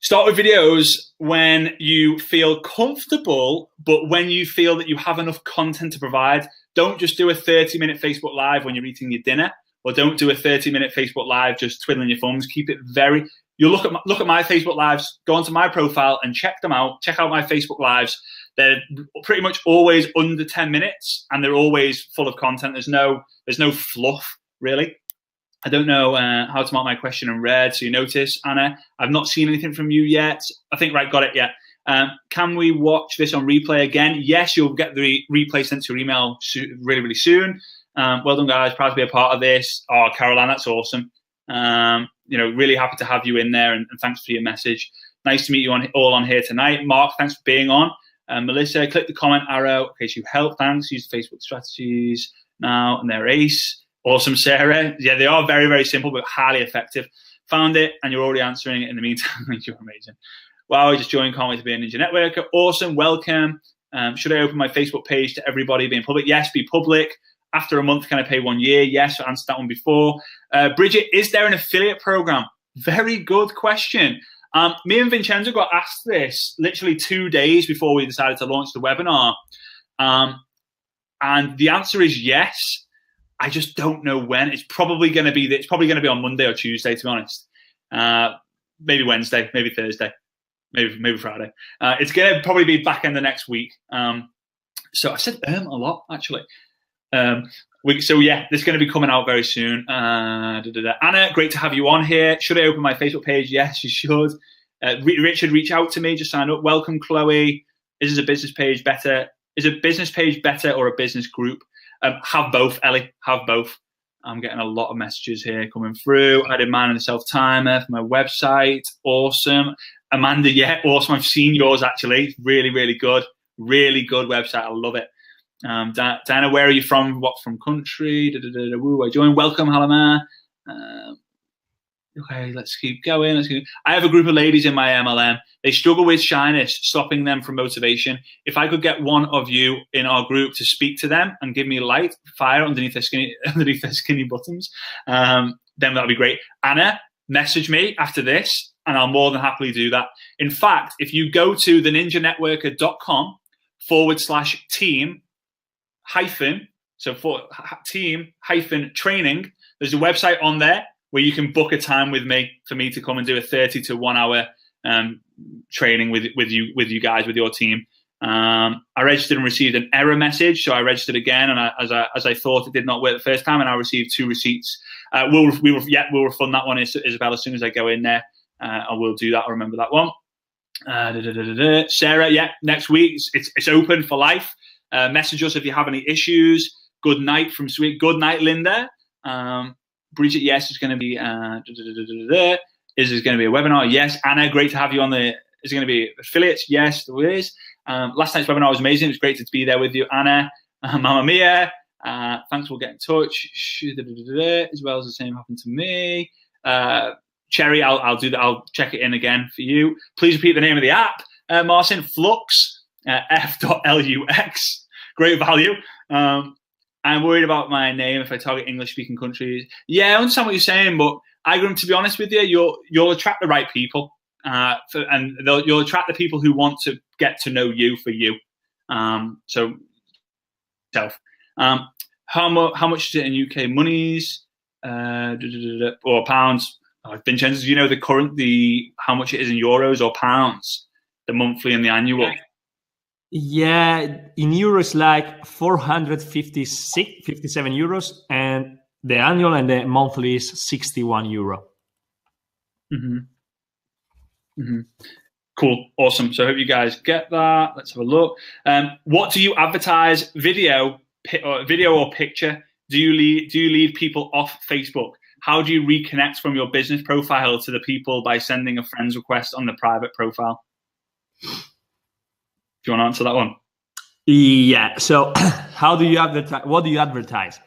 Start with videos when you feel comfortable, but when you feel that you have enough content to provide. Don't just do a 30-minute Facebook Live when you're eating your dinner, or don't do a 30-minute Facebook Live just twiddling your thumbs. Keep it very... You look at my Facebook Lives, go onto my profile and check them out. Check out my Facebook Lives. They're pretty much always under 10 minutes, and they're always full of content. There's no fluff, really. I don't know how to mark my question in red, so you notice, Anna. I've not seen anything from you yet. I think, right, got it, yeah. Can we watch this on replay again? Yes, you'll get the replay sent to your email really, really soon. Well done, guys. Proud to be a part of this. Oh, Caroline, that's awesome. Really happy to have you in there, and thanks for your message. Nice to meet you all on here tonight. Mark, thanks for being on. Melissa, click the comment arrow in case you help. Thanks. Use Facebook strategies now, and they're ace. Awesome, Sarah. Yeah, they are very, very simple, but highly effective. Found it, and you're already answering it in the meantime. You're amazing. Wow, I just joined. Can't wait to be a Ninja Networker. Awesome. Welcome. Should I open my Facebook page to everybody being public? Yes, be public. After a month, can I pay 1 year? Yes, I answered that one before. Bridget, is there an affiliate program? Very good question. Me and Vincenzo got asked this literally 2 days before we decided to launch the webinar. And the answer is yes. I just don't know when. It's probably going to be on Monday or Tuesday, to be honest. Maybe Wednesday, maybe Thursday, maybe Friday. It's going to probably be back end of next week. So I said a lot, actually. So yeah, this is going to be coming out very soon. Anna, great to have you on here. Should I open my Facebook page? Yes, you should. Richard, reach out to me. Just sign up. Welcome, Chloe. Is a business page better? Is a business page better or a business group? Have both, Ellie. Have both. I'm getting a lot of messages here coming through. I did mine in the self-timer for my website. Awesome. Amanda, yeah, awesome. I've seen yours, actually. Really, really good. Really good website. I love it. Diana, where are you from? What from country? Woo, I joined. Welcome, Halima. Okay, let's keep going. I have a group of ladies in my MLM. They struggle with shyness, stopping them from motivation. If I could get one of you in our group to speak to them and give me light, fire underneath their skinny buttons, then that'd be great. Anna, message me after this, and I'll more than happily do that. In fact, if you go to theninjanetworker.com/team team-training, there's a website on there where you can book a time with me for me to come and do a 30 to 1 hour training with you guys, with your team. I registered and received an error message, so I registered again, and as I thought it did not work the first time, and I received 2 receipts. We'll refund that one, Isabel, as soon as I go in there. I will do that. I remember that one. Sarah, yeah, next week it's open for life. Message us if you have any issues. Good night from Sweet. Good night, Linda. Bridget, yes, it's going to be. Is there going to be a webinar? Yes. Anna, great to have you on the. Is it going to be affiliates? Yes, there is. Last night's webinar was amazing. It was great to be there with you, Anna. Mamma Mia. Thanks, we'll get in touch. As well as the same happened to me. Cherry, I'll do that. I'll check it in again for you. Please repeat the name of the app. Marcin, Flux, F.LUX. Great value. I'm worried about my name if I target English-speaking countries. Yeah, I understand what you're saying, but Igram, to be honest with you, you'll attract the right people, and you'll attract the people who want to get to know you for you. So, how much is it in UK monies or pounds? Vincenzo, do you know how much it is in euros or pounds, the monthly and the annual? Yeah, in euros, like 457 euros, and the annual and the monthly is 61 euro. Cool, awesome. So I hope you guys get that. Let's have a look. What do you advertise? Video or picture? Do you lead people off Facebook? How do you reconnect from your business profile to the people by sending a friend's request on the private profile? Do you want to answer that one? Yeah. So how do you advertise? What do you advertise?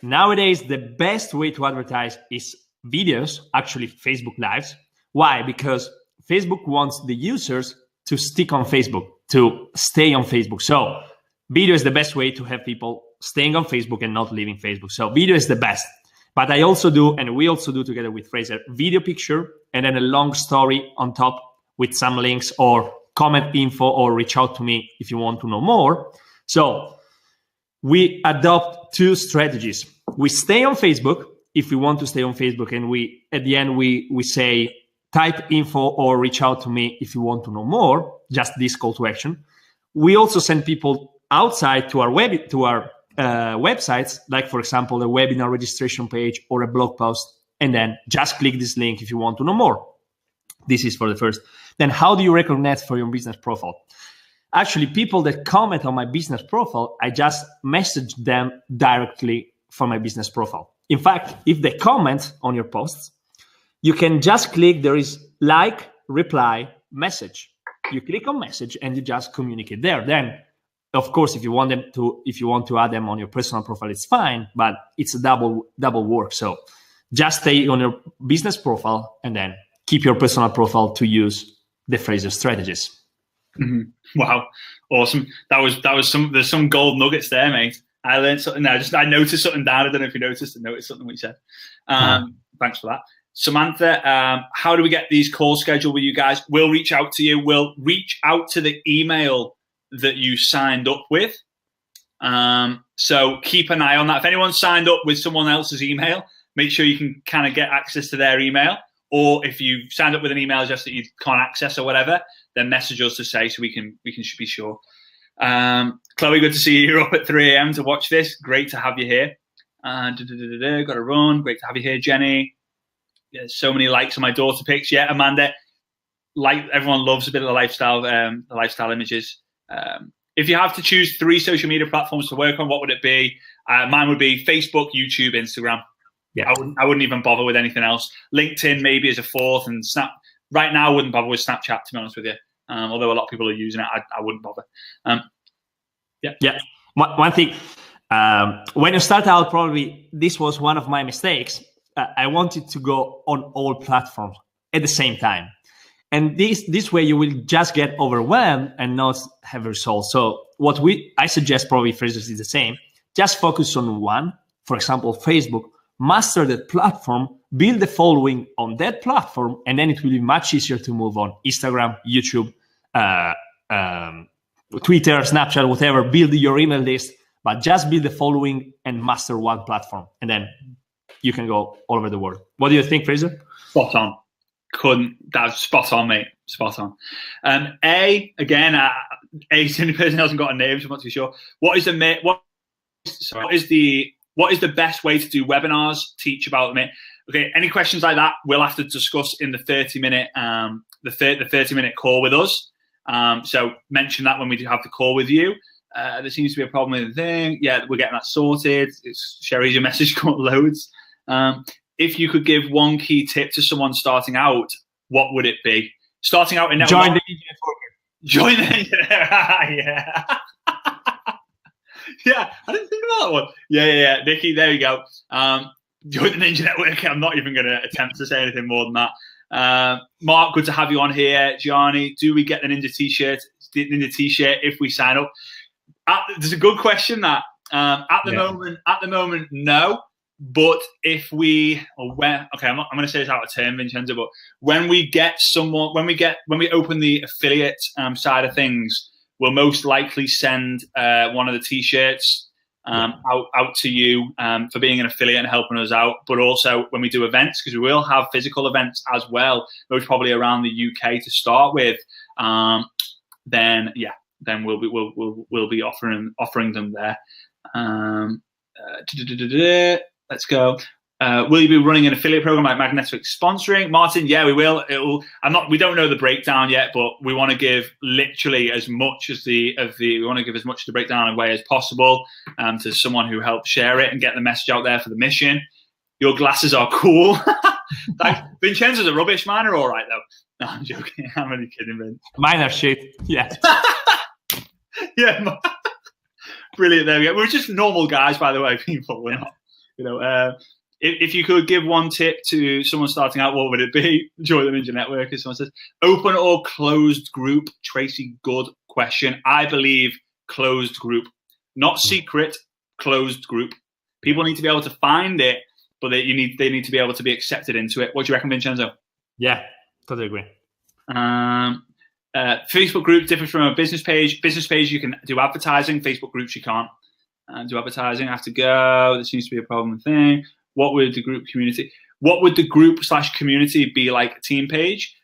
Nowadays, the best way to advertise is videos, actually Facebook Lives. Why? Because Facebook wants the users to stick on Facebook, to stay on Facebook. So video is the best way to have people staying on Facebook and not leaving Facebook. So video is the best. But I also do, and we also do together with Fraser, video picture and then a long story on top with some links or comment info or reach out to me if you want to know more. So we adopt two strategies. We stay on Facebook if we want to stay on Facebook, and at the end we say type info or reach out to me if you want to know more, just this call to action. We also send people outside to our websites, like for example, a webinar registration page or a blog post, and then just click this link if you want to know more. This is for the first. Then how do you recognize for your business profile? Actually, people that comment on my business profile, I just message them directly from my business profile. In fact, if they comment on your posts, you can just click, there is like, reply, message. You click on message and you just communicate there. Then, of course, if you want to add them on your personal profile, it's fine, but it's a double work. So just stay on your business profile and then keep your personal profile to use the Fraser strategies. Wow, awesome! There's some gold nuggets there, mate. I learned something. I noticed something down. I don't know if you noticed. I noticed something we said. Thanks for that, Samantha. How do we get these calls scheduled with you guys? We'll reach out to you. We'll reach out to the email that you signed up with. So keep an eye on that. If anyone's signed up with someone else's email, make sure you can kind of get access to their email. Or if you signed up with an email address that you can't access or whatever, then message us to say so we can be sure. Chloe, good to see you. You're up at 3 a.m. to watch this. Great to have you here. Got to run. Great to have you here, Jenny. There's so many likes on my daughter pics. Yeah, Amanda. Like everyone loves a bit of the lifestyle images. If you have to choose 3 social media platforms to work on, what would it be? Mine would be Facebook, YouTube, Instagram. Yeah, I wouldn't even bother with anything else. LinkedIn maybe as a 4th, and Snap. Right now, I wouldn't bother with Snapchat, to be honest with you. Although a lot of people are using it, I wouldn't bother. Yeah. One thing, when you start out, probably this was one of my mistakes. I wanted to go on all platforms at the same time, and this way you will just get overwhelmed and not have results. So I suggest, probably Fraser is the same. Just focus on one. For example, Facebook. Master that platform, build the following on that platform, and then it will be much easier to move on Instagram, YouTube, Twitter, Snapchat, whatever. Build your email list, but just build the following and master one platform, and then you can go all over the world. What do you think, Fraser? Spot on. That's spot on, mate. Spot on. A is the only person who hasn't got a name, so I'm not too sure. What is the best way to do webinars? Teach about them. Okay, any questions like that, we'll have to discuss in the 30-minute the 30-minute call with us. So mention that when we do have the call with you. There seems to be a problem with the thing. Yeah, we're getting that sorted. Sherry's your message got loads. If you could give one key tip to someone starting out, what would it be? Starting out in network. Join the Join the Ninja Network. Yeah. Yeah, I didn't think about that one. Yeah. Nikki, there you go. Join the Ninja Network. I'm not even going to attempt to say anything more than that. Mark, good to have you on here. Gianni, do we get the Ninja T-shirt if we sign up? There's a good question that at the moment, no. But if we, or when, okay, I'm going to say this out of turn, Vincenzo, but when we open the affiliate side of things, we'll most likely send one of the T-shirts out to you for being an affiliate and helping us out. But also when we do events, because we will have physical events as well, most probably around the UK to start with. Then we'll be offering them there. Let's go. Will you be running an affiliate program like Magnetic sponsoring? Martin, yeah, we will. We don't know the breakdown yet, but we want to give literally as much as the breakdown away as possible to someone who helped share it and get the message out there for the mission. Your glasses are cool. Like, Vincenzo's a rubbish. Mine are all right though. No, I'm joking. I'm only kidding, Vin. Mine are shit. Yeah. Yeah. Brilliant. There we go. We're just normal guys, by the way, people. We're not. If you could give one tip to someone starting out, what would it be? Join the Ninja Network, as someone says. Open or closed group? Tracy, good question. I believe closed group, not secret. Closed group. People need to be able to find it, but they need to be able to be accepted into it. What do you reckon, Vincenzo? Yeah, totally agree. Facebook group differs from a business page. Business page, you can do advertising. Facebook groups, you can't do advertising. I have to go. There seems to be a problem thing. What would the group community be like a team page?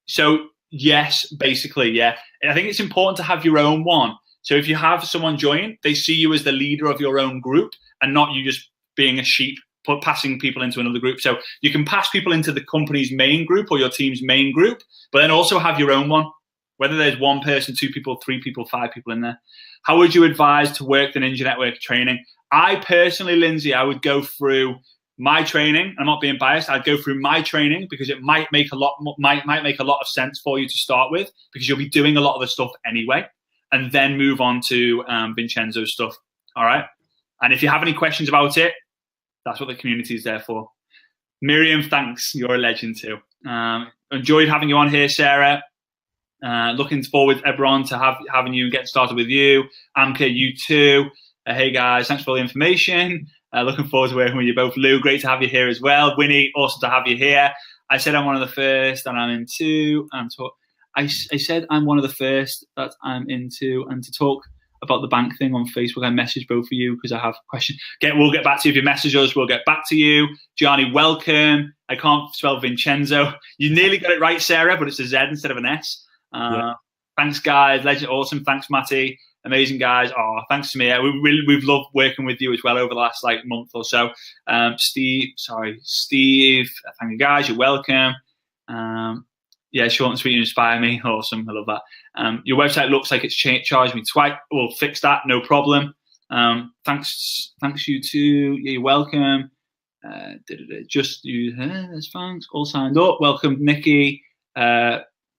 So yes, basically, yeah. And I think it's important to have your own one. So if you have someone join, they see you as the leader of your own group and not you just being a sheep, passing people into another group. So you can pass people into the company's main group or your team's main group, but then also have your own one, whether there's one person, 2 people, 3 people, 5 people in there. How would you advise to work the Ninja Network training? I personally, Lindsay, I would go through my training. I'm not being biased. I'd go through my training because it might make a lot of sense for you to start with, because you'll be doing a lot of the stuff anyway, and then move on to Vincenzo's stuff. All right. And if you have any questions about it, that's what the community is there for. Miriam, thanks. You're a legend too. Enjoyed having you on here, Sarah. Looking forward, everyone, to having you and getting started with you. Amka, you too. Hey guys, thanks for all the information. Looking forward to working with you both. Lou, great to have you here as well. Winnie, awesome to have you here. I said I'm one of the first, and I'm into. I said I'm one of the first that I'm into, and to talk about the bank thing on Facebook. I messaged both of you because I have questions. We'll get back to you if you message us. We'll get back to you. Gianni, welcome. I can't spell Vincenzo. You nearly got it right, Sarah, but it's a Z instead of an S. Thanks, guys. Legend, awesome. Thanks, Matty. Amazing, guys. Oh, thanks to me. We've loved working with you as well over the last month or so. Steve. Thank you, guys. You're welcome. Short and sweet, you inspire me. Awesome. I love that. Your website looks like it's charged me twice. We'll fix that. No problem. Thanks you too. Yeah, you're welcome. Just you. That's thanks. All signed up. Welcome, Nikki.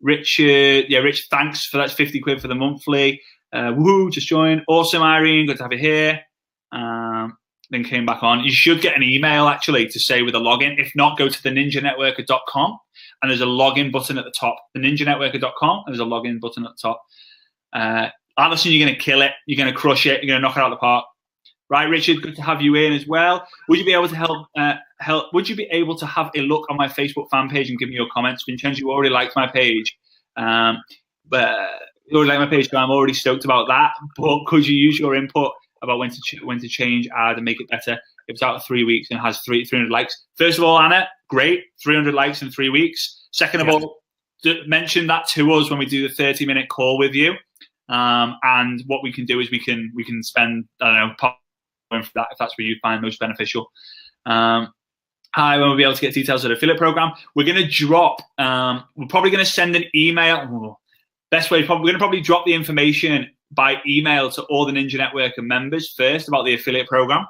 Richard. Yeah, Rich. Thanks for that's 50 quid for the monthly. Woohoo! Just joined. Awesome, Irene. Good to have you here. Then came back on. You should get an email actually to say with a login. If not, go to theninjanetworker.com and there's a login button at the top. Theninjanetworker.com and there's a login button at the top. Alison, you're going to kill it. You're going to crush it. You're going to knock it out of the park. Right, Richard. Good to have you in as well. Would you be able to help? Would you be able to have a look on my Facebook fan page and give me your comments? Vincenzo, you already liked my page, but you already like my page, so I'm already stoked about that. But could you use your input about when to change ad and make it better? It was out of 3 weeks and has 300 likes. First of all, Anna, great, 300 likes in 3 weeks. Second of all, mention that to us when we do the 30-minute call with you. And what we can do is we can spend part for that if that's what you find most beneficial. Hi, when we'll be able to get details of the affiliate program, we're going to drop. We're probably going to send an email. Best way, we're going to probably drop the information by email to all the Ninja Networker members first about the affiliate program.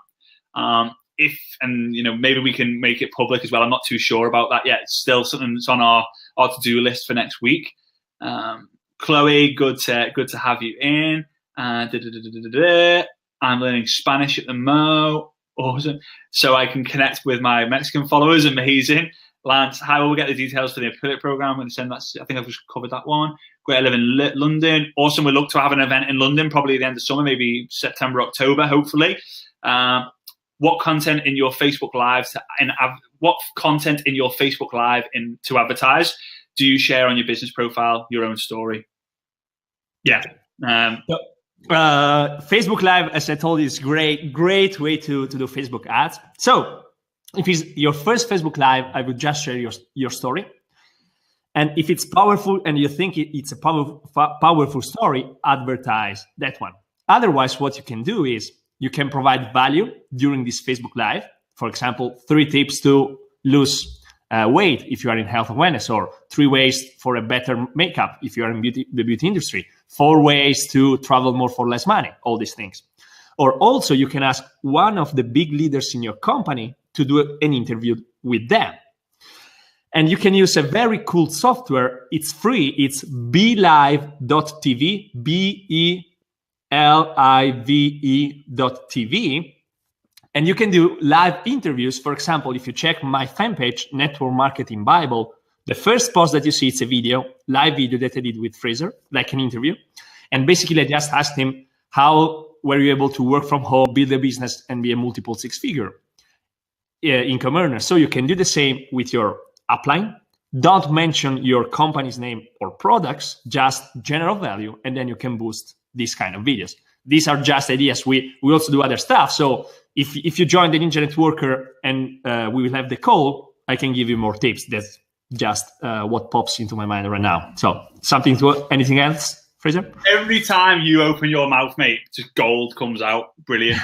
Maybe we can make it public as well. I'm not too sure about that yet. It's still something that's on our to-do list for next week. Chloe, good to have you in. I'm learning Spanish at the Mo. Awesome. So I can connect with my Mexican followers. Amazing. Lance, how will we get the details for the affiliate program? I'm going to send that. I think I've just covered that one. Great, I live in London. Awesome. We look to have an event in London, probably at the end of summer, maybe September, October, hopefully. What content in your Facebook Live to advertise do you share on your business profile, your own story? Yeah. Facebook Live, as I told you, is great way to do Facebook ads. So if it's your first Facebook Live, I would just share your story. And if it's powerful and you think it's a powerful story, advertise that one. Otherwise, what you can do is you can provide value during this Facebook Live. For example, 3 tips to lose weight if you are in health awareness, or 3 ways for a better makeup if you are in the beauty industry, 4 ways to travel more for less money, all these things. Or also you can ask one of the big leaders in your company to do an interview with them. And you can use a very cool software. It's free. It's belive.tv, BELIVE.tv. And you can do live interviews. For example, if you check my fan page, Network Marketing Bible, the first post that you see, it's a live video that I did with Fraser, like an interview. And basically I just asked him, how were you able to work from home, build a business, and be a multiple 6-figure income earner? So you can do the same with your upline. Don't mention your company's name or products, just general value, and then you can boost these kind of videos. These are just ideas. We also do other stuff. So if you join the Ninja Networker and we will have the call, I can give you more tips. That's just what pops into my mind right now. So anything else, Fraser? Every time you open your mouth, mate, just gold comes out. Brilliant.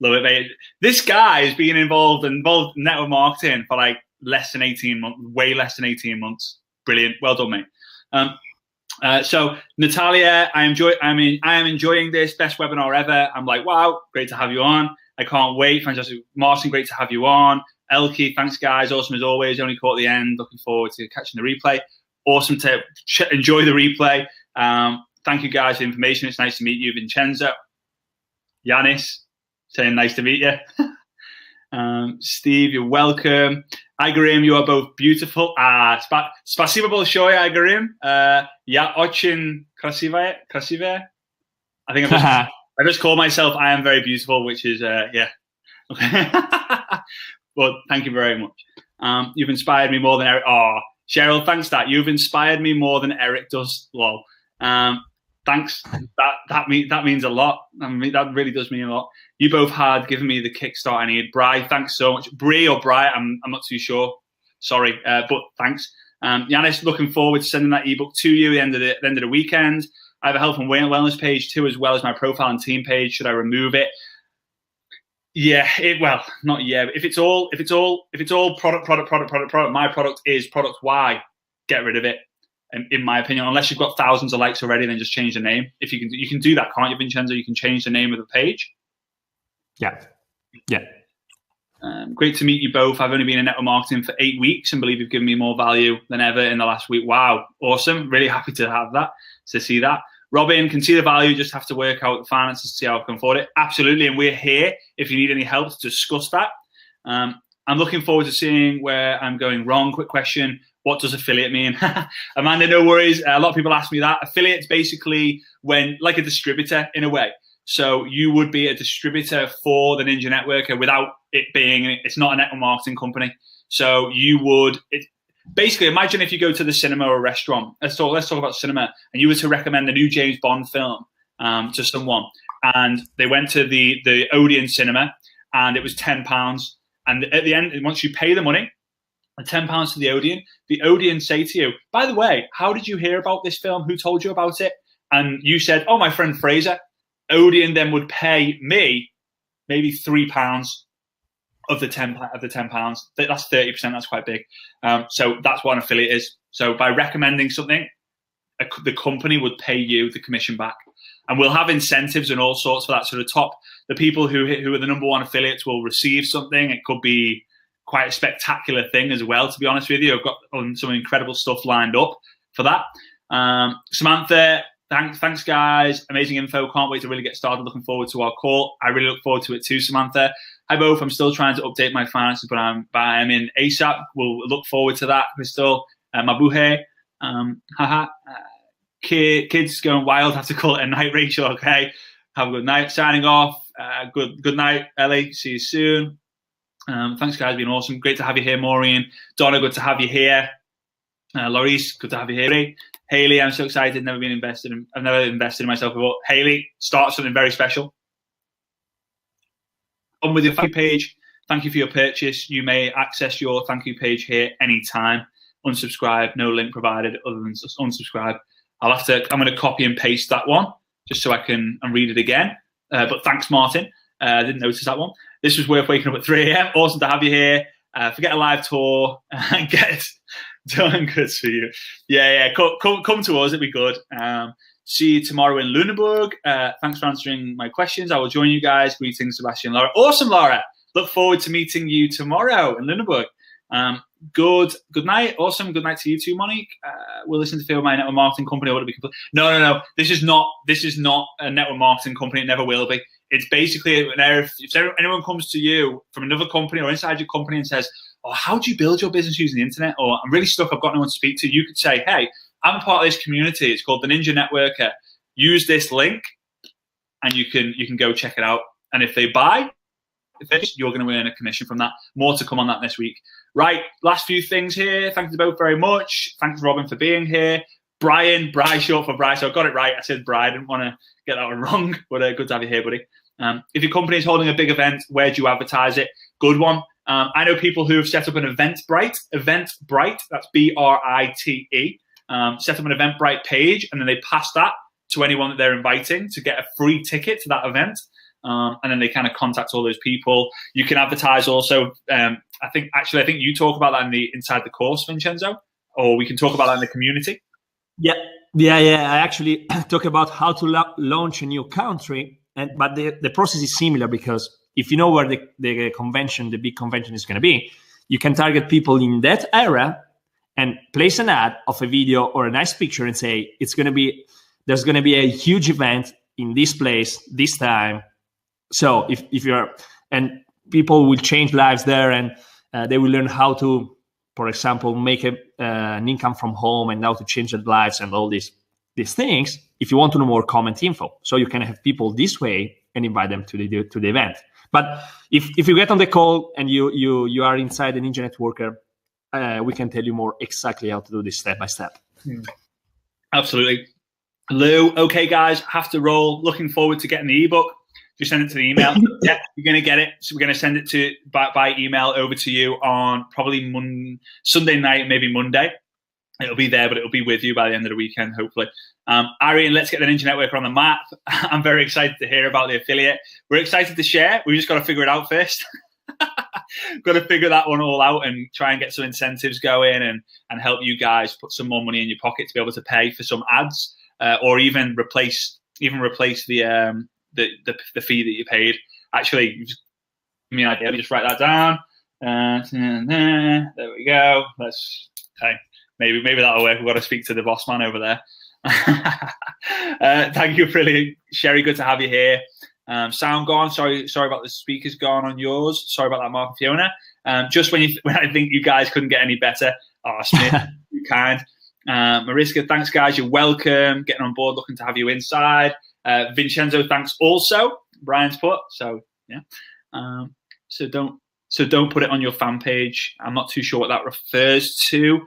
Love it, mate. This guy has been involved in network marketing for like less than 18 months, way less than 18 months. Brilliant. Well done, mate. So Natalia, I am enjoying this. Best webinar ever. I'm like, wow, great to have you on. I can't wait. Fantastic. Martin, great to have you on. Elkie, thanks guys. Awesome as always. Only caught the end. Looking forward to catching the replay. Awesome to enjoy the replay. Thank you guys for the information. It's nice to meet you, Vincenzo. Yanis, saying nice to meet you. Steve, you're welcome. Igarim, you are both beautiful. Спасибо большое, Igarim. Я очень красивая. I think I just call myself I am very beautiful, which is, yeah. Okay. But thank you very much. You've inspired me more than Eric. Oh, Cheryl, thanks that. You've inspired me more than Eric does. Lol. Thanks. That means a lot. I mean, that really does mean a lot. You both had given me the kickstart I need. Bri, thanks so much. Bri or Bri, I'm not too sure. Sorry, but thanks. Yanis, looking forward to sending that ebook to you at the end of the weekend. I have a health and wellness page too, as well as my profile and team page. Should I remove it? Yeah, not yet. If it's all product, my product is product Y, get rid of it. In my opinion, unless you've got thousands of likes already, then just change the name. If you can do that, can't you, Vincenzo? You can change the name of the page. Yeah. Great to meet you both. I've only been in network marketing for 8 weeks and believe you've given me more value than ever in the last week. Wow, awesome! Really happy to have that, to see that. Robin, can see the value, just have to work out the finances to see how I can afford it. Absolutely, and we're here if you need any help to discuss that. I'm looking forward to seeing where I'm going wrong. Quick question. What does affiliate mean? Amanda, no worries. A lot of people ask me that. Affiliate's basically like a distributor in a way. So you would be a distributor for the Ninja Networker without it's not a network marketing company. So basically imagine if you go to the cinema or a restaurant. Let's talk about cinema. And you were to recommend the new James Bond film to someone. And they went to the Odeon cinema and it was £10. And at the end, once you pay the money, £10 to the Odeon say to you, by the way, how did you hear about this film? Who told you about it? And you said, oh, my friend Fraser. Odeon then would pay me maybe £3 of the £10. That's 30%. That's quite big. So that's what an affiliate is. So by recommending something, the company would pay you the commission back. And we'll have incentives and all sorts for that. So the people who are the number one affiliates will receive something. It could be quite a spectacular thing as well, to be honest with you. I've got some incredible stuff lined up for that. Samantha, thanks guys. Amazing info. Can't wait to really get started. Looking forward to our call. I really look forward to it too, Samantha. Hi both. I'm still trying to update my finances, but I'm in ASAP. We'll look forward to that, Crystal. Mabuhe. Kids going wild. Have to call it a night, Rachel. Okay. Have a good night. Signing off. Good night, Ellie. See you soon. Thanks, guys. Been awesome. Great to have you here, Maureen. Donna, good to have you here. Laurice, good to have you here. Haley, I'm so excited. I've never invested in myself before. Haley, start something very special. On with your thank you page. Thank you for your purchase. You may access your thank you page here anytime. Unsubscribe, no link provided other than just unsubscribe. I'm going to copy and paste that one just so I can read it again. But thanks, Martin. I didn't notice that one. This was worth waking up at 3 a.m. Awesome to have you here. Forget a live tour and get it done. Good for you. Yeah. Come to us. It'd be good. See you tomorrow in Lüneburg. Thanks for answering my questions. I will join you guys. Greetings, Sebastian, Laura. Awesome, Laura. Look forward to meeting you tomorrow in Lüneburg. Good night. Awesome. Good night to you too, Monique. We'll listen to Phil, my network marketing company. Or No. This is not a network marketing company. It never will be. It's basically if anyone comes to you from another company or inside your company and says, "Oh, how do you build your business using the internet?" Or "I'm really stuck. I've got no one to speak to." You could say, "Hey, I'm a part of this community. It's called the Ninja Networker. Use this link, and you can go check it out. And if they buy, you're going to earn a commission from that." More to come on that next week. Right, last few things here. Thank you both very much. Thanks, Robin, for being here. Brian, Bry, short for Bry. So I got it right. I said Bry. I didn't want to get that one wrong, but good to have you here, buddy. If your company is holding a big event, where do you advertise it? Good one. I know people who have set up an Eventbrite. That's BRITE. Set up an Eventbrite page, and then they pass that to anyone that they're inviting to get a free ticket to that event. And then they kind of contact all those people. You can advertise also. I think you talk about that inside the course, Vincenzo, or we can talk about that in the community. Yeah. I actually talk about how to launch a new country, but the process is similar because if you know where the big convention is going to be, you can target people in that area and place an ad of a video or a nice picture and say there's going to be a huge event in this place this time. So if you're, and people will change lives there, and they will learn how to, for example, make an income from home and how to change their lives and all these things. If you want to know more, comment info. So you can have people this way and invite them to the event. But if you get on the call and you are inside the Ninja Networker, we can tell you more exactly how to do this step by step. Absolutely. Lou, okay, guys, have to roll. Looking forward to getting the ebook. Just send it to the email. Yeah, you're going to get it. So we're going to send it by email over to you on probably Sunday night, maybe Monday. It'll be there, but it'll be with you by the end of the weekend, hopefully. Arian, let's get the Ninja Networker on the map. I'm very excited to hear about the affiliate. We're excited to share. We've just got to figure it out first. Got to figure that one all out and try and get some incentives going and help you guys put some more money in your pocket to be able to pay for some ads or even replace the fee that you paid. Actually, just give me an idea. Let me just write that down. There we go. Maybe that'll work. We've got to speak to the boss man over there. Thank you, brilliant. Sherry, good to have you here. Sound gone. Sorry about the speakers gone on yours. Sorry about that, Mark and Fiona. Just when I think you guys couldn't get any better. Oh, Smith, you kind. Mariska, thanks, guys. You're welcome. Getting on board. Looking to have you inside. Vincenzo, thanks also. Brian's put. So yeah. So don't put it on your fan page. I'm not too sure what that refers to.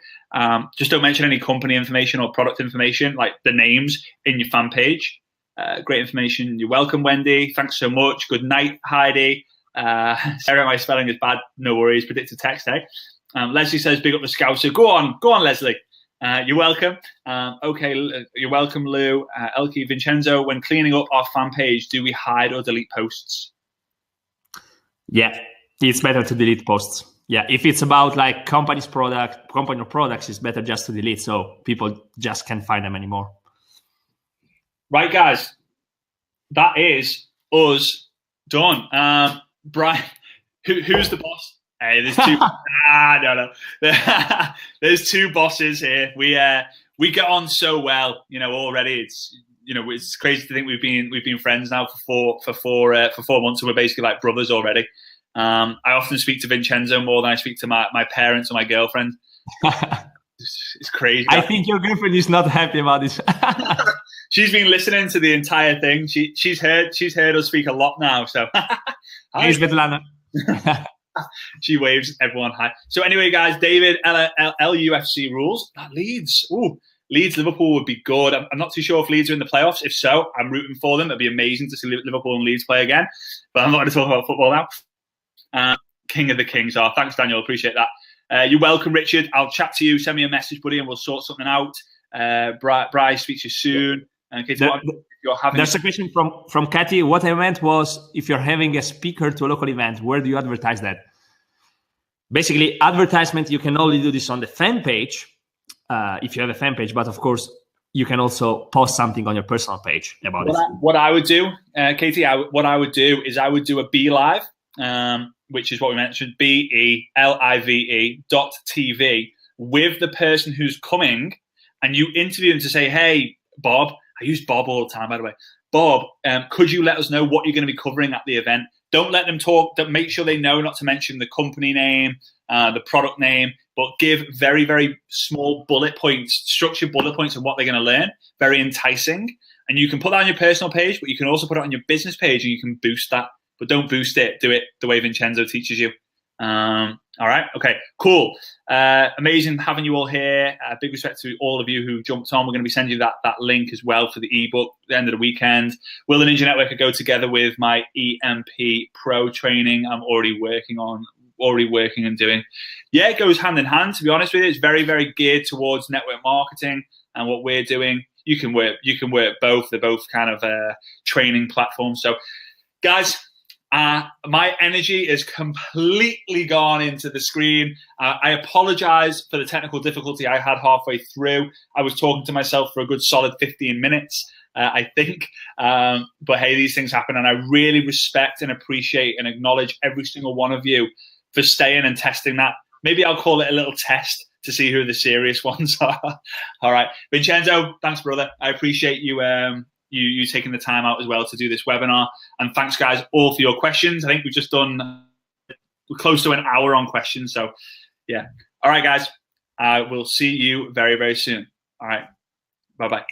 Just don't mention any company information or product information, like the names, in your fan page. Great information. You're welcome, Wendy. Thanks so much. Good night, Heidi. Sarah, my spelling is bad. No worries. Predicted text, eh? Leslie says, big up the Scouser. Go on, Leslie. You're welcome. Okay, you're welcome, Lou. Elke, Vincenzo, when cleaning up our fan page, do we hide or delete posts? Yeah, it's better to delete posts. Yeah, if it's about like company or products, it's better just to delete so people just can't find them anymore. Right, guys, that is us done. Brian, who's the boss? Hey, there's two. No. There's two bosses here. We we get on so well, already. It's crazy to think we've been friends now for 4 months, and we're basically like brothers already. I often speak to Vincenzo more than I speak to my parents or my girlfriend. It's crazy. I think your girlfriend is not happy about this. She's been listening to the entire thing. She's heard us speak a lot now. So, hey, Svetlana. She waves everyone hi. So anyway, guys, David, LUFC rules. Leeds. Ooh, Leeds, Liverpool would be good. I'm not too sure if Leeds are in the playoffs. If so, I'm rooting for them. It'd be amazing to see Liverpool and Leeds play again. But I'm not going to talk about football now. King of the Kings are. Thanks, Daniel. Appreciate that. You're welcome, Richard. I'll chat to you. Send me a message, buddy, and we'll sort something out. Bryce, speak to you soon. There's a question from Kathy. What I meant was, if you're having a speaker to a local event, where do you advertise that? Basically, advertisement, you can only do this on the fan page, if you have a fan page, but of course, you can also post something on your personal page about it. What I would do, Katie, I would do a Be Live, which is what we mentioned, BELIVE.TV, with the person who's coming, and you interview them to say, hey, Bob, I use Bob all the time, by the way. Bob, could you let us know what you're going to be covering at the event? Don't let them talk. Make sure they know not to mention the company name, the product name, but give very, very small bullet points, structured bullet points of what they're going to learn. Very enticing. And you can put that on your personal page, but you can also put it on your business page, and you can boost that. But don't boost it. Do it the way Vincenzo teaches you. All right. Okay, cool. Amazing having you all here. Big respect to all of you who jumped on. We're going to be sending you that link as well for the ebook at the end of the weekend. Will and Ninja Network could go together with my EMP Pro training I'm already working and doing. Yeah, it goes hand in hand, to be honest with you. It's very, very geared towards network marketing and what we're doing. You can work both. They're both kind of training platforms. So, guys, my energy is completely gone into the screen. I apologize for the technical difficulty I had halfway through. I was talking to myself for a good solid 15 minutes, I think. But hey, these things happen, and I really respect and appreciate and acknowledge every single one of you for staying and testing that. Maybe I'll call it a little test to see who the serious ones are. All right. Vincenzo, thanks, brother. I appreciate you you taking the time out as well to do this webinar. And thanks, guys, all for your questions. I think we've just done close to an hour on questions. So, yeah. All right, guys. We'll see you very, very soon. All right. Bye-bye.